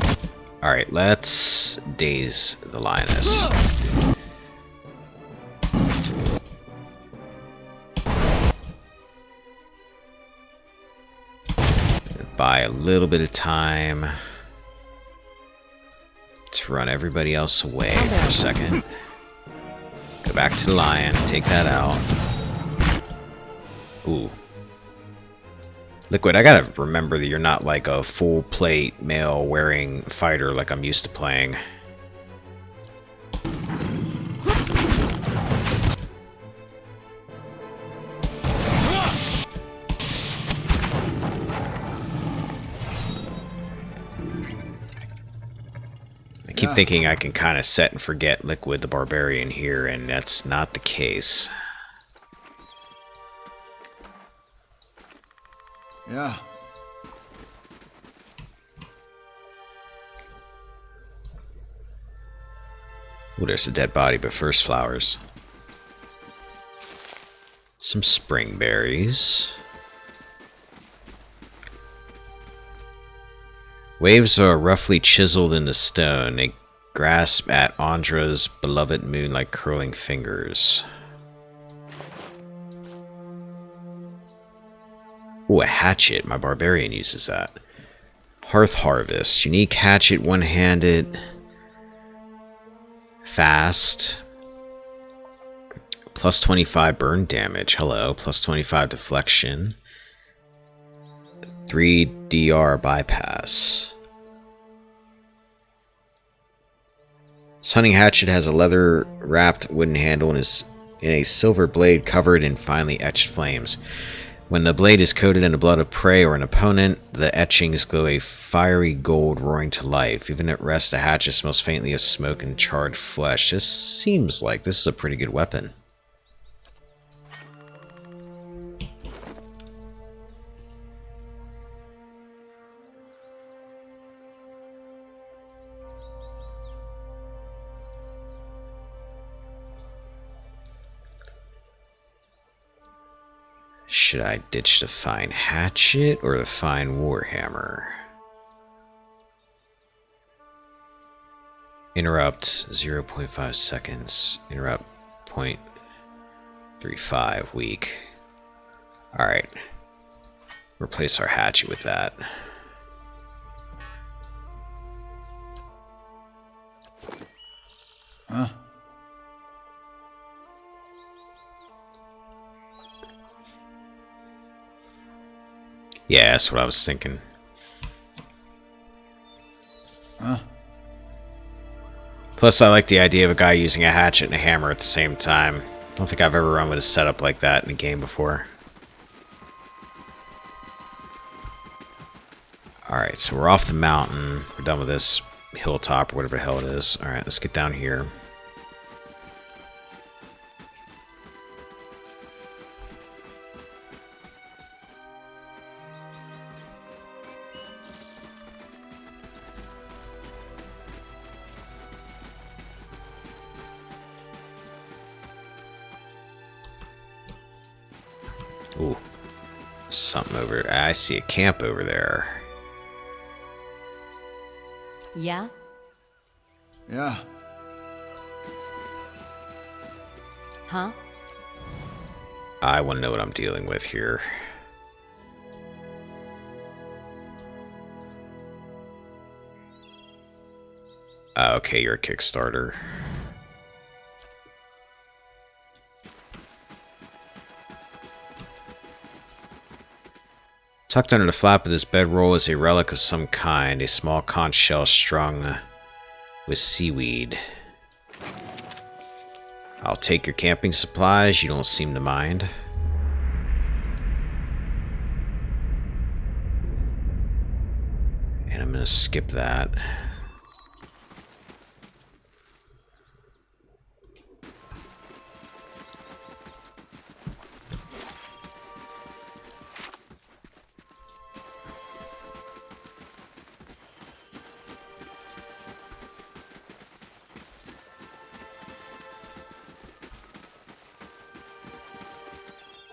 Alright, let's daze the lioness. Buy a little bit of time to run everybody else away for a second. Go back to the lion, take that out. Ooh. Liquid, I gotta remember that you're not like a full plate male wearing fighter like I'm used to playing. I keep thinking I can kind of set and forget Liquid the Barbarian here, and that's not the case. Yeah. Ooh, there's a dead body, but first flowers. Some spring berries. Waves are roughly chiseled in the stone. They grasp at Andra's beloved moon like curling fingers. Ooh, a hatchet. My barbarian uses that. Hearth Harvest. Unique hatchet, one-handed. Fast. Plus 25 burn damage. Hello. Plus 25 deflection. 3 DR bypass. This hunting hatchet has a leather-wrapped wooden handle and is in a silver blade covered in finely etched flames. When the blade is coated in the blood of prey or an opponent, the etchings glow a fiery gold roaring to life. Even at rest, the hatchet smells faintly of smoke and charred flesh. This seems like this is a pretty good weapon. Should I ditch the fine hatchet or the fine warhammer? Interrupt 0.5 seconds. Interrupt 0.35 weak. Alright. Replace our hatchet with that. Huh? Yeah, that's what I was thinking. Huh? Plus, I like the idea of a guy using a hatchet and a hammer at the same time. I don't think I've ever run with a setup like that in a game before. Alright, so we're off the mountain. We're done with this hilltop or whatever the hell it is. Alright, let's get down here. Ooh, something over there. I see a camp over there. Yeah? Yeah. Huh? I want to know what I'm dealing with here. Okay, you're a Kickstarter. Tucked under the flap of this bedroll is a relic of some kind, a small conch shell strung with seaweed. I'll take your camping supplies, you don't seem to mind. And I'm gonna skip that.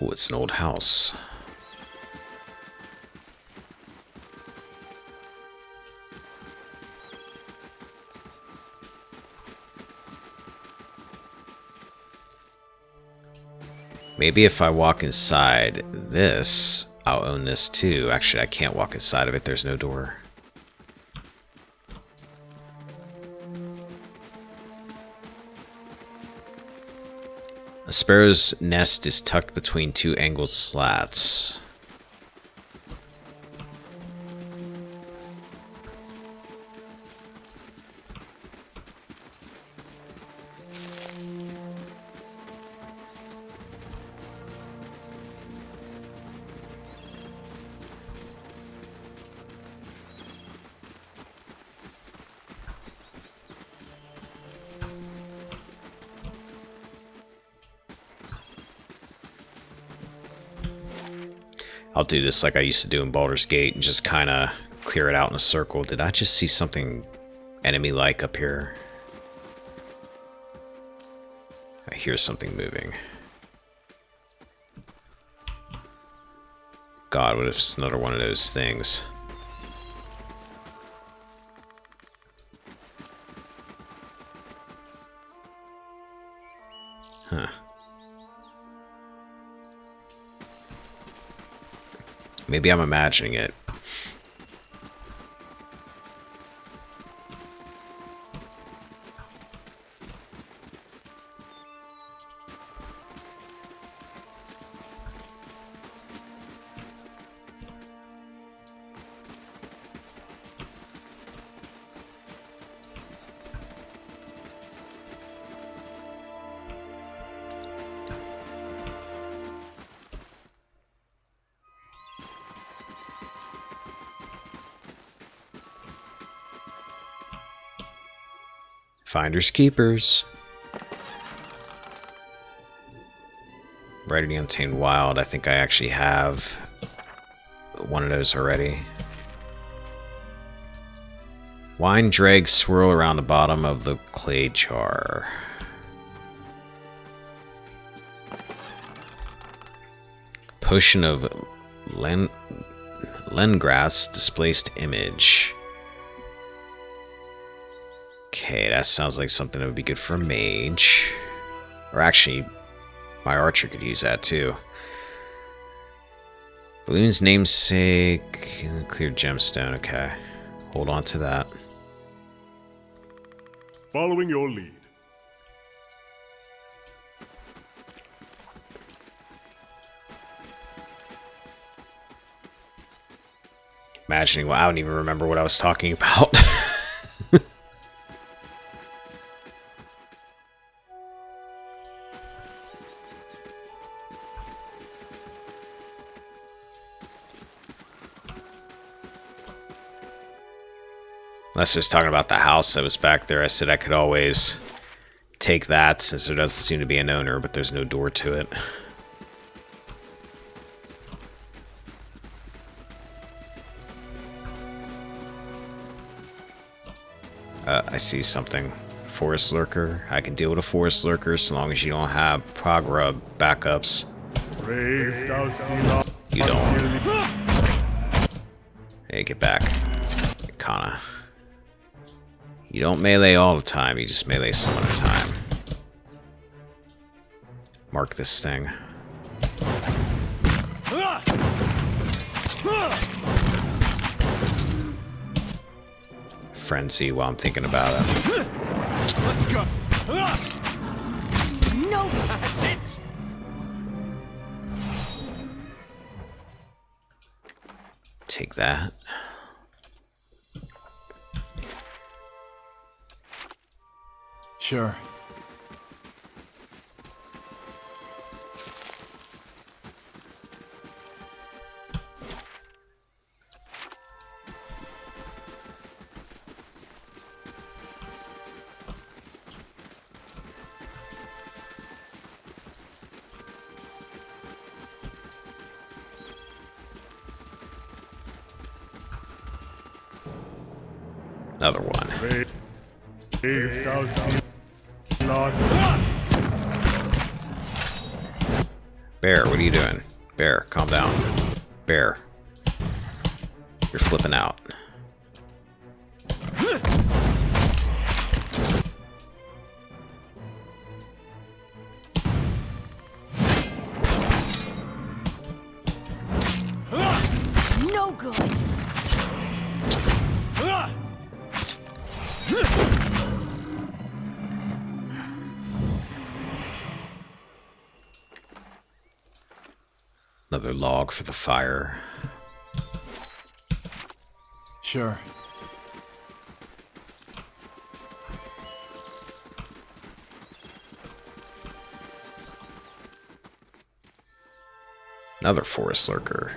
Oh, it's an old house. Maybe if I walk inside this, I'll own this too. Actually, I can't walk inside of it. There's no door. A sparrow's nest is tucked between two angled slats. I'll do this like I used to do in Baldur's Gate and just kind of clear it out in a circle. Did I just see something enemy-like up here? I hear something moving. God, what if it's another one of those things? Huh. Maybe I'm imagining it. Finders keepers. Rite of the Untamed Wild. I think I actually have one of those already. Wine dregs swirl around the bottom of the clay jar. Potion of Lengrass displaced image. Okay, that sounds like something that would be good for a mage. Or actually, my archer could use that too. Balloon's namesake, cleared gemstone. Okay, hold on to that. Following your lead. Imagining, well, I don't even remember what I was talking about. Unless I was talking about the house that was back there. I said I could always take that since there doesn't seem to be an owner, but there's no door to it. I see something. Forest lurker. I can deal with a forest lurker so long as you don't have Progra backups. You don't. Hey, get back. Kana. You don't melee all the time, you just melee some at a time. Mark this thing. Frenzy while I'm thinking about it. Let's go. No, that's it. Take that. Sure. Another one. Bear, what are you doing? Bear, calm down. Bear. You're flipping out. No good. Another log for the fire. Sure. Another forest lurker.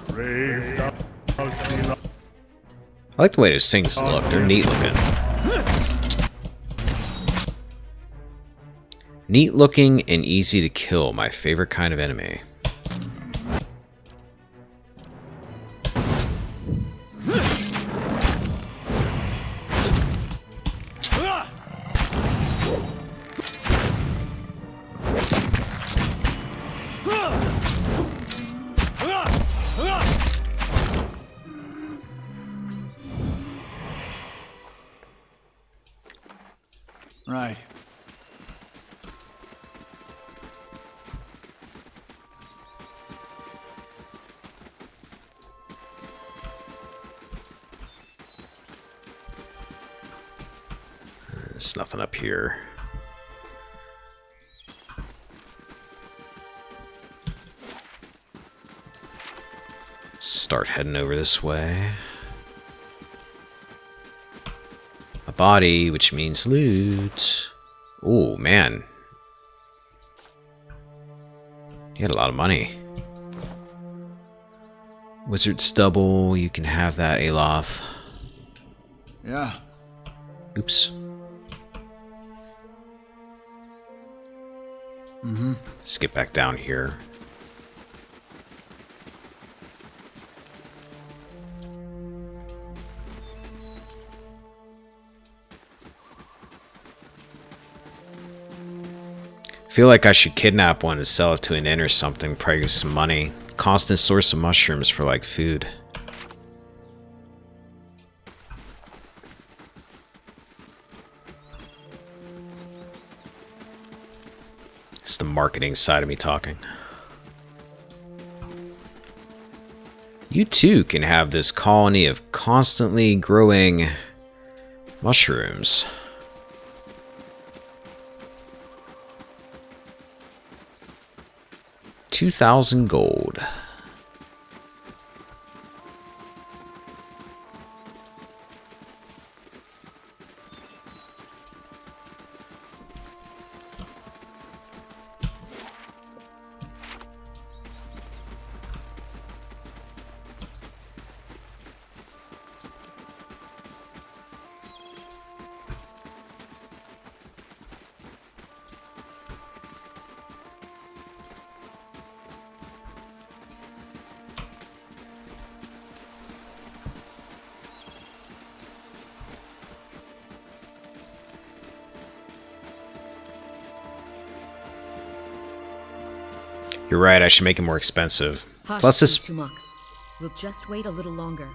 Brave I like the way those things look. They're neat looking. Neat looking and easy to kill. My favorite kind of enemy. Right. There's nothing up here. Start heading over this way. A body, which means loot. Oh, man. You had a lot of money. Wizard stubble, you can have that, Aloth. Yeah. Oops. Let's get back down here. Feel like I should kidnap one and sell it to an inn or something, probably get some money. Constant source of mushrooms for like food. It's the marketing side of me talking. You too can have this colony of constantly growing mushrooms. 2,000 gold. You're right, I should make it more expensive. Plus this... Tumak. We'll just wait a little longer.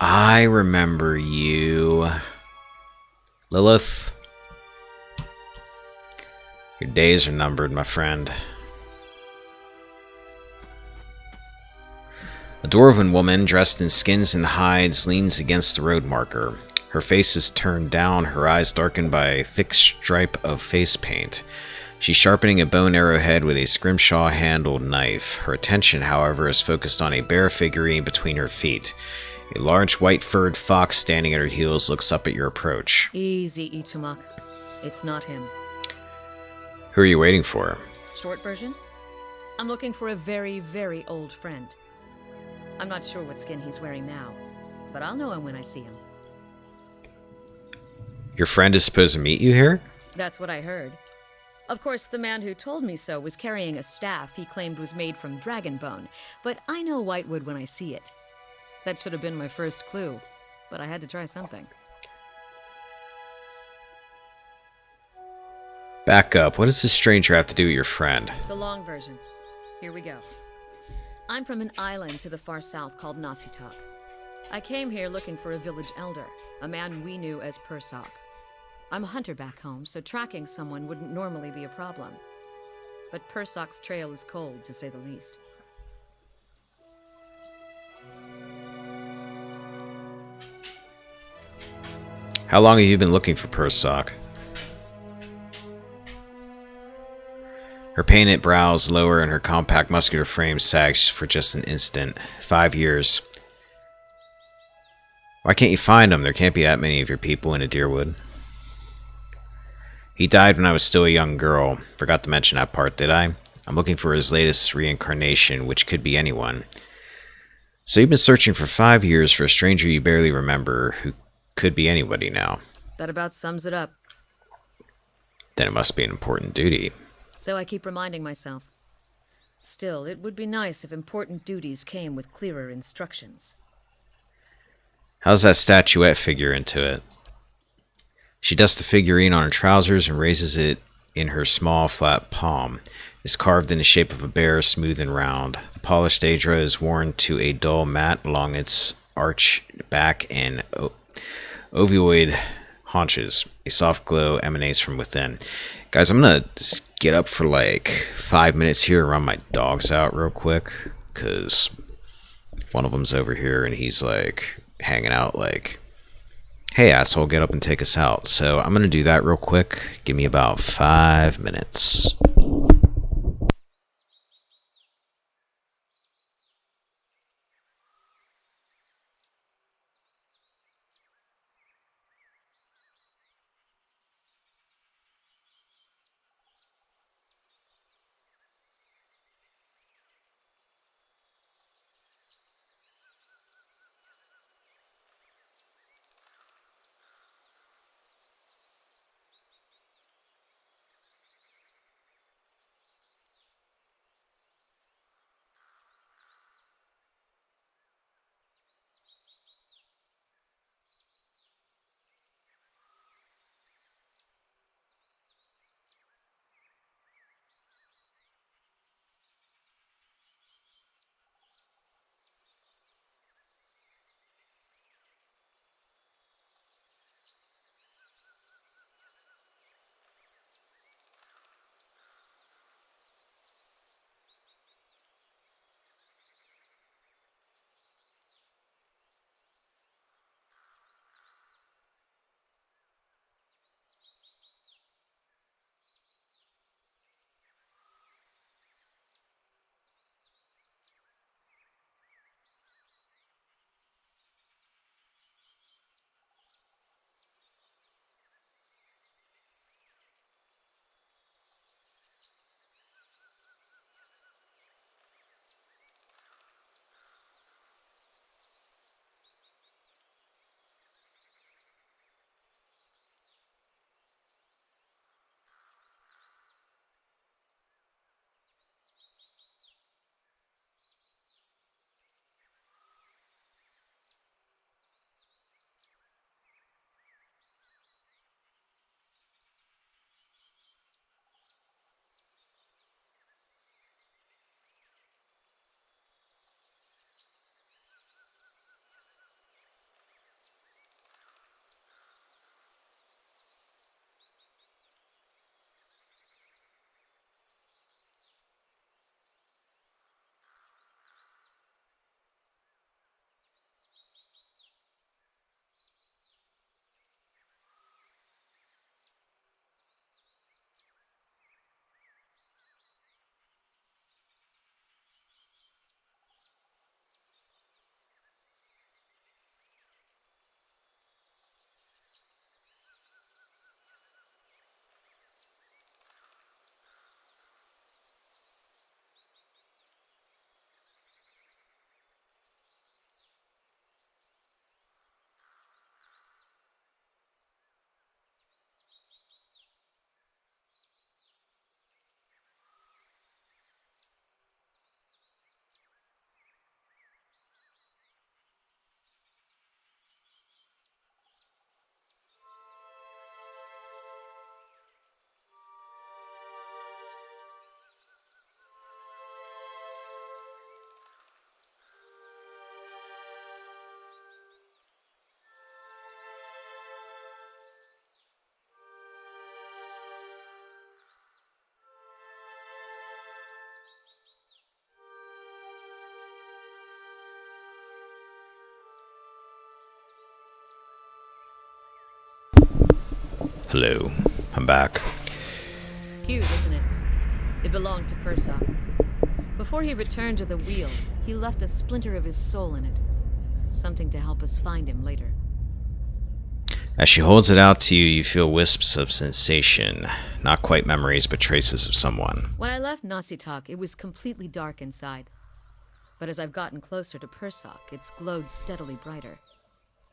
I remember you. Lilith. Your days are numbered, my friend. A dwarven woman dressed in skins and hides leans against the road marker. Her face is turned down, her eyes darkened by a thick stripe of face paint. She's sharpening a bone arrowhead with a scrimshaw-handled knife. Her attention, however, is focused on a bear figurine between her feet. A large white-furred fox standing at her heels looks up at your approach. Easy, Itumak. It's not him. Who are you waiting for? Short version? I'm looking for a very, very old friend. I'm not sure what skin he's wearing now, but I'll know him when I see him. Your friend is supposed to meet you here? That's what I heard. Of course, the man who told me so was carrying a staff he claimed was made from dragon bone, but I know Whitewood when I see it. That should have been my first clue, but I had to try something. Back up. What does this stranger have to do with your friend? The long version. Here we go. I'm from an island to the far south called Nasitok. I came here looking for a village elder, a man we knew as Persok. I'm a hunter back home, so tracking someone wouldn't normally be a problem. But Persok's trail is cold, to say the least. How long have you been looking for Persok? Her painted brows lower and her compact muscular frame sags for just an instant. 5 years. Why can't you find him? There can't be that many of your people in Adirwood. He died when I was still a young girl. Forgot to mention that part, did I? I'm looking for his latest reincarnation, which could be anyone. So you've been searching for 5 years for a stranger you barely remember, who could be anybody now. That about sums it up. Then it must be an important duty. So I keep reminding myself. Still, it would be nice if important duties came with clearer instructions. How's that statuette figure into it? She dusts the figurine on her trousers and raises it in her small, flat palm. It's carved in the shape of a bear, smooth and round. The polished Daedra is worn to a dull mat along its arch back and ovoid haunches. A soft glow emanates from within. Guys, I'm gonna get up for like 5 minutes here and run my dogs out real quick, because one of them's over here and he's like hanging out like, hey asshole, get up and take us out. So I'm gonna do that real quick. Give me about 5 minutes. Hello, I'm back. Cute, isn't it? It belonged to Persok. Before he returned to the wheel, he left a splinter of his soul in it. Something to help us find him later. As she holds it out to you, you feel wisps of sensation. Not quite memories, but traces of someone. When I left Nasitak, it was completely dark inside. But as I've gotten closer to Persok, it's glowed steadily brighter.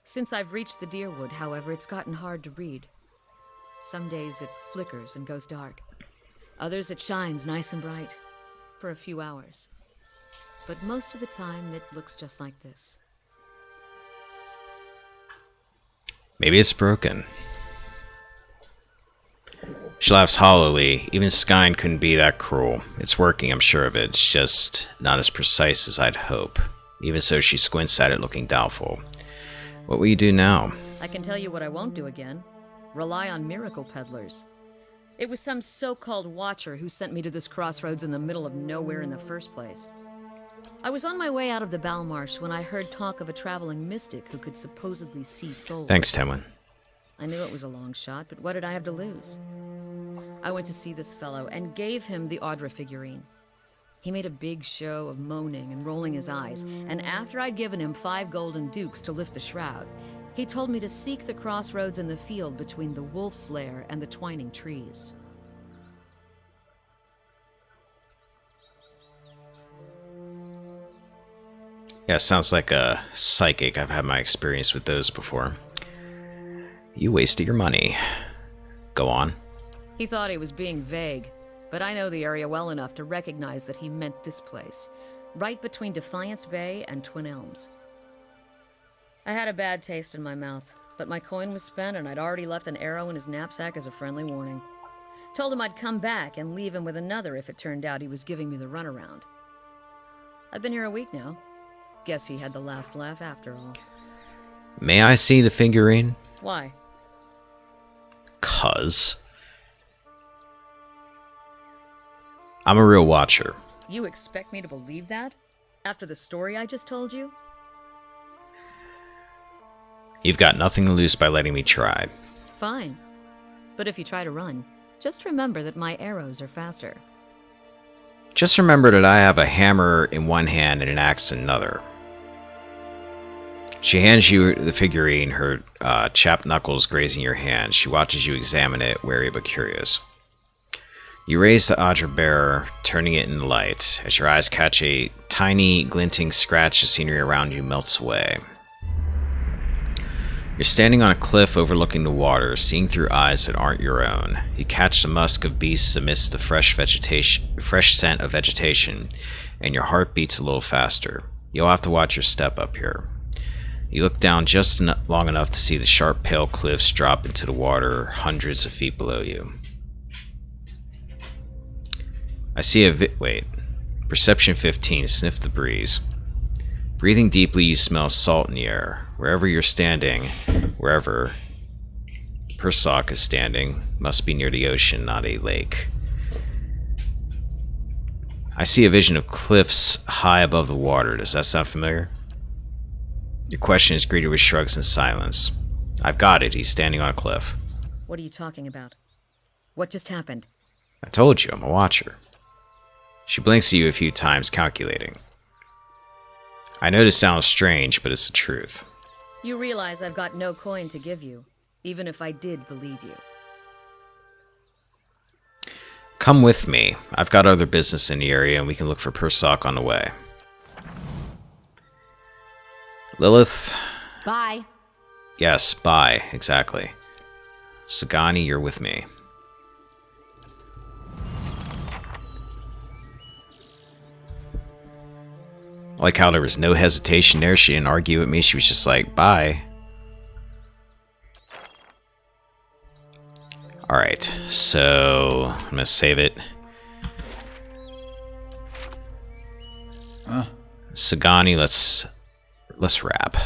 Since I've reached the Deerwood, however, it's gotten hard to read. Some days it flickers and goes dark. Others it shines nice and bright. For a few hours. But most of the time, it looks just like this. Maybe it's broken. She laughs hollowly. Even Skyn couldn't be that cruel. It's working, I'm sure of it. It's just not as precise as I'd hope. Even so, she squints at it, looking doubtful. What will you do now? I can tell you what I won't do again. Rely on miracle peddlers. It was some so-called watcher who sent me to this crossroads in the middle of nowhere in the first place. I was on my way out of the Balmarsh when I heard talk of a traveling mystic who could supposedly see souls. Thanks, Temwin. I knew it was a long shot, but what did I have to lose? I went to see this fellow and gave him the Audra figurine. He made a big show of moaning and rolling his eyes, and after I'd given him 5 golden dukes to lift the shroud, he told me to seek the crossroads in the field between the Wolf's Lair and the twining trees. Yeah, sounds like a psychic. I've had my experience with those before. You wasted your money. Go on. He thought he was being vague, but I know the area well enough to recognize that he meant this place, right between Defiance Bay and Twin Elms. I had a bad taste in my mouth, but my coin was spent and I'd already left an arrow in his knapsack as a friendly warning. Told him I'd come back and leave him with another if it turned out he was giving me the runaround. I've been here a week now. Guess he had the last laugh after all. May I see the figurine? Why? 'Cause I'm a real watcher. You expect me to believe that? After the story I just told you? You've got nothing to lose by letting me try. Fine. But if you try to run, just remember that my arrows are faster. Just remember that I have a hammer in one hand and an axe in another. She hands you the figurine, her chapped knuckles grazing your hand. She watches you examine it, wary but curious. You raise the Audra bearer, turning it in the light. As your eyes catch a tiny, glinting scratch, the scenery around you melts away. You're standing on a cliff overlooking the water, seeing through eyes that aren't your own. You catch the musk of beasts amidst the fresh scent of vegetation, and your heart beats a little faster. You'll have to watch your step up here. You look down just long enough to see the sharp, pale cliffs drop into the water hundreds of feet below you. I see wait. Perception 15, sniff the breeze. Breathing deeply, you smell salt in the air. Wherever you're standing, wherever Persok is standing, must be near the ocean, not a lake. I see a vision of cliffs high above the water. Does that sound familiar? Your question is greeted with shrugs and silence. I've got it. He's standing on a cliff. What are you talking about? What just happened? I told you, I'm a watcher. She blinks at you a few times, calculating. I know this sounds strange, but it's the truth. You realize I've got no coin to give you, even if I did believe you. Come with me. I've got other business in the area, and we can look for Persok on the way. Lilith? Bye. Yes, bye, exactly. Sagani, you're with me. I like how there was no hesitation there. She didn't argue with me. She was just like, bye. Alright, so I'm gonna save it. Sagani, let's wrap.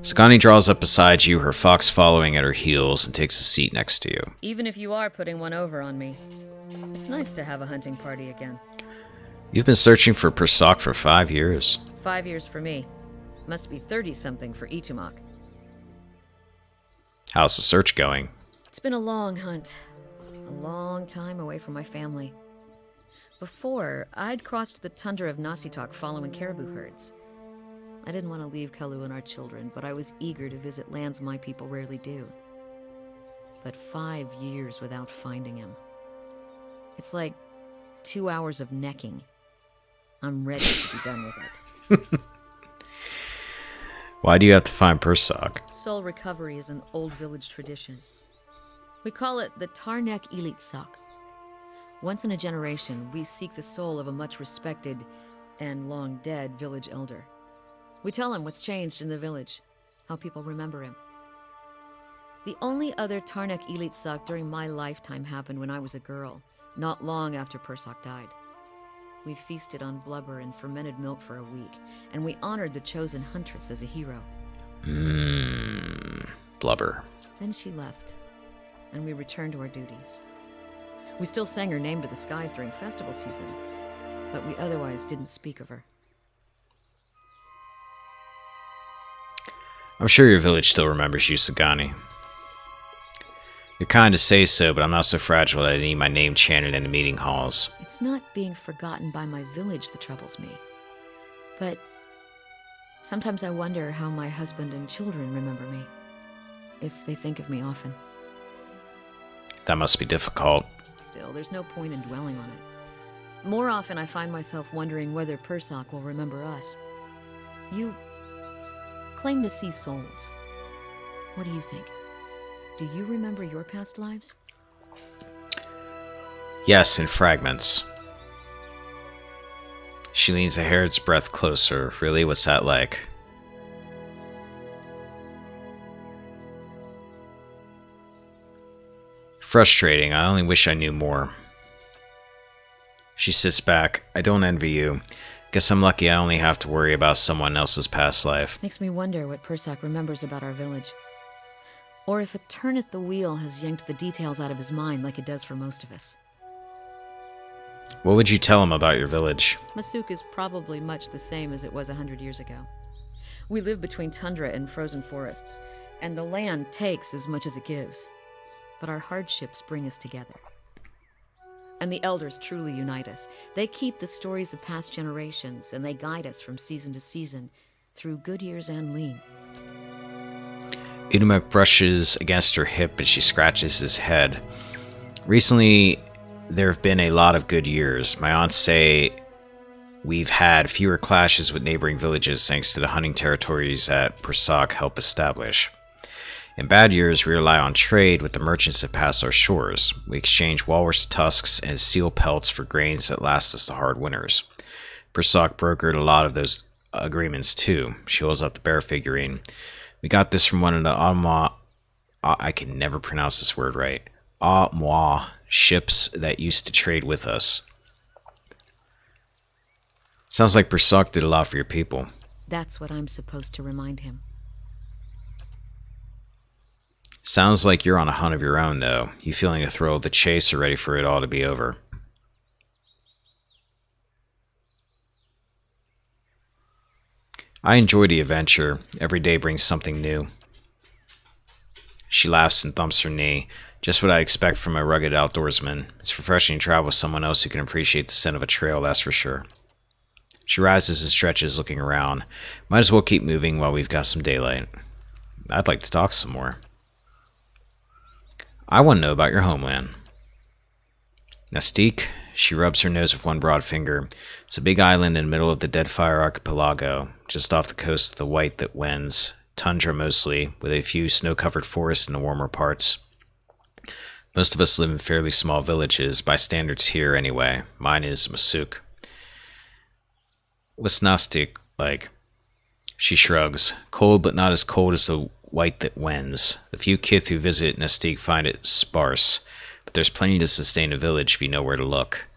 Sagani draws up beside you, her fox following at her heels, and takes a seat next to you. Even if you are putting one over on me, it's nice to have a hunting party again. You've been searching for Persok for 5 years. 5 years for me. Must be 30-something for Ichimok. How's the search going? It's been a long hunt. A long time away from my family. Before, I'd crossed the tundra of Nasitok following caribou herds. I didn't want to leave Kalu and our children, but I was eager to visit lands my people rarely do. But 5 years without finding him. It's like 2 hours of necking. I'm ready to be done with it. Why do you have to find Persak? Soul recovery is an old village tradition. We call it the Tarnek Ilitsak. Once in a generation, we seek the soul of a much respected and long dead village elder. We tell him what's changed in the village, how people remember him. The only other Tarnek Ilitsak during my lifetime happened when I was a girl, not long after Persak died. We feasted on blubber and fermented milk for a week, and we honored the chosen huntress as a hero. Blubber. Then she left, and we returned to our duties. We still sang her name to the skies during festival season, but we otherwise didn't speak of her. I'm sure your village still remembers you, Sagani. You're kind to say so, but I'm not so fragile that I need my name chanted in the meeting halls. It's not being forgotten by my village that troubles me. But sometimes I wonder how my husband and children remember me, if they think of me often. That must be difficult. Still, there's no point in dwelling on it. More often I find myself wondering whether Persak will remember us. You claim to see souls. What do you think? Do you remember your past lives? Yes, in fragments. She leans a hair's breadth closer. Really, what's that like? Frustrating. I only wish I knew more. She sits back. I don't envy you. Guess I'm lucky I only have to worry about someone else's past life. Makes me wonder what Persak remembers about our village. Or if a turn at the wheel has yanked the details out of his mind like it does for most of us. What would you tell him about your village? Masuk is probably much the same as it was 100 years ago. We live between tundra and frozen forests, and the land takes as much as it gives. But our hardships bring us together. And the elders truly unite us. They keep the stories of past generations, and they guide us from season to season, through good years and lean. Udumek brushes against her hip and she scratches his head. Recently, there have been a lot of good years. My aunts say we've had fewer clashes with neighboring villages thanks to the hunting territories that Persak helped establish. In bad years, we rely on trade with the merchants that pass our shores. We exchange walrus tusks and seal pelts for grains that last us the hard winters. Persak brokered a lot of those agreements too. She holds up the bear figurine. We got this from one of the I can never pronounce this word right. Moi ships that used to trade with us. Sounds like Persak did a lot for your people. That's what I'm supposed to remind him. Sounds like you're on a hunt of your own, though. You feeling the thrill of the chase or ready for it all to be over? I enjoy the adventure. Every day brings something new. She laughs and thumps her knee. Just what I expect from a rugged outdoorsman. It's refreshing to travel with someone else who can appreciate the scent of a trail, that's for sure. She rises and stretches, looking around. Might as well keep moving while we've got some daylight. I'd like to talk some more. I want to know about your homeland. Nastique, she rubs her nose with one broad finger. It's a big island in the middle of the Deadfire Archipelago, just off the coast of the White that Wends, tundra mostly, with a few snow-covered forests in the warmer parts. Most of us live in fairly small villages, by standards here anyway. Mine is Masuk. What's Nastique like? She shrugs. Cold, but not as cold as the White that Wends. The few kith who visit Nastique find it sparse, but there's plenty to sustain a village if you know where to look.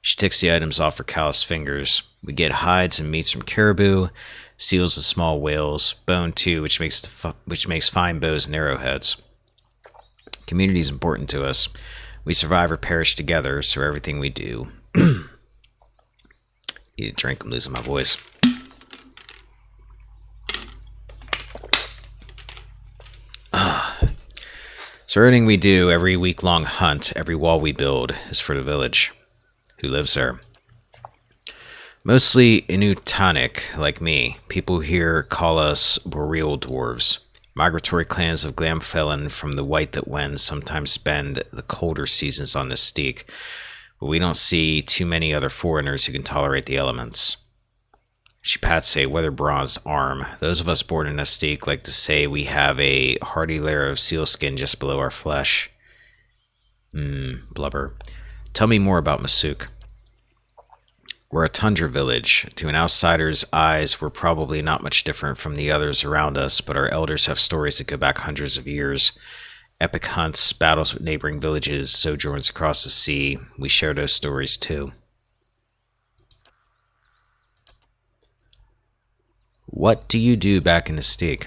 She takes the items off her calloused fingers. We get hides and meats from caribou, seals and small whales, bone too, which makes fine bows and arrowheads. Community is important to us. We survive or perish together, so everything we do. Need a drink, I'm losing my voice. So everything we do, every week-long hunt, every wall we build, is for the village. Who lives there? Mostly Inutanic, like me. People here call us boreal dwarves. Migratory clans of Glamfelin from the White that Wends sometimes spend the colder seasons on Mystique, but we don't see too many other foreigners who can tolerate the elements. She pats a weather-bronzed arm. Those of us born in Mystique like to say we have a hardy layer of sealskin just below our flesh. Blubber. Tell me more about Masuk. We're a tundra village. To an outsider's eyes, we're probably not much different from the others around us, but our elders have stories that go back hundreds of years. Epic hunts, battles with neighboring villages, sojourns across the sea. We share those stories too. What do you do back in Mystique?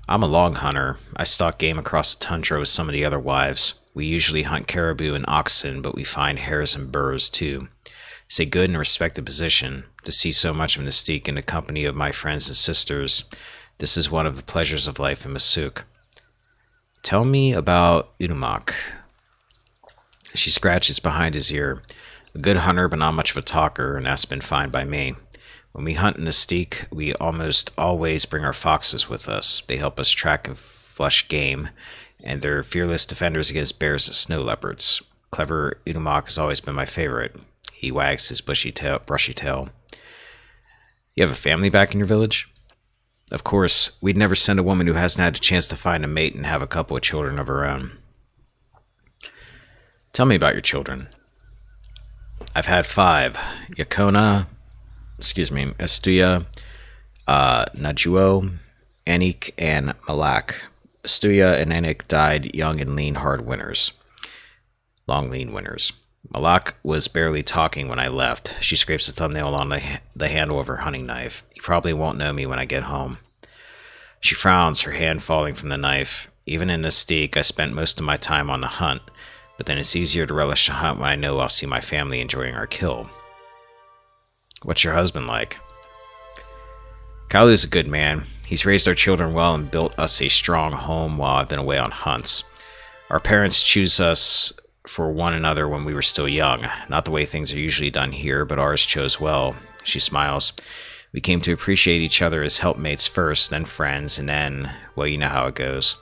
I'm a log hunter. I stalk game across the tundra with some of the other wives. We usually hunt caribou and oxen, but we find hares and burros too. It's a good and respected position. To see so much of Mystique in the company of my friends and sisters, this is one of the pleasures of life in Masuk. Tell me about Udumak. She scratches behind his ear. A good hunter, but not much of a talker, and that's been fine by me. When we hunt in Mystique, we almost always bring our foxes with us. They help us track and flush game, and they're fearless defenders against bears and snow leopards. Clever Udumak has always been my favorite. He wags his brushy tail. You have a family back in your village? Of course, we'd never send a woman who hasn't had a chance to find a mate and have a couple of children of her own. Tell me about your children. I've had 5. Estuya, Najuo, Anik, and Malak. Estuya and Anik died young and lean, long lean winters. Malak was barely talking when I left. She scrapes a thumbnail on the handle of her hunting knife. You probably won't know me when I get home. She frowns, her hand falling from the knife. Even in Mystique, I spent most of my time on the hunt, but then it's easier to relish the hunt when I know I'll see my family enjoying our kill. What's your husband like? Kalu's a good man. He's raised our children well and built us a strong home while I've been away on hunts. Our parents choose us for one another when we were still young. Not the way things are usually done here, but ours chose well. She smiles. We came to appreciate each other as helpmates first, then friends, and then, well, you know how it goes.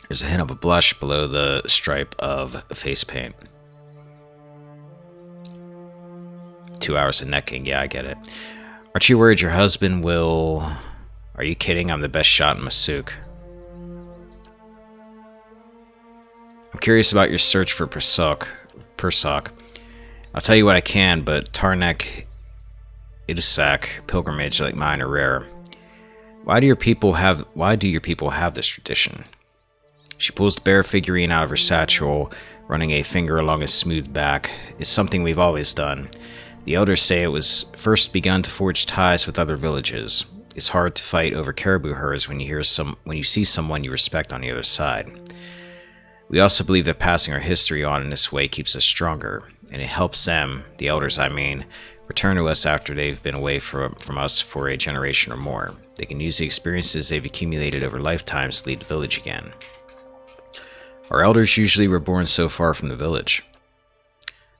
There's a hint of a blush below the stripe of face paint. 2 hours of necking, yeah, I get it. Aren't you worried your husband will... Are you kidding? I'm the best shot in Masuk. I'm curious about your search for Persok. I'll tell you what I can, but Tarnek Idusak pilgrimage like mine are rare. Why do your people have this tradition? She pulls the bear figurine out of her satchel, running a finger along his smooth back. It's something we've always done. The elders say it was first begun to forge ties with other villages. It's hard to fight over caribou herds when you see someone you respect on the other side. We also believe that passing our history on in this way keeps us stronger, and it helps them, the elders I mean, return to us after they've been away from us for a generation or more. They can use the experiences they've accumulated over lifetimes to lead the village again. Our elders usually were born so far from the village.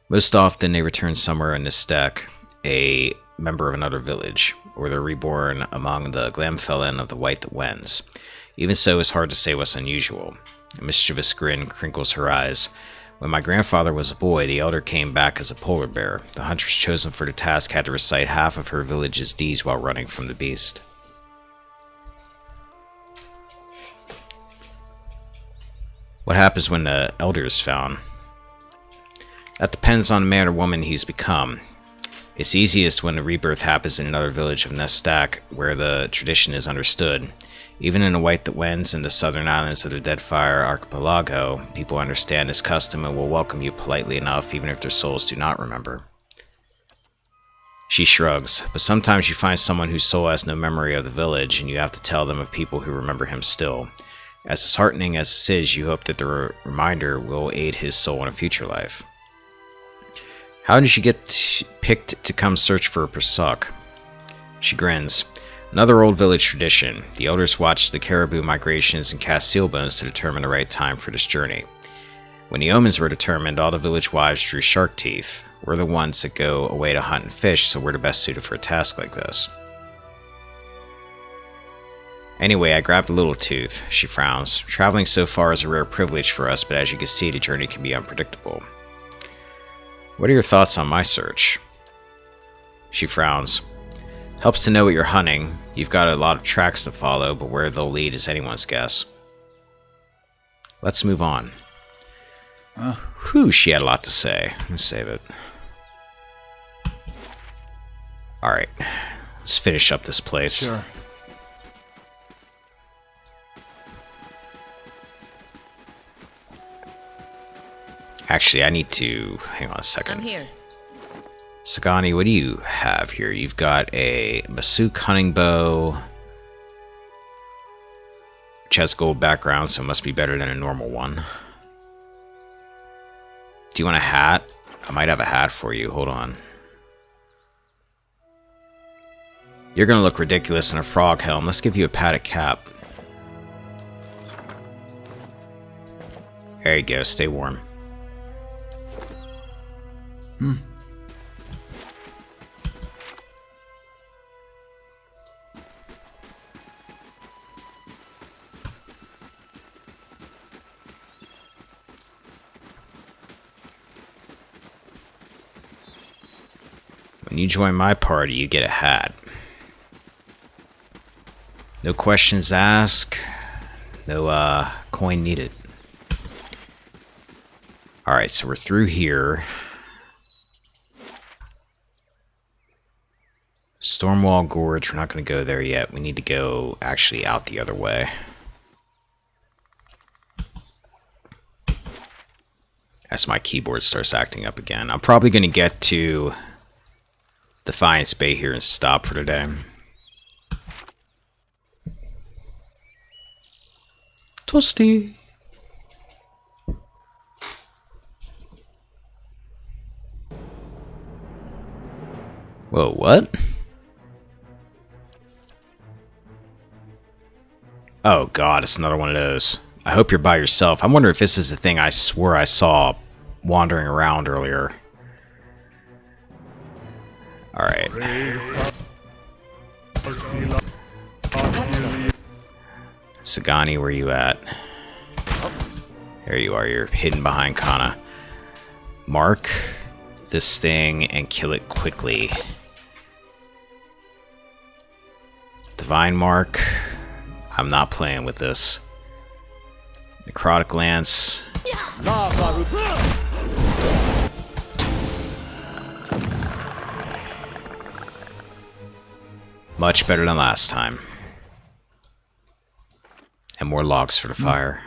Most often they return somewhere in the stack, a member of another village, or they're reborn among the Glamfelin of the White that Wends. Even so, it's hard to say what's unusual. A mischievous grin crinkles her eyes. When my grandfather was a boy, the elder came back as a polar bear. The huntress chosen for the task had to recite half of her village's deeds while running from the beast. What happens when the elder is found? That depends on the man or woman he's become. It's easiest when the rebirth happens in another village of Nestak, where the tradition is understood. Even in the White that Wends and the southern islands of the Deadfire Archipelago, people understand this custom and will welcome you politely enough, even if their souls do not remember. She shrugs, but sometimes you find someone whose soul has no memory of the village, and you have to tell them of people who remember him still. As disheartening as this is, you hope that the reminder will aid his soul in a future life. How did she get picked to come search for Persok? She grins. Another old village tradition. The elders watch the caribou migrations and cast seal bones to determine the right time for this journey. When the omens were determined, all the village wives drew shark teeth. We're the ones that go away to hunt and fish, so we're the best suited for a task like this. Anyway, I grabbed a little tooth. She frowns. Traveling so far is a rare privilege for us, but as you can see, the journey can be unpredictable. What are your thoughts on my search? She frowns. Helps to know what you're hunting. You've got a lot of tracks to follow, but where they'll lead is anyone's guess. Let's move on. Whew, she had a lot to say. Let's save it. Alright, let's finish up this place. Sure. Actually, I need to... hang on a second. I'm here. Sagani, what do you have here? You've got a Masuk hunting bow, which has gold background, so it must be better than a normal one. Do you want a hat? I might have a hat for you. Hold on. You're gonna look ridiculous in a frog helm. Let's give you a padded cap. There you go. Stay warm. When you join my party, you get a hat. No questions asked. No coin needed. Alright, so we're through here. Stormwall Gorge, we're not going to go there yet. We need to go actually out the other way. As my keyboard starts acting up again. I'm probably going to get to Defiance Bay here and stop for today. Toasty. Whoa, what? Oh god, it's another one of those. I hope you're by yourself. I wonder if this is the thing I swore I saw wandering around earlier. Alright. Sagani, where you at? There you are, you're hidden behind Kana. Mark this thing and kill it quickly. Divine Mark. I'm not playing with this. Necrotic Lance. Much better than last time. And more logs for the fire.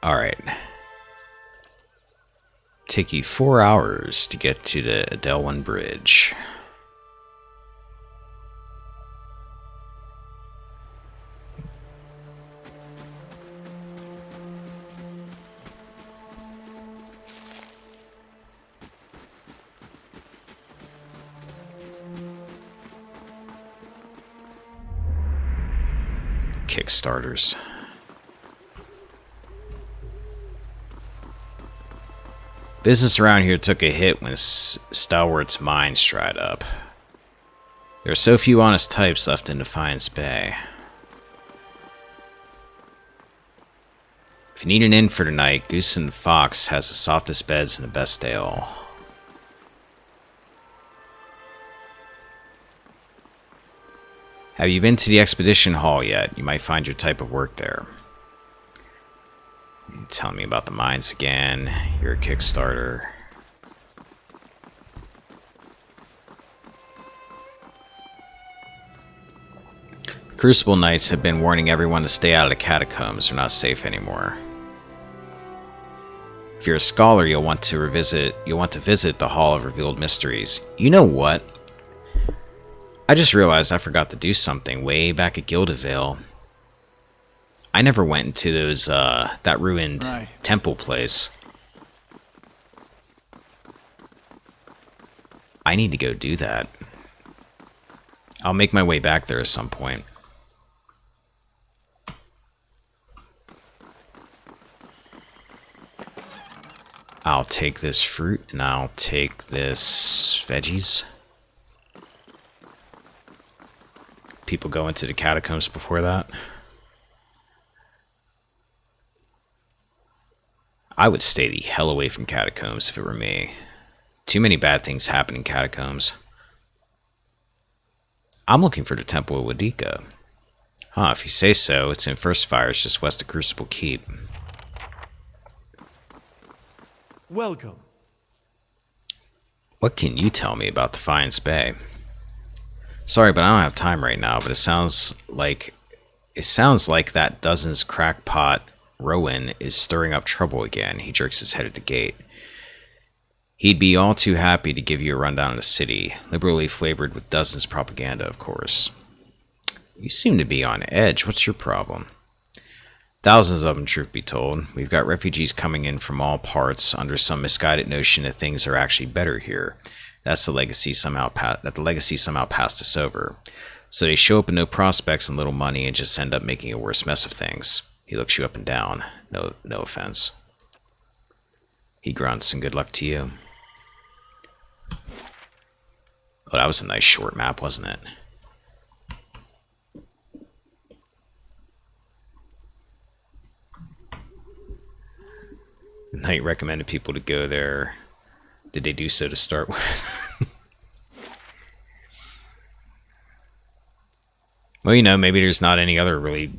Alright. Take you 4 hours to get to the Adelwyn Bridge. Kickstarters. Business around here took a hit when Stalwart's mines dried up. There are so few honest types left in Defiance Bay. If you need an inn for tonight, Goose and Fox has the softest beds and the best ale. Have you been to the expedition hall yet? You might find your type of work there. Tell me about the mines again. You're a Kickstarter. Crucible Knights have been warning everyone to stay out of the catacombs. They're not safe anymore. If you're a scholar, you'll want to visit the Hall of Revealed Mysteries. You know what? I just realized I forgot to do something way back at Gildavale. I never went into those that ruined temple place. I need to go do that. I'll make my way back there at some point. I'll take this fruit, and I'll take this veggies. People go into the catacombs before that. I would stay the hell away from catacombs if it were me. Too many bad things happen in catacombs. I'm looking for the Temple of Wadika. Huh, if you say so, it's in First Fires just west of Crucible Keep. Welcome. What can you tell me about Defiance Bay? Sorry, but I don't have time right now, but it sounds like that Dozen's crackpot Rowan is stirring up trouble again. He jerks his head at the gate. He'd be all too happy to give you a rundown of the city, liberally flavored with Dozen's propaganda, of course. You seem to be on edge. What's your problem? Thousands of them, truth be told. We've got refugees coming in from all parts under some misguided notion that things are actually better here. That's the legacy somehow passed us over. So they show up with no prospects and little money and just end up making a worse mess of things. He looks you up and down. No offense. He grunts, and good luck to you. Oh, that was a nice short map, wasn't it? Knight recommended people to go there. Did they do so to start with? Well, you know, maybe there's not any other really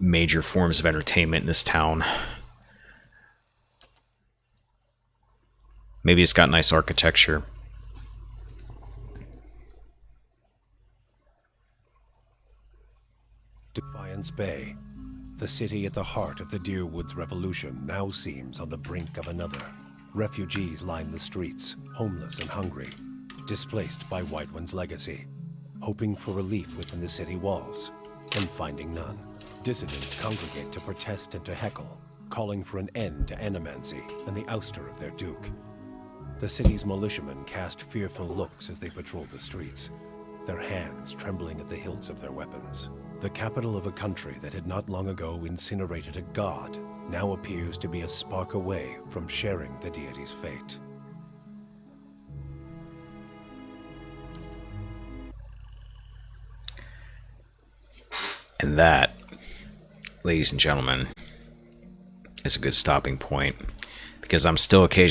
major forms of entertainment in this town. Maybe it's got nice architecture. Defiance Bay. The city at the heart of the Deerwoods Revolution now seems on the brink of another. Refugees line the streets, homeless and hungry, displaced by White One's legacy, hoping for relief within the city walls, and finding none. Dissidents congregate to protest and to heckle, calling for an end to animancy and the ouster of their duke. The city's militiamen cast fearful looks as they patrol the streets, their hands trembling at the hilts of their weapons. The capital of a country that had not long ago incinerated a god now appears to be a spark away from sharing the deity's fate. And that, ladies and gentlemen, is a good stopping point, because I'm still occasionally